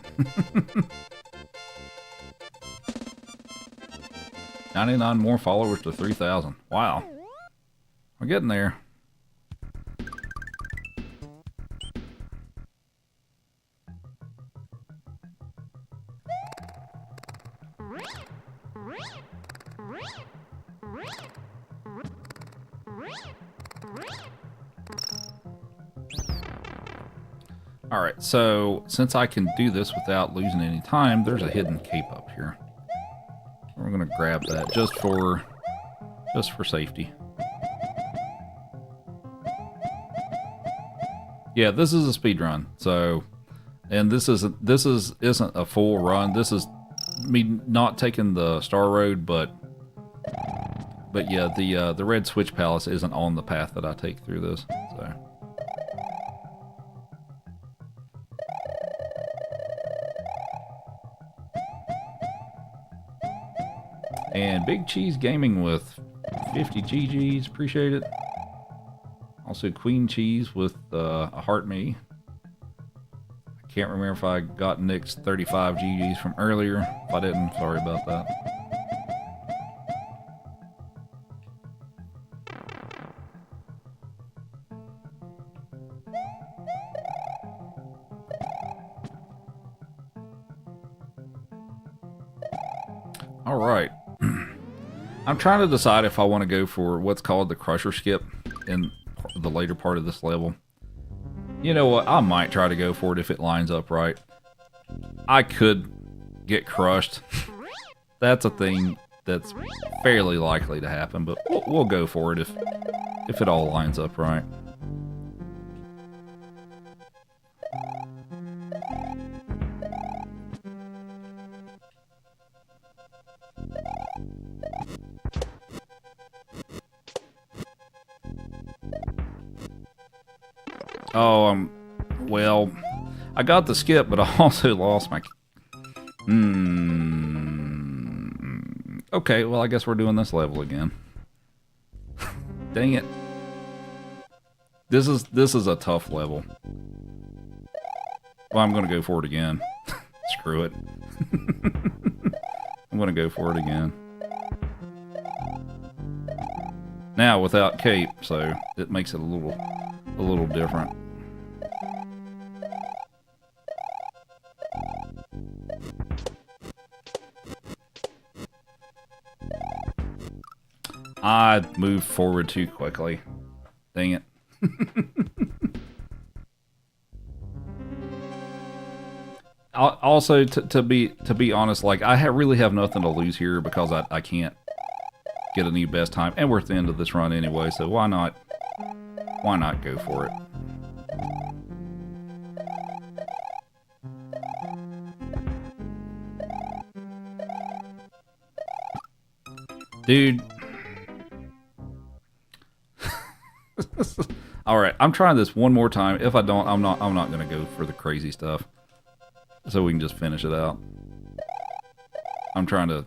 99 more followers to 3,000. Wow. We're getting there. All right, so since I can do this without losing any time, there's a hidden cape up here. We're gonna grab that just for safety. Yeah, this is a speed run. So, and this isn't a full run. This is me not taking the Star Road, but yeah, the Red Switch Palace isn't on the path that I take through this. So. And Big Cheese Gaming with 50 GGs, appreciate it. Also Queen Cheese with a heart me. I can't remember if I got Nick's 35 GGs from earlier. If I didn't, sorry about that. All right. I'm trying to decide if I want to go for what's called the Crusher Skip in the later part of this level. You know what? I might try to go for it if it lines up right. I could get crushed. That's a thing that's fairly likely to happen, but we'll go for it if it all lines up right. Oh, well, I got the skip, but I also lost my... Okay, well, I guess we're doing this level again. Dang it. This is a tough level. Well, I'm gonna go for it again. Screw it. I'm gonna go for it again. Now, without cape, so it makes it a little different. I moved forward too quickly. Dang it. Also, to be honest, like I really have nothing to lose here because I can't get a new best time, and we're at the end of this run anyway. So why not go for it? Dude. All right, I'm trying this one more time. If I don't, I'm not going to go for the crazy stuff. So we can just finish it out. I'm trying to...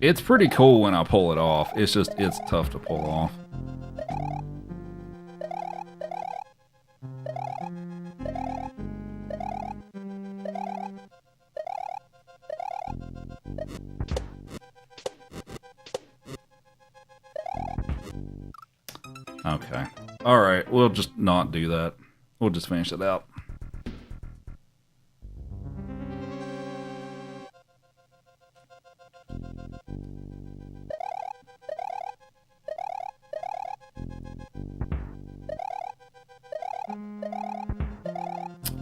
It's pretty cool when I pull it off. It's just, it's tough to pull off. Okay. Alright, we'll just not do that. We'll just finish it out.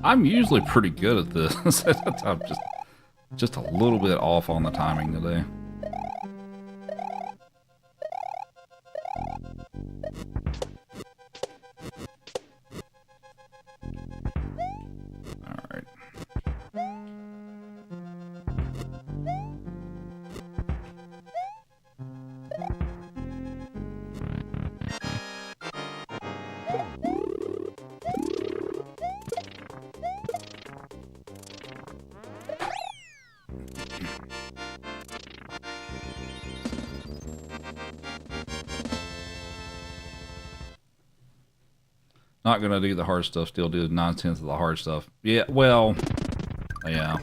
I'm usually pretty good at this. I'm just a little bit off on the timing today. Not gonna do the hard stuff, still do 9/10 of the hard stuff. Yeah, well, yeah.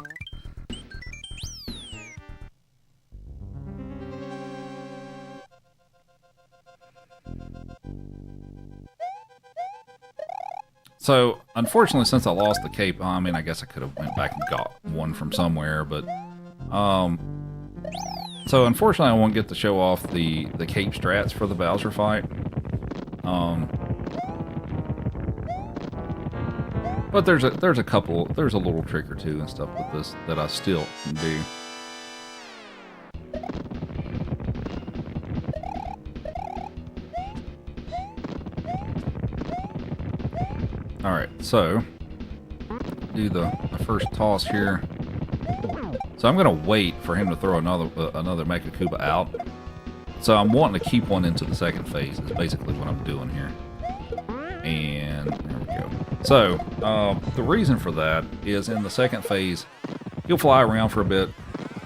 So, unfortunately, since I lost the cape, I mean, I guess I could have went back and got one from somewhere, but, so unfortunately I won't get to show off the cape strats for the Bowser fight. But there's a little trick or two and stuff with this that I still can do. Alright, so do the first toss here. So I'm gonna wait for him to throw another Mecha Koopa out. So I'm wanting to keep one into the second phase is basically what I'm doing here. And there we go. So the reason for that is in the second phase, he'll fly around for a bit,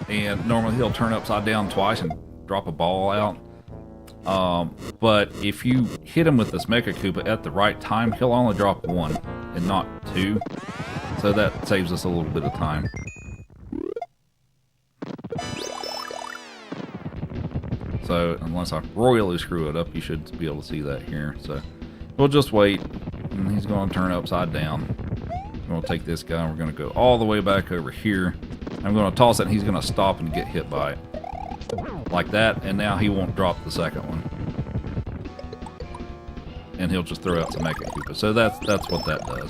and normally he'll turn upside down twice and drop a ball out. But if you hit him with this Mecha Koopa at the right time, he'll only drop one and not two. So that saves us a little bit of time. So unless I royally screw it up, you should be able to see that here. So we'll just wait, and he's going to turn upside down. I'm going to take this guy, and we're going to go all the way back over here. I'm going to toss it, and he's going to stop and get hit by it. Like that, and now he won't drop the second one. And he'll just throw out some Mecha Koopa. So that's what that does.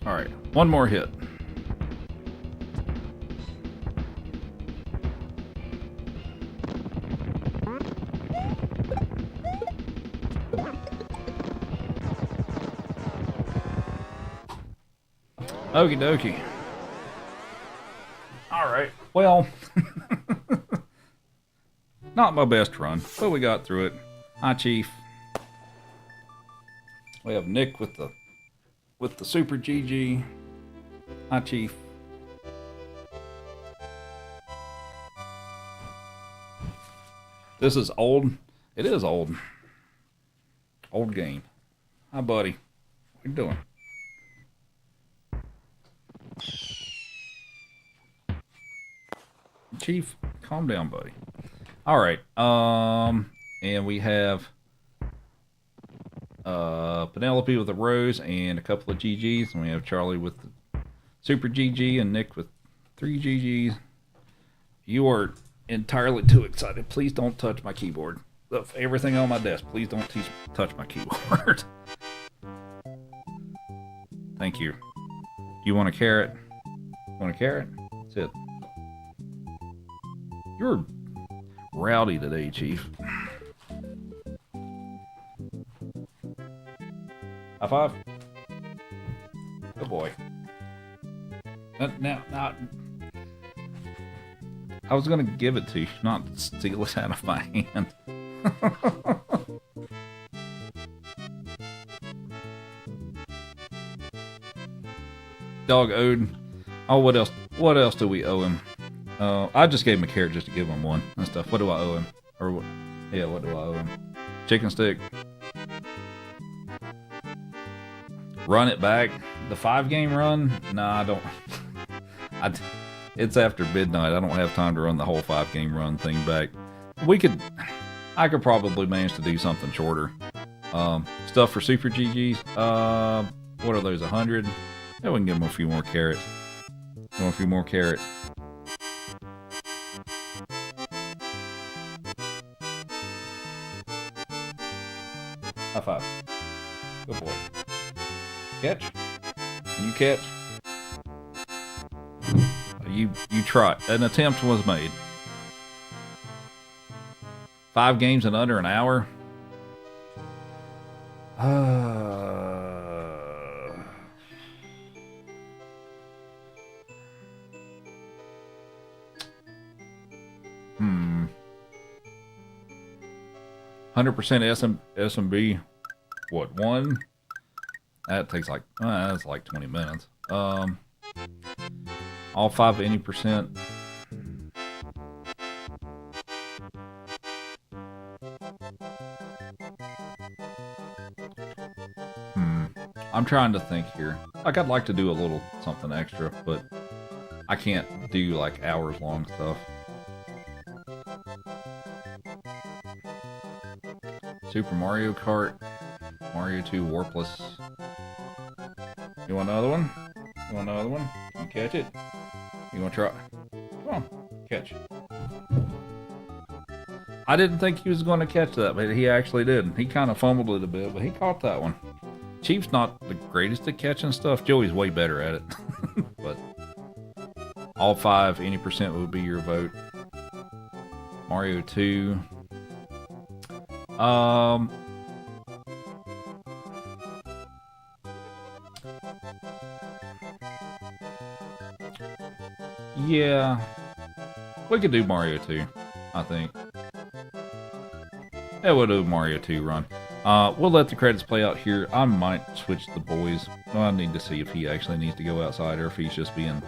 Alright, one more hit. Okie dokie. Alright, well, not my best run, but we got through it. Hi, Chief. We have Nick with the Super GG. Hi, Chief. This is old. It is old. Old game. Hi, buddy. What you doing? Chief, calm down, buddy. All right. And we have Penelope with a rose and a couple of GGs, and we have Charlie with the Super GG and Nick with 3 GGs. You are entirely too excited. Please don't touch my keyboard. Everything on my desk, please don't touch my keyboard. Thank you. You want a carrot? Want a carrot? That's it. You're rowdy today, Chief. High five. Good boy. Now, I was gonna give it to you, not steal it out of my hand. Dog owed. Oh, what else? What else do we owe him? I just gave him a carrot just to give him one and stuff. What do I owe him? Or what? Yeah, what do I owe him? Chicken stick. Run it back. The 5-game run? Nah, I don't. It's after midnight. I don't have time to run the whole 5-game run thing back. I could probably manage to do something shorter. Stuff for Super GGs. What are those? 100? Yeah, we can give them a few more carrots. Want a few more carrots? High five. Good boy. Catch? Can you catch? You try. An attempt was made. 5 games in under an hour? Hmm. 100% SMB. What, 1? That takes like, that's like 20 minutes. All 5 any percent. I'm trying to think here. Like, I'd like to do a little something extra, but I can't do like hours long stuff. Super Mario Kart, Mario 2 Warpless. You want another one? You want another one? Can you catch it? You want to try? Come on, catch. I didn't think he was going to catch that, but he actually did. He kind of fumbled it a bit, but he caught that one. Chief's not the greatest at catching stuff. Joey's way better at it. But all 5, any percent would be your vote. Mario 2. Yeah. We could do Mario 2, I think. Yeah, we'll do Mario 2 run. We'll let the credits play out here. I might switch the boys. I need to see if he actually needs to go outside or if he's just being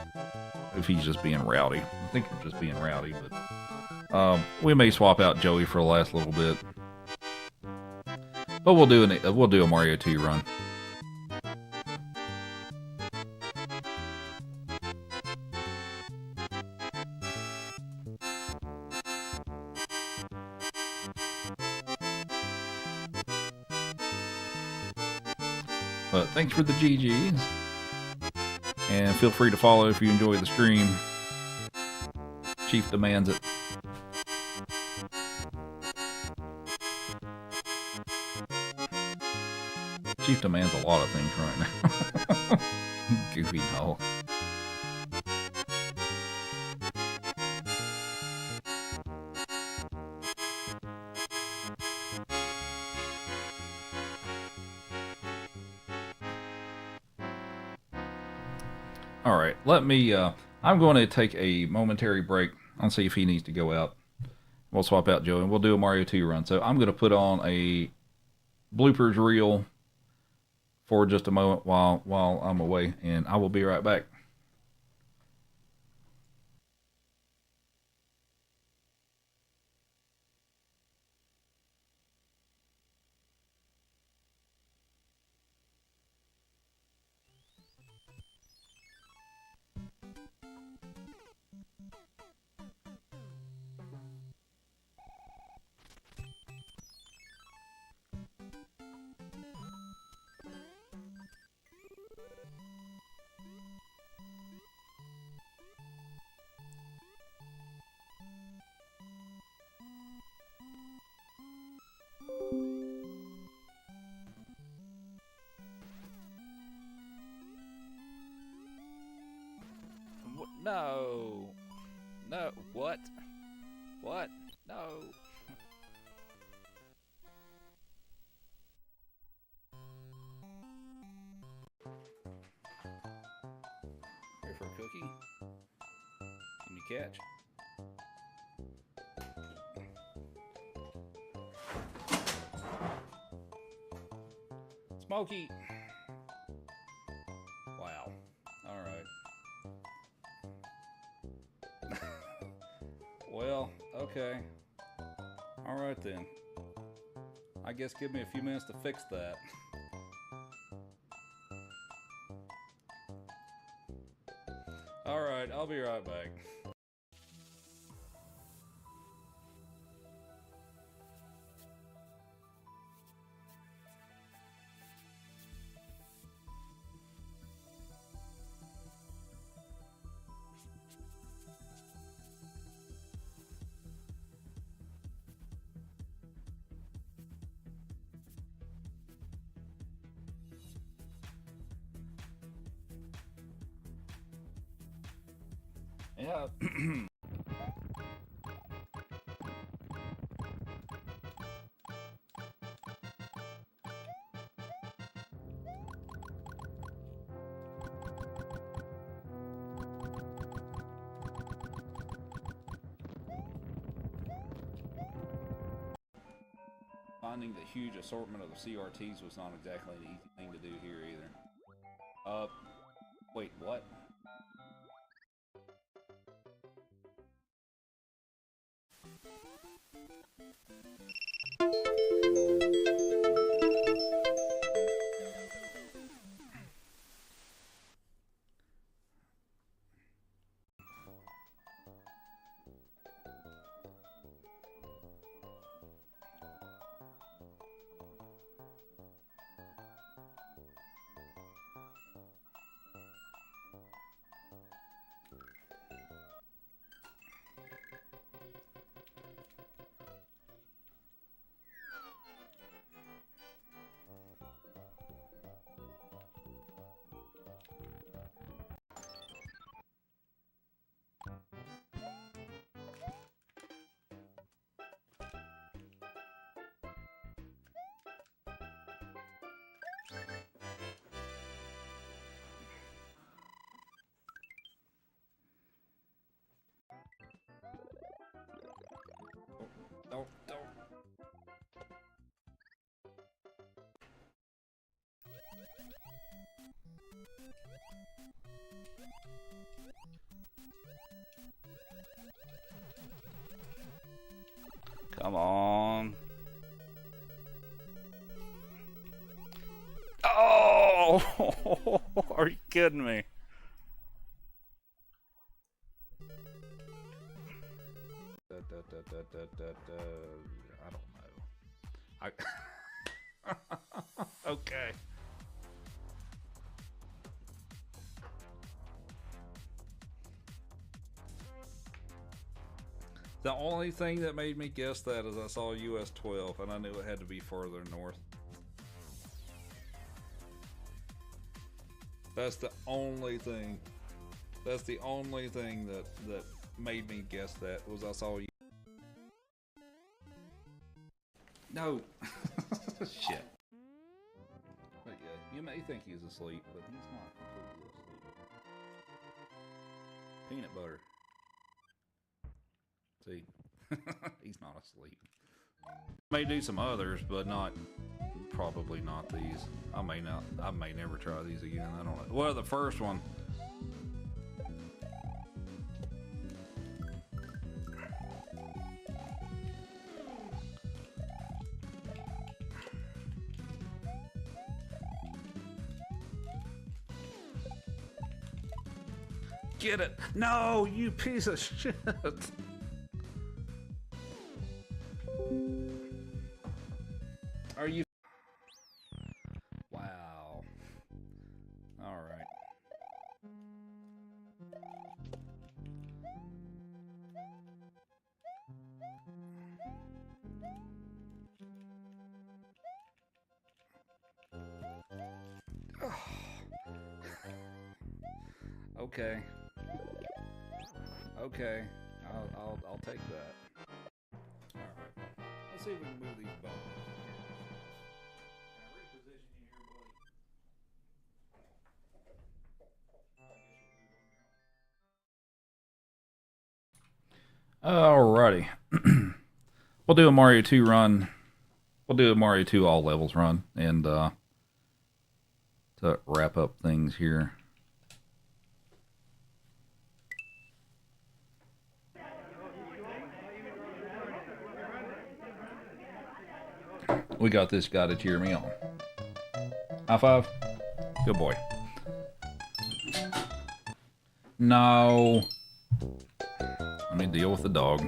rowdy. I think he's just being rowdy, but we may swap out Joey for the last little bit. But we'll do a Mario 2 run. But thanks for the GGs. And feel free to follow if you enjoy the stream. Chief demands it. Chief demands a lot of things right now. Goofy no. Alright, let me, I'm going to take a momentary break. I'll see if he needs to go out. We'll swap out Joey and we'll do a Mario 2 run. So I'm going to put on a bloopers reel for just a moment while I'm away, and I will be right back. No. No. What? What? No. Here for a cookie? Can you catch? Smokey! Wow. Alright. Well, okay. Alright then. I guess give me a few minutes to fix that. Alright, I'll be right back. Yeah. Finding the huge assortment of the CRTs was not exactly an easy thing to do here either. Wait, what? Come on. Oh! Are you kidding me? I don't know. Okay. The only thing that made me guess that is I saw US 12 and I knew it had to be further north. That's the only thing. That's the only thing that made me guess that was I saw you. No. Shit. But yeah, you may think he's asleep, but he's not completely asleep. Peanut butter. See, he's not asleep. May do some others, but probably not these. I may never try these again. I don't know. Well, the first one. Get it? No, you piece of shit. Are you? Wow. All right. Okay. Okay. I'll take that. All right. Let's see if we can move these bones. Alrighty. We'll do a Mario 2 run. We'll do a Mario 2 all levels run and to wrap up things here. We got this guy to cheer me on. High five. Good boy. No. Let me deal with the dog.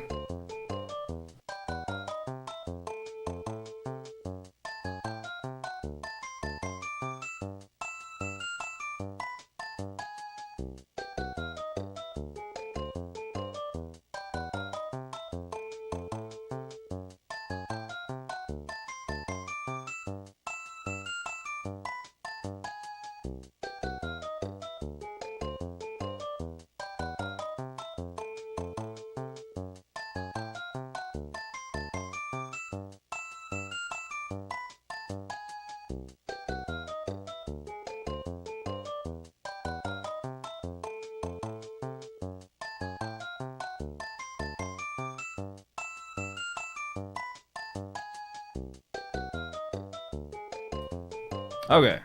Okay.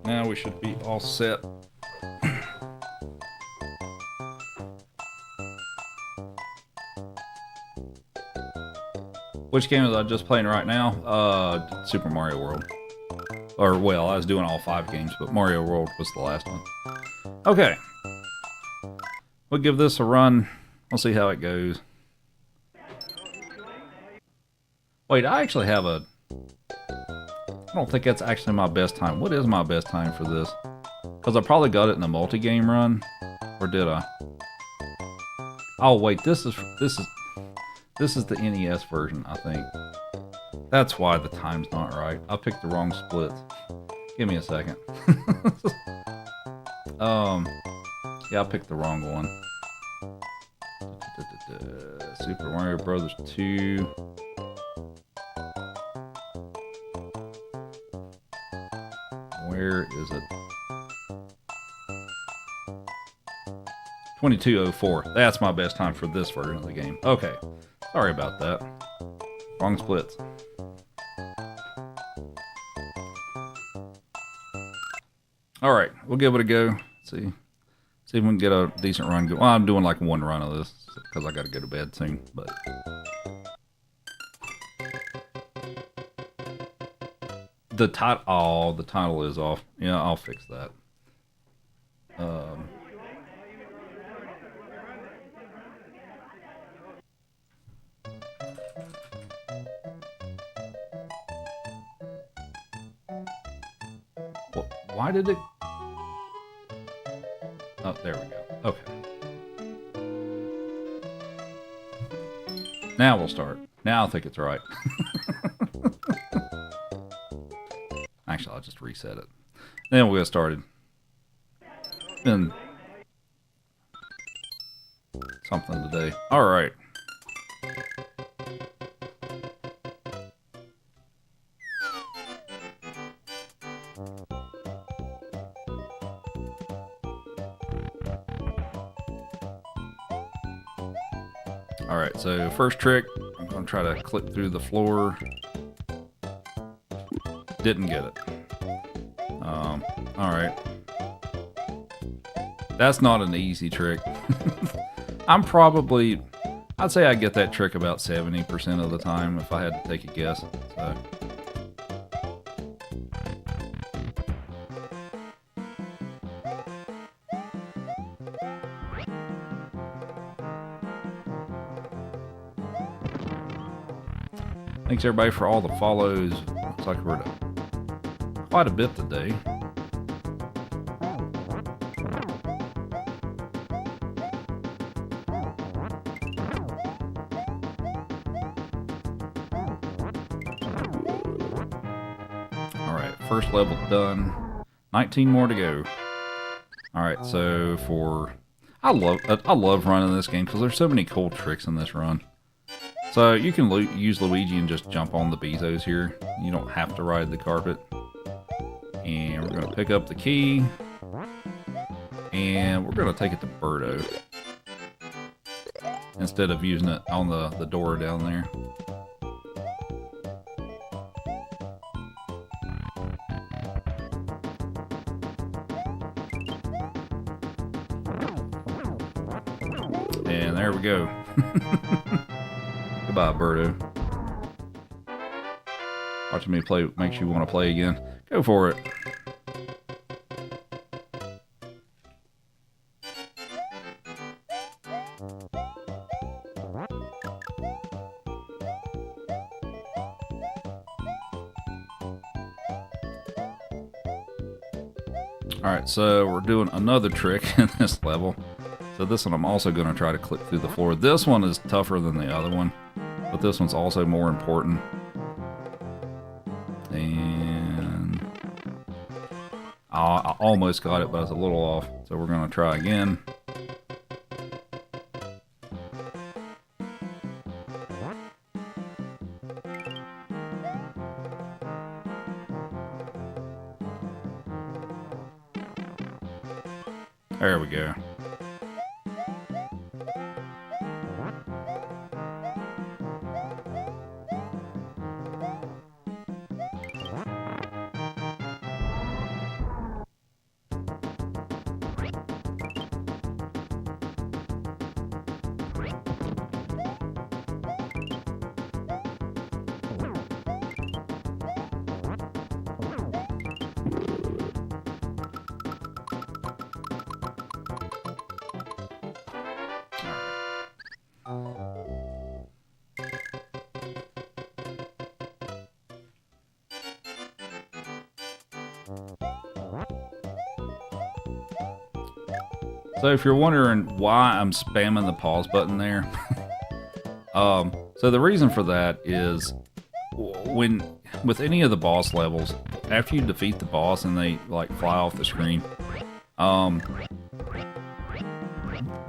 Now we should be all set. Which game is I just playing right now? Super Mario World. Or, well, I was doing all 5 games, but Mario World was the last one. Okay. We'll give this a run. We'll see how it goes. Wait, I actually have a... I don't think that's actually my best time. What is my best time for this? Because I probably got it in a multi-game run. Or did I? Oh, wait, this is the NES version, I think. That's why the time's not right. I picked the wrong splits. Give me a second. Yeah, I picked the wrong one. Super Mario Brothers 2. Where is it? 22:04. That's my best time for this version of the game. Okay. Sorry about that. Wrong splits. Alright, we'll give it a go. See if we can get a decent run. Well, I'm doing like one run of this because I got to go to bed soon. But The title. Oh, the title is off. Yeah, I'll fix that. Um, why did it? Oh, there we go. Okay. Now we'll start. Now I think it's right. Actually, I'll just reset it. Then we'll get started. Been something today. All right. All right, so first trick, I'm going to try to click through the floor. Didn't get it. All right. That's not an easy trick. I'd say I get that trick about 70% of the time if I had to take a guess. So. Thanks everybody for all the follows. Looks like we're at quite a bit today. Alright, first level done. 19 more to go. Alright, so I love running this game because there's so many cool tricks in this run. So you can use Luigi and just jump on the Bezos here. You don't have to ride the carpet. And we're going to pick up the key. And we're going to take it to Birdo. Instead of using it on the door down there. And there we go. Goodbye, Birdo. Watching me play makes you want to play again. Go for it. Alright, so we're doing another trick in this level. So this one I'm also going to try to click through the floor. This one is tougher than the other one, but this one's also more important. And I almost got it, but I was a little off. So we're going to try again. There we go. So if you're wondering why I'm spamming the pause button there, so the reason for that is with any of the boss levels, after you defeat the boss and they like fly off the screen,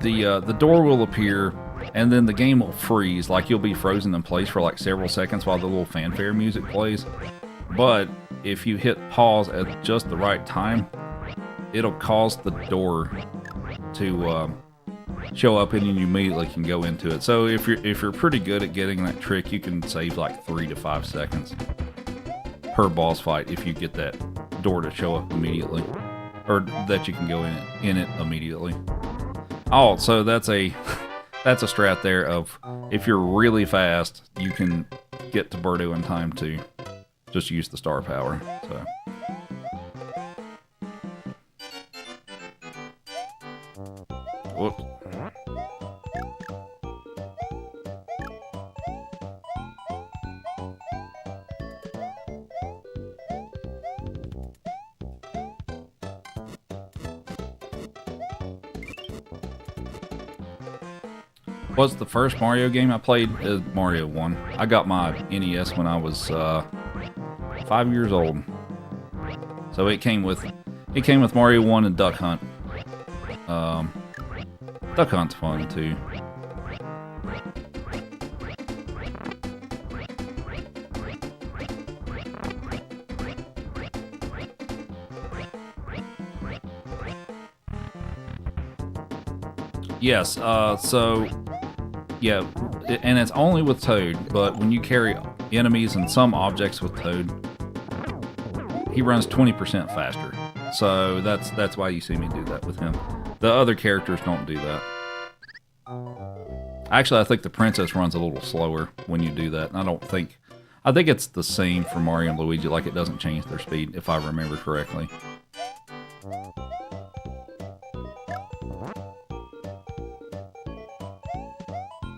the door will appear and then the game will freeze, like you'll be frozen in place for like several seconds while the little fanfare music plays. But if you hit pause at just the right time, it'll cause the door to show up and you immediately can go into it. So if you're pretty good at getting that trick, you can save like 3 to 5 seconds per boss fight if you get that door to show up immediately, or that you can go in it immediately. Oh, so that's a strat there of if you're really fast, you can get to Birdo in time to just use the star power. So. Whoops. What's the first Mario game I played? Is Mario 1. I got my NES when I was 5 years old. So it came with Mario 1 and Duck Hunt. Duck Hunt's fun too. Yes, so yeah, and it's only with Toad, but when you carry enemies and some objects with Toad, he runs 20% faster. So that's why you see me do that with him. The other characters don't do that. Actually, I think the princess runs a little slower when you do that. And I think it's the same for Mario and Luigi, like it doesn't change their speed, if I remember correctly.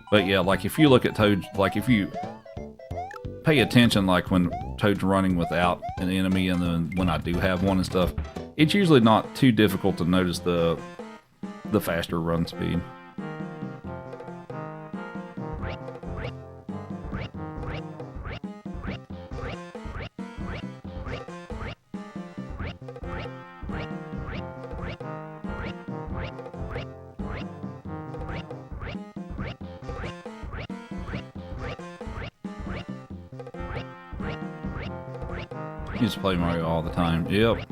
But yeah, like if you look at Toad, like if you pay attention, like when Toad's running without an enemy and then when I do have one and stuff, it's usually not too difficult to notice the faster run speed. You just play Mario all the time. Yep.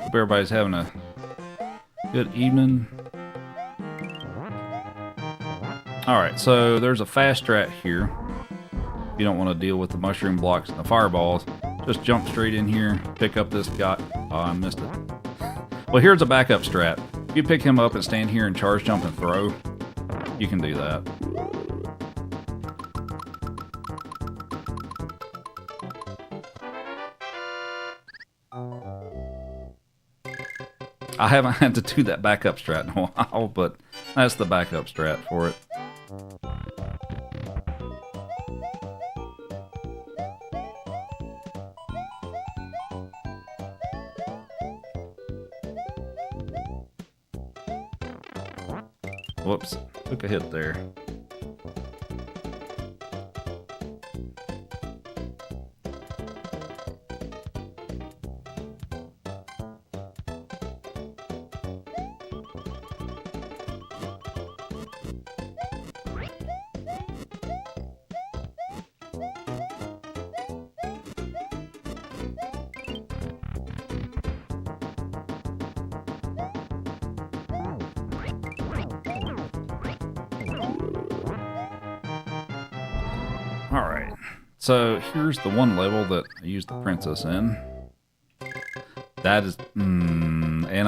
Hope everybody's having a good evening. Alright, so there's a fast strat here. If you don't want to deal with the mushroom blocks and the fireballs, just jump straight in here, pick up this guy. Oh, I missed it. Well, here's a backup strat. If you pick him up and stand here and charge, jump, and throw, you can do that. I haven't had to do that backup strat in a while, but that's the backup strat for it. Whoops, took a hit there. Alright, so here's the one level that I used the princess in. That is, and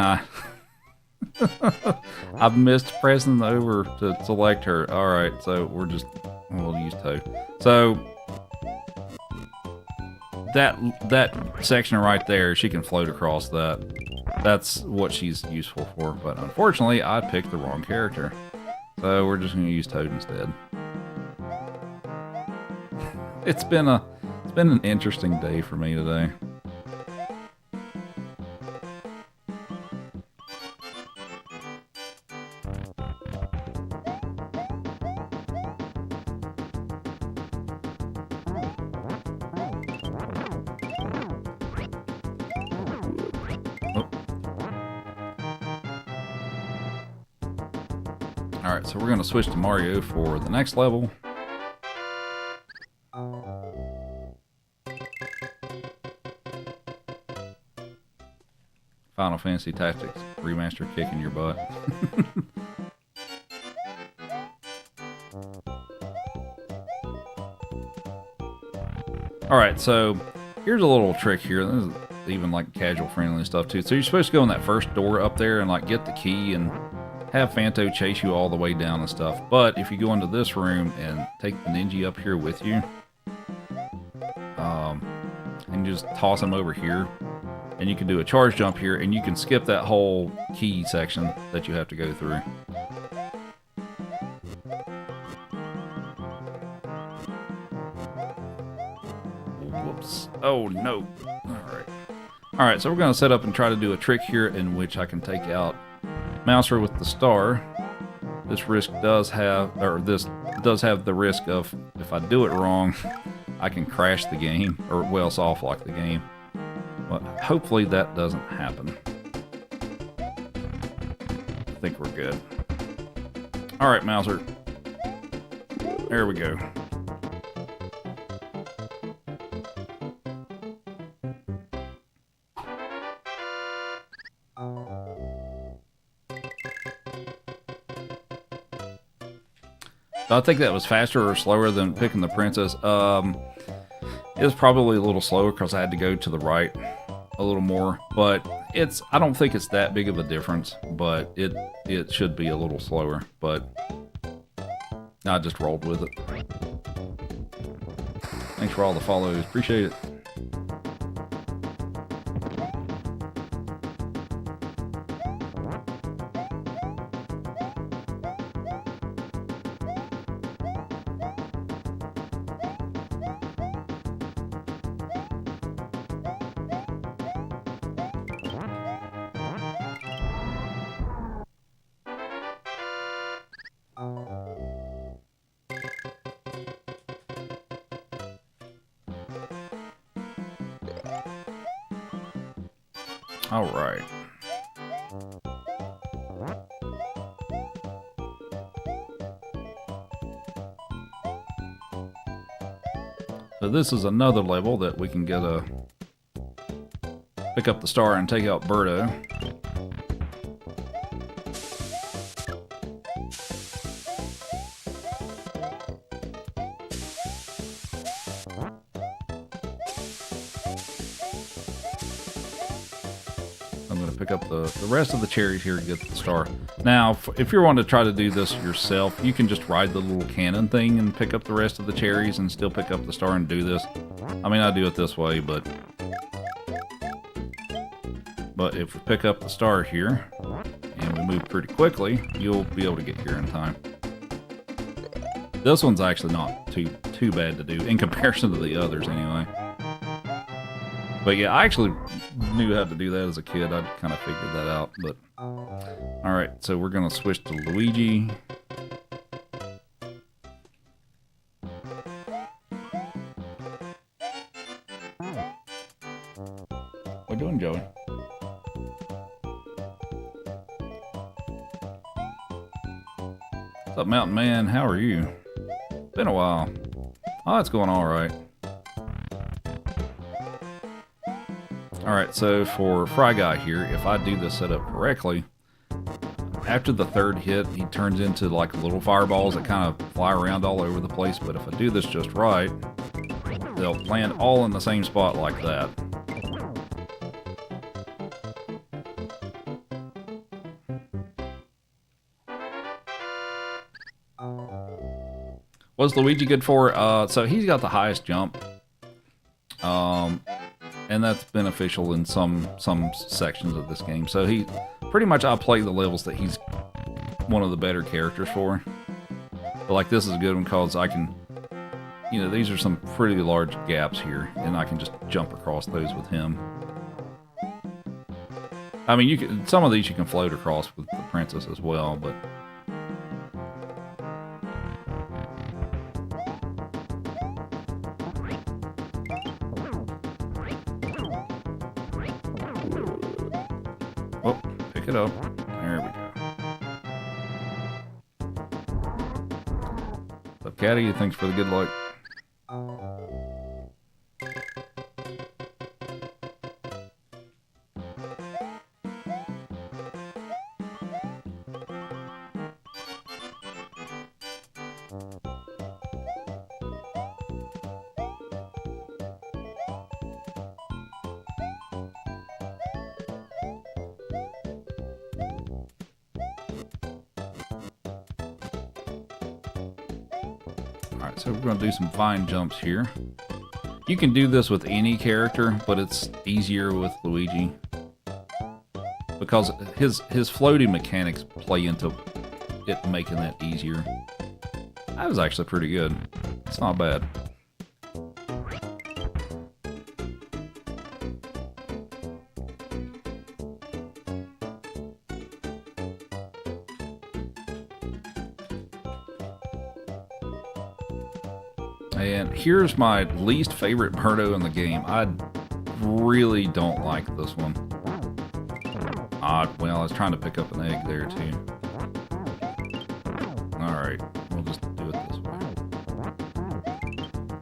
I've missed pressing over to select her. Alright, so we'll use Toad. So, that section right there, she can float across that. That's what she's useful for, but unfortunately, I picked the wrong character. So we're just going to use Toad instead. It's been an interesting day for me today. Oh. Alright, so we're going to switch to Mario for the next level. Final Fantasy Tactics Remaster kicking your butt. Alright, so here's a little trick here. This is even like casual friendly stuff too. So you're supposed to go in that first door up there and like get the key and have Phanto chase you all the way down and stuff. But if you go into this room and take the Ninja up here with you, and just toss him over here, and you can do a charge jump here, and you can skip that whole key section that you have to go through. Whoops. Oh no. Alright, so we're going to set up and try to do a trick here in which I can take out Mouser with the star. This risk does have, or this does have the risk of, if I do it wrong, I can crash the game, or well, soft lock the game. But hopefully that doesn't happen. I think we're good. Alright, Mouser. There we go. I think that was faster or slower than picking the princess. It was probably a little slower because I had to go to the right a little more. But I don't think it's that big of a difference. But it should be a little slower. But I just rolled with it. Thanks for all the follows. Appreciate it. All right. So this is another level that we can get pick up the star and take out Birdo. I'm going to pick up the rest of the cherries here to get the star. Now, if you're wanting to try to do this yourself, you can just ride the little cannon thing and pick up the rest of the cherries and still pick up the star and do this. I mean, I do it this way, but if we pick up the star here and we move pretty quickly, you'll be able to get here in time. This one's actually not too bad to do in comparison to the others anyway. But yeah, I actually knew how to do that as a kid. I kind of figured that out. But alright, so we're going to switch to Luigi. What you doing, Joey? What's up, Mountain Man? How are you? Been a while. Oh, it's going alright. Alright, so for Fry Guy here, if I do this setup correctly, after the third hit, he turns into like little fireballs that kind of fly around all over the place. But if I do this just right, they'll land all in the same spot like that. What's Luigi good for? So he's got the highest jump. And that's beneficial in some sections of this game. So he pretty much I play the levels that he's one of the better characters for. But like this is a good one because I can, you know, these are some pretty large gaps here, and I can just jump across those with him. I mean, you can some of these you can float across with the princess as well, but. Oh, pick it up. There we go. What's up, Caddy? Thanks for the good luck. Alright, so we're going to do some fine jumps here. You can do this with any character, but it's easier with Luigi. Because his floating mechanics play into it making that easier. That was actually pretty good. It's not bad. And here's my least favorite Birdo in the game. I really don't like this one. Well, I was trying to pick up an egg there too. Alright, we'll just do it this way.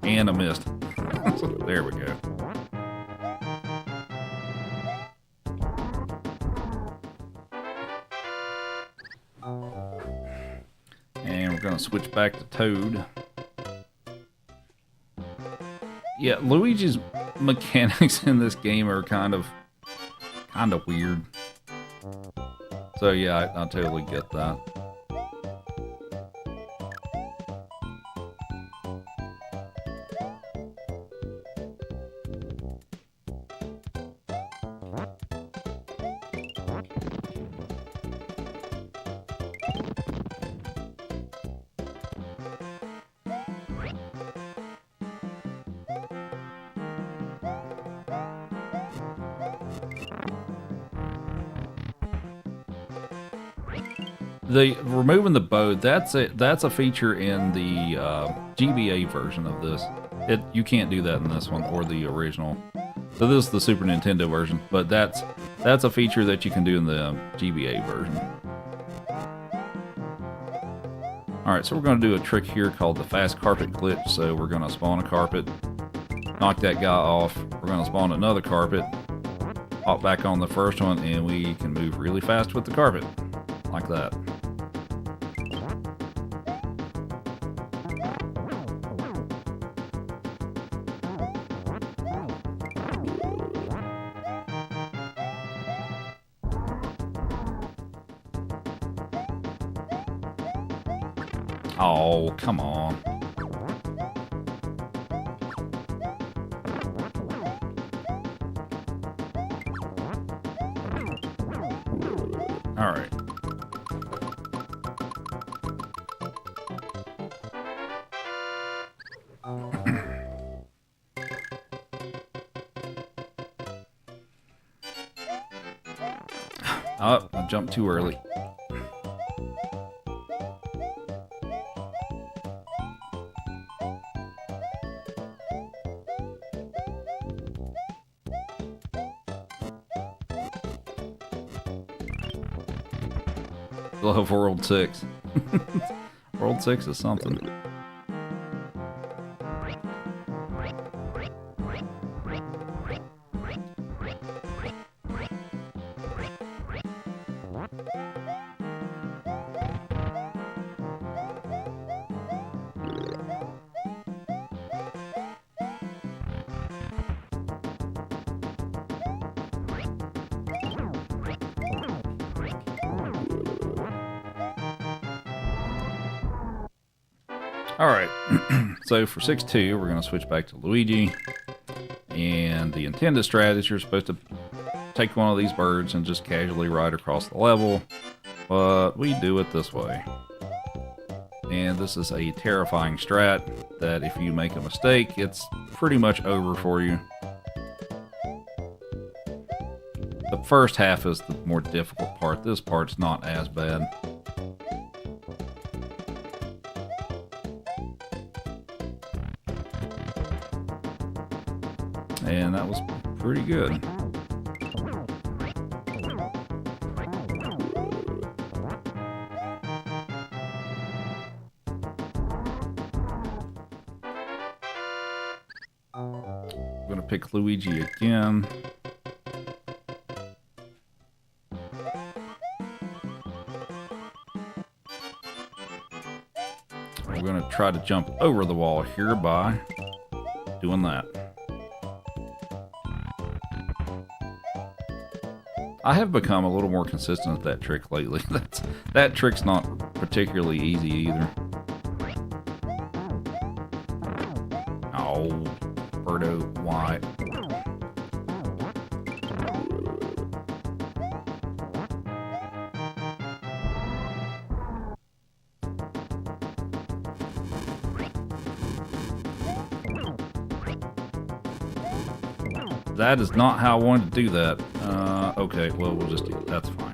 And I missed. There we go. And we're going to switch back to Toad. Yeah, Luigi's mechanics in this game are kind of weird. So yeah, I totally get that. Removing the bow, that's a feature in the GBA version of this. You can't do that in this one or the original. So this is the Super Nintendo version, but that's a feature that you can do in the GBA version. Alright, so we're going to do a trick here called the fast carpet glitch. So we're going to spawn a carpet, knock that guy off, we're going to spawn another carpet, hop back on the first one, and we can move really fast with the carpet. Like that. Oh, come on. All right. Oh, I jumped too early. Love World 6. World 6 is something. Alright, so for 6-2, we're going to switch back to Luigi. And the intended strat is you're supposed to take one of these birds and just casually ride across the level. But we do it this way. And this is a terrifying strat that if you make a mistake, it's pretty much over for you. The first half is the more difficult part. This part's not as bad. And that was pretty good. I'm gonna pick Luigi again. We're gonna try to jump over the wall here by doing that. I have become a little more consistent with that trick lately. That trick's not particularly easy either. That is not how I wanted to do that. Okay, well, we'll just do that's fine.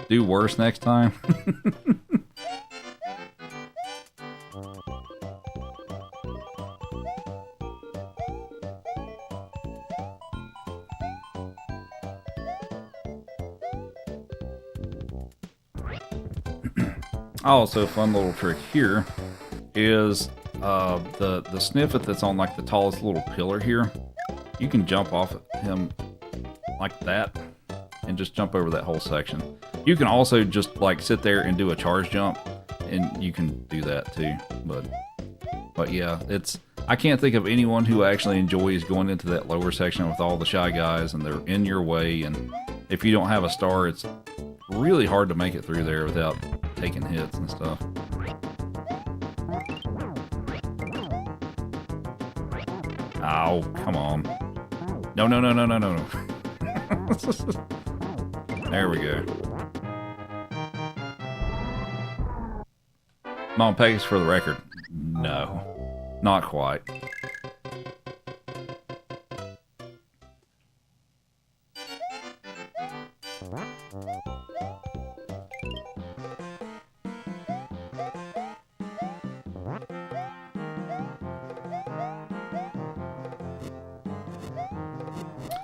Do worse next time. Also, a fun little trick here is the sniffet that's on like the tallest little pillar here. You can jump off him like that and just jump over that whole section. You can also just like sit there and do a charge jump, and you can do that too. But yeah, I can't think of anyone who actually enjoys going into that lower section with all the shy guys and they're in your way, and if you don't have a star, it's really hard to make it through there without taking hits and stuff. Oh, come on. No. There we go. Mom Pegasus for the record. No, not quite.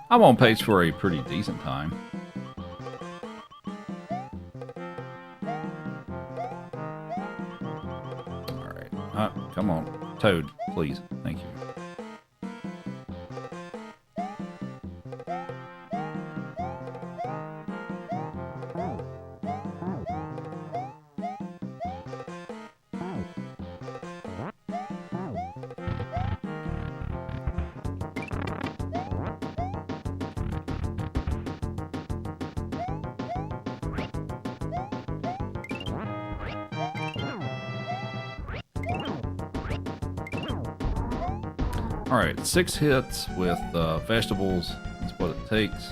I'm on pace for a pretty decent time. Alright. Come on. Toad, please. Thank you. Alright, 6 hits with vegetables. That's what it takes.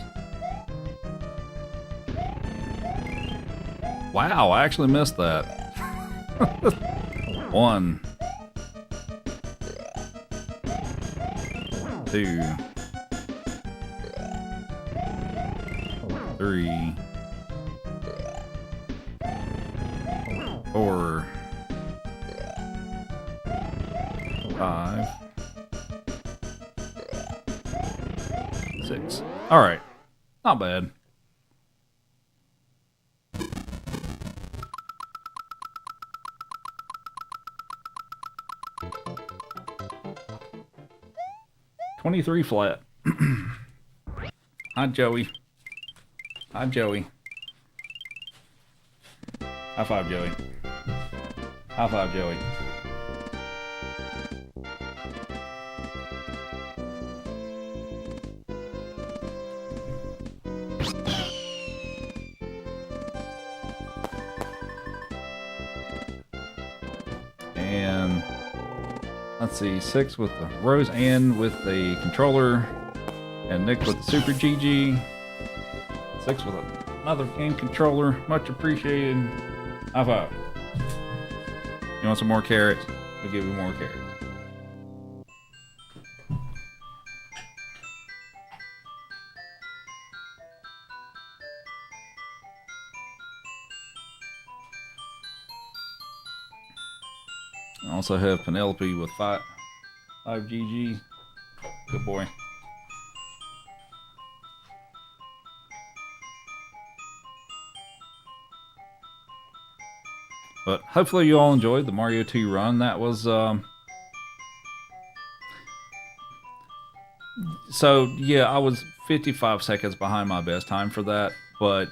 Wow, I actually missed that. 1, 2, 3, 4, 5, 6. Alright. Not bad. $23 flat. Hi, Joey. Hi, Joey. High five, Joey. High five, Joey. And let's see, 6 with the Rose Ann with the controller, and Nick with the Super GG. 6 with another game controller, much appreciated. High five. You want some more carrots? We'll give you more carrots. I also have Penelope with 5 GG. Good boy. But hopefully you all enjoyed the Mario 2 run. That was so yeah, I was 55 seconds behind my best time for that, but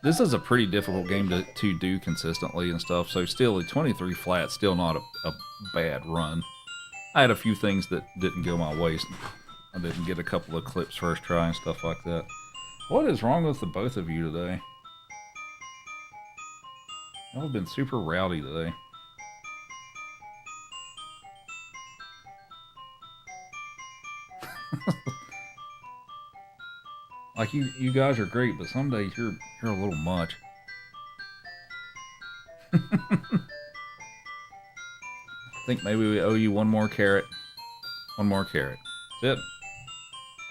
this is a pretty difficult game to do consistently and stuff, so still a 23 flat, still not a bad run. I had a few things that didn't go my way. I didn't get a couple of clips first try and stuff like that. What is wrong with the both of you today? Y'all have been super rowdy today. Like you guys are great, but some days you're a little much. think maybe we owe you one more carrot. One more carrot. Sit.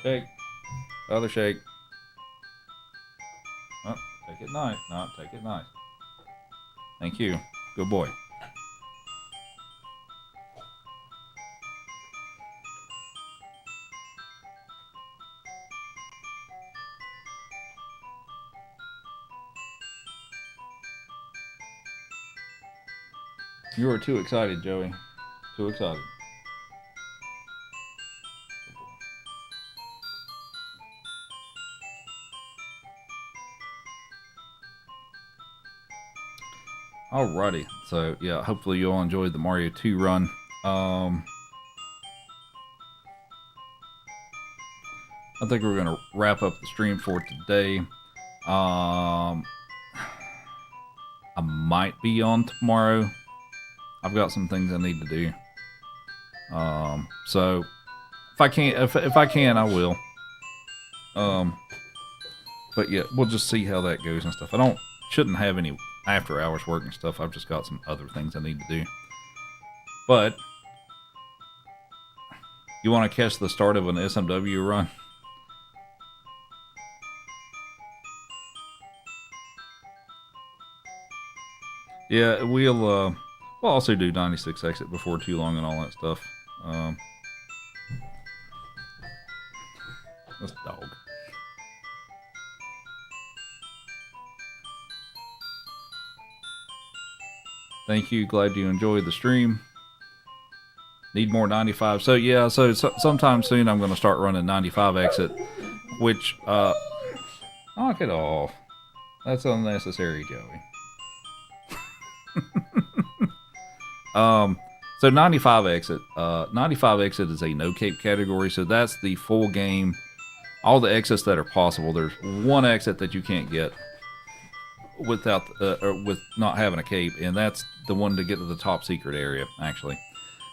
Shake. Other shake. Oh, take it nice. No, take it nice. Thank you. Good boy. You are too excited, Joey. Too excited. Alrighty, so yeah, hopefully you all enjoyed the Mario 2 run. I think we're gonna wrap up the stream for today. I might be on tomorrow. I've got some things I need to do. So if I can, I will. But yeah, we'll just see how that goes and stuff. Shouldn't have any after hours work and stuff. I've just got some other things I need to do. But you want to catch the start of an SMW run? Yeah, we'll also do 96 exit before too long and all that stuff. This dog. Thank you. Glad you enjoyed the stream. Need more 95. So yeah, so sometime soon I'm going to start running 95 exit, which knock it off. That's unnecessary, Joey. So 95 exit. 95 exit is a no cape category, so that's the full game. All the exits that are possible. There's one exit that you can't get without or with not having a cape, and that's the one to get to the top secret area, actually.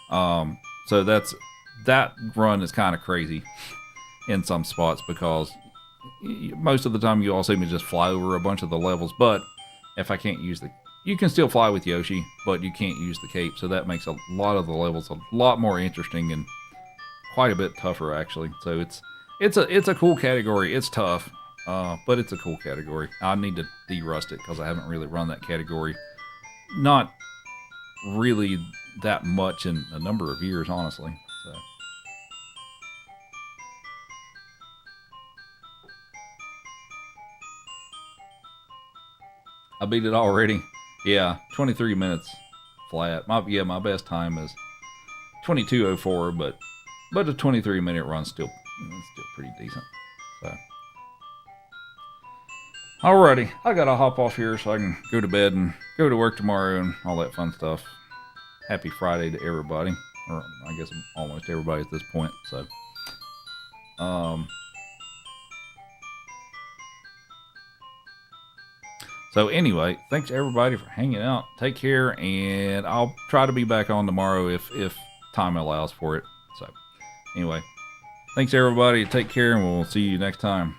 So that run is kind of crazy in some spots because most of the time you all see me just fly over a bunch of the levels, but if I can't use you can still fly with Yoshi, but you can't use the cape, so that makes a lot of the levels a lot more interesting and quite a bit tougher, actually. So it's a cool category. It's tough, but it's a cool category. I need to de-rust it because I haven't really run that category. Not really that much in a number of years, honestly. So. I beat it already. Yeah, 23 minutes flat. My best time is 22:04, but a 23-minute run still pretty decent. So, alrighty, I gotta hop off here so I can go to bed and go to work tomorrow and all that fun stuff. Happy Friday to everybody, or I guess almost everybody at this point. So, So anyway, thanks everybody for hanging out. Take care, and I'll try to be back on tomorrow if time allows for it. So anyway, thanks everybody. Take care, and we'll see you next time.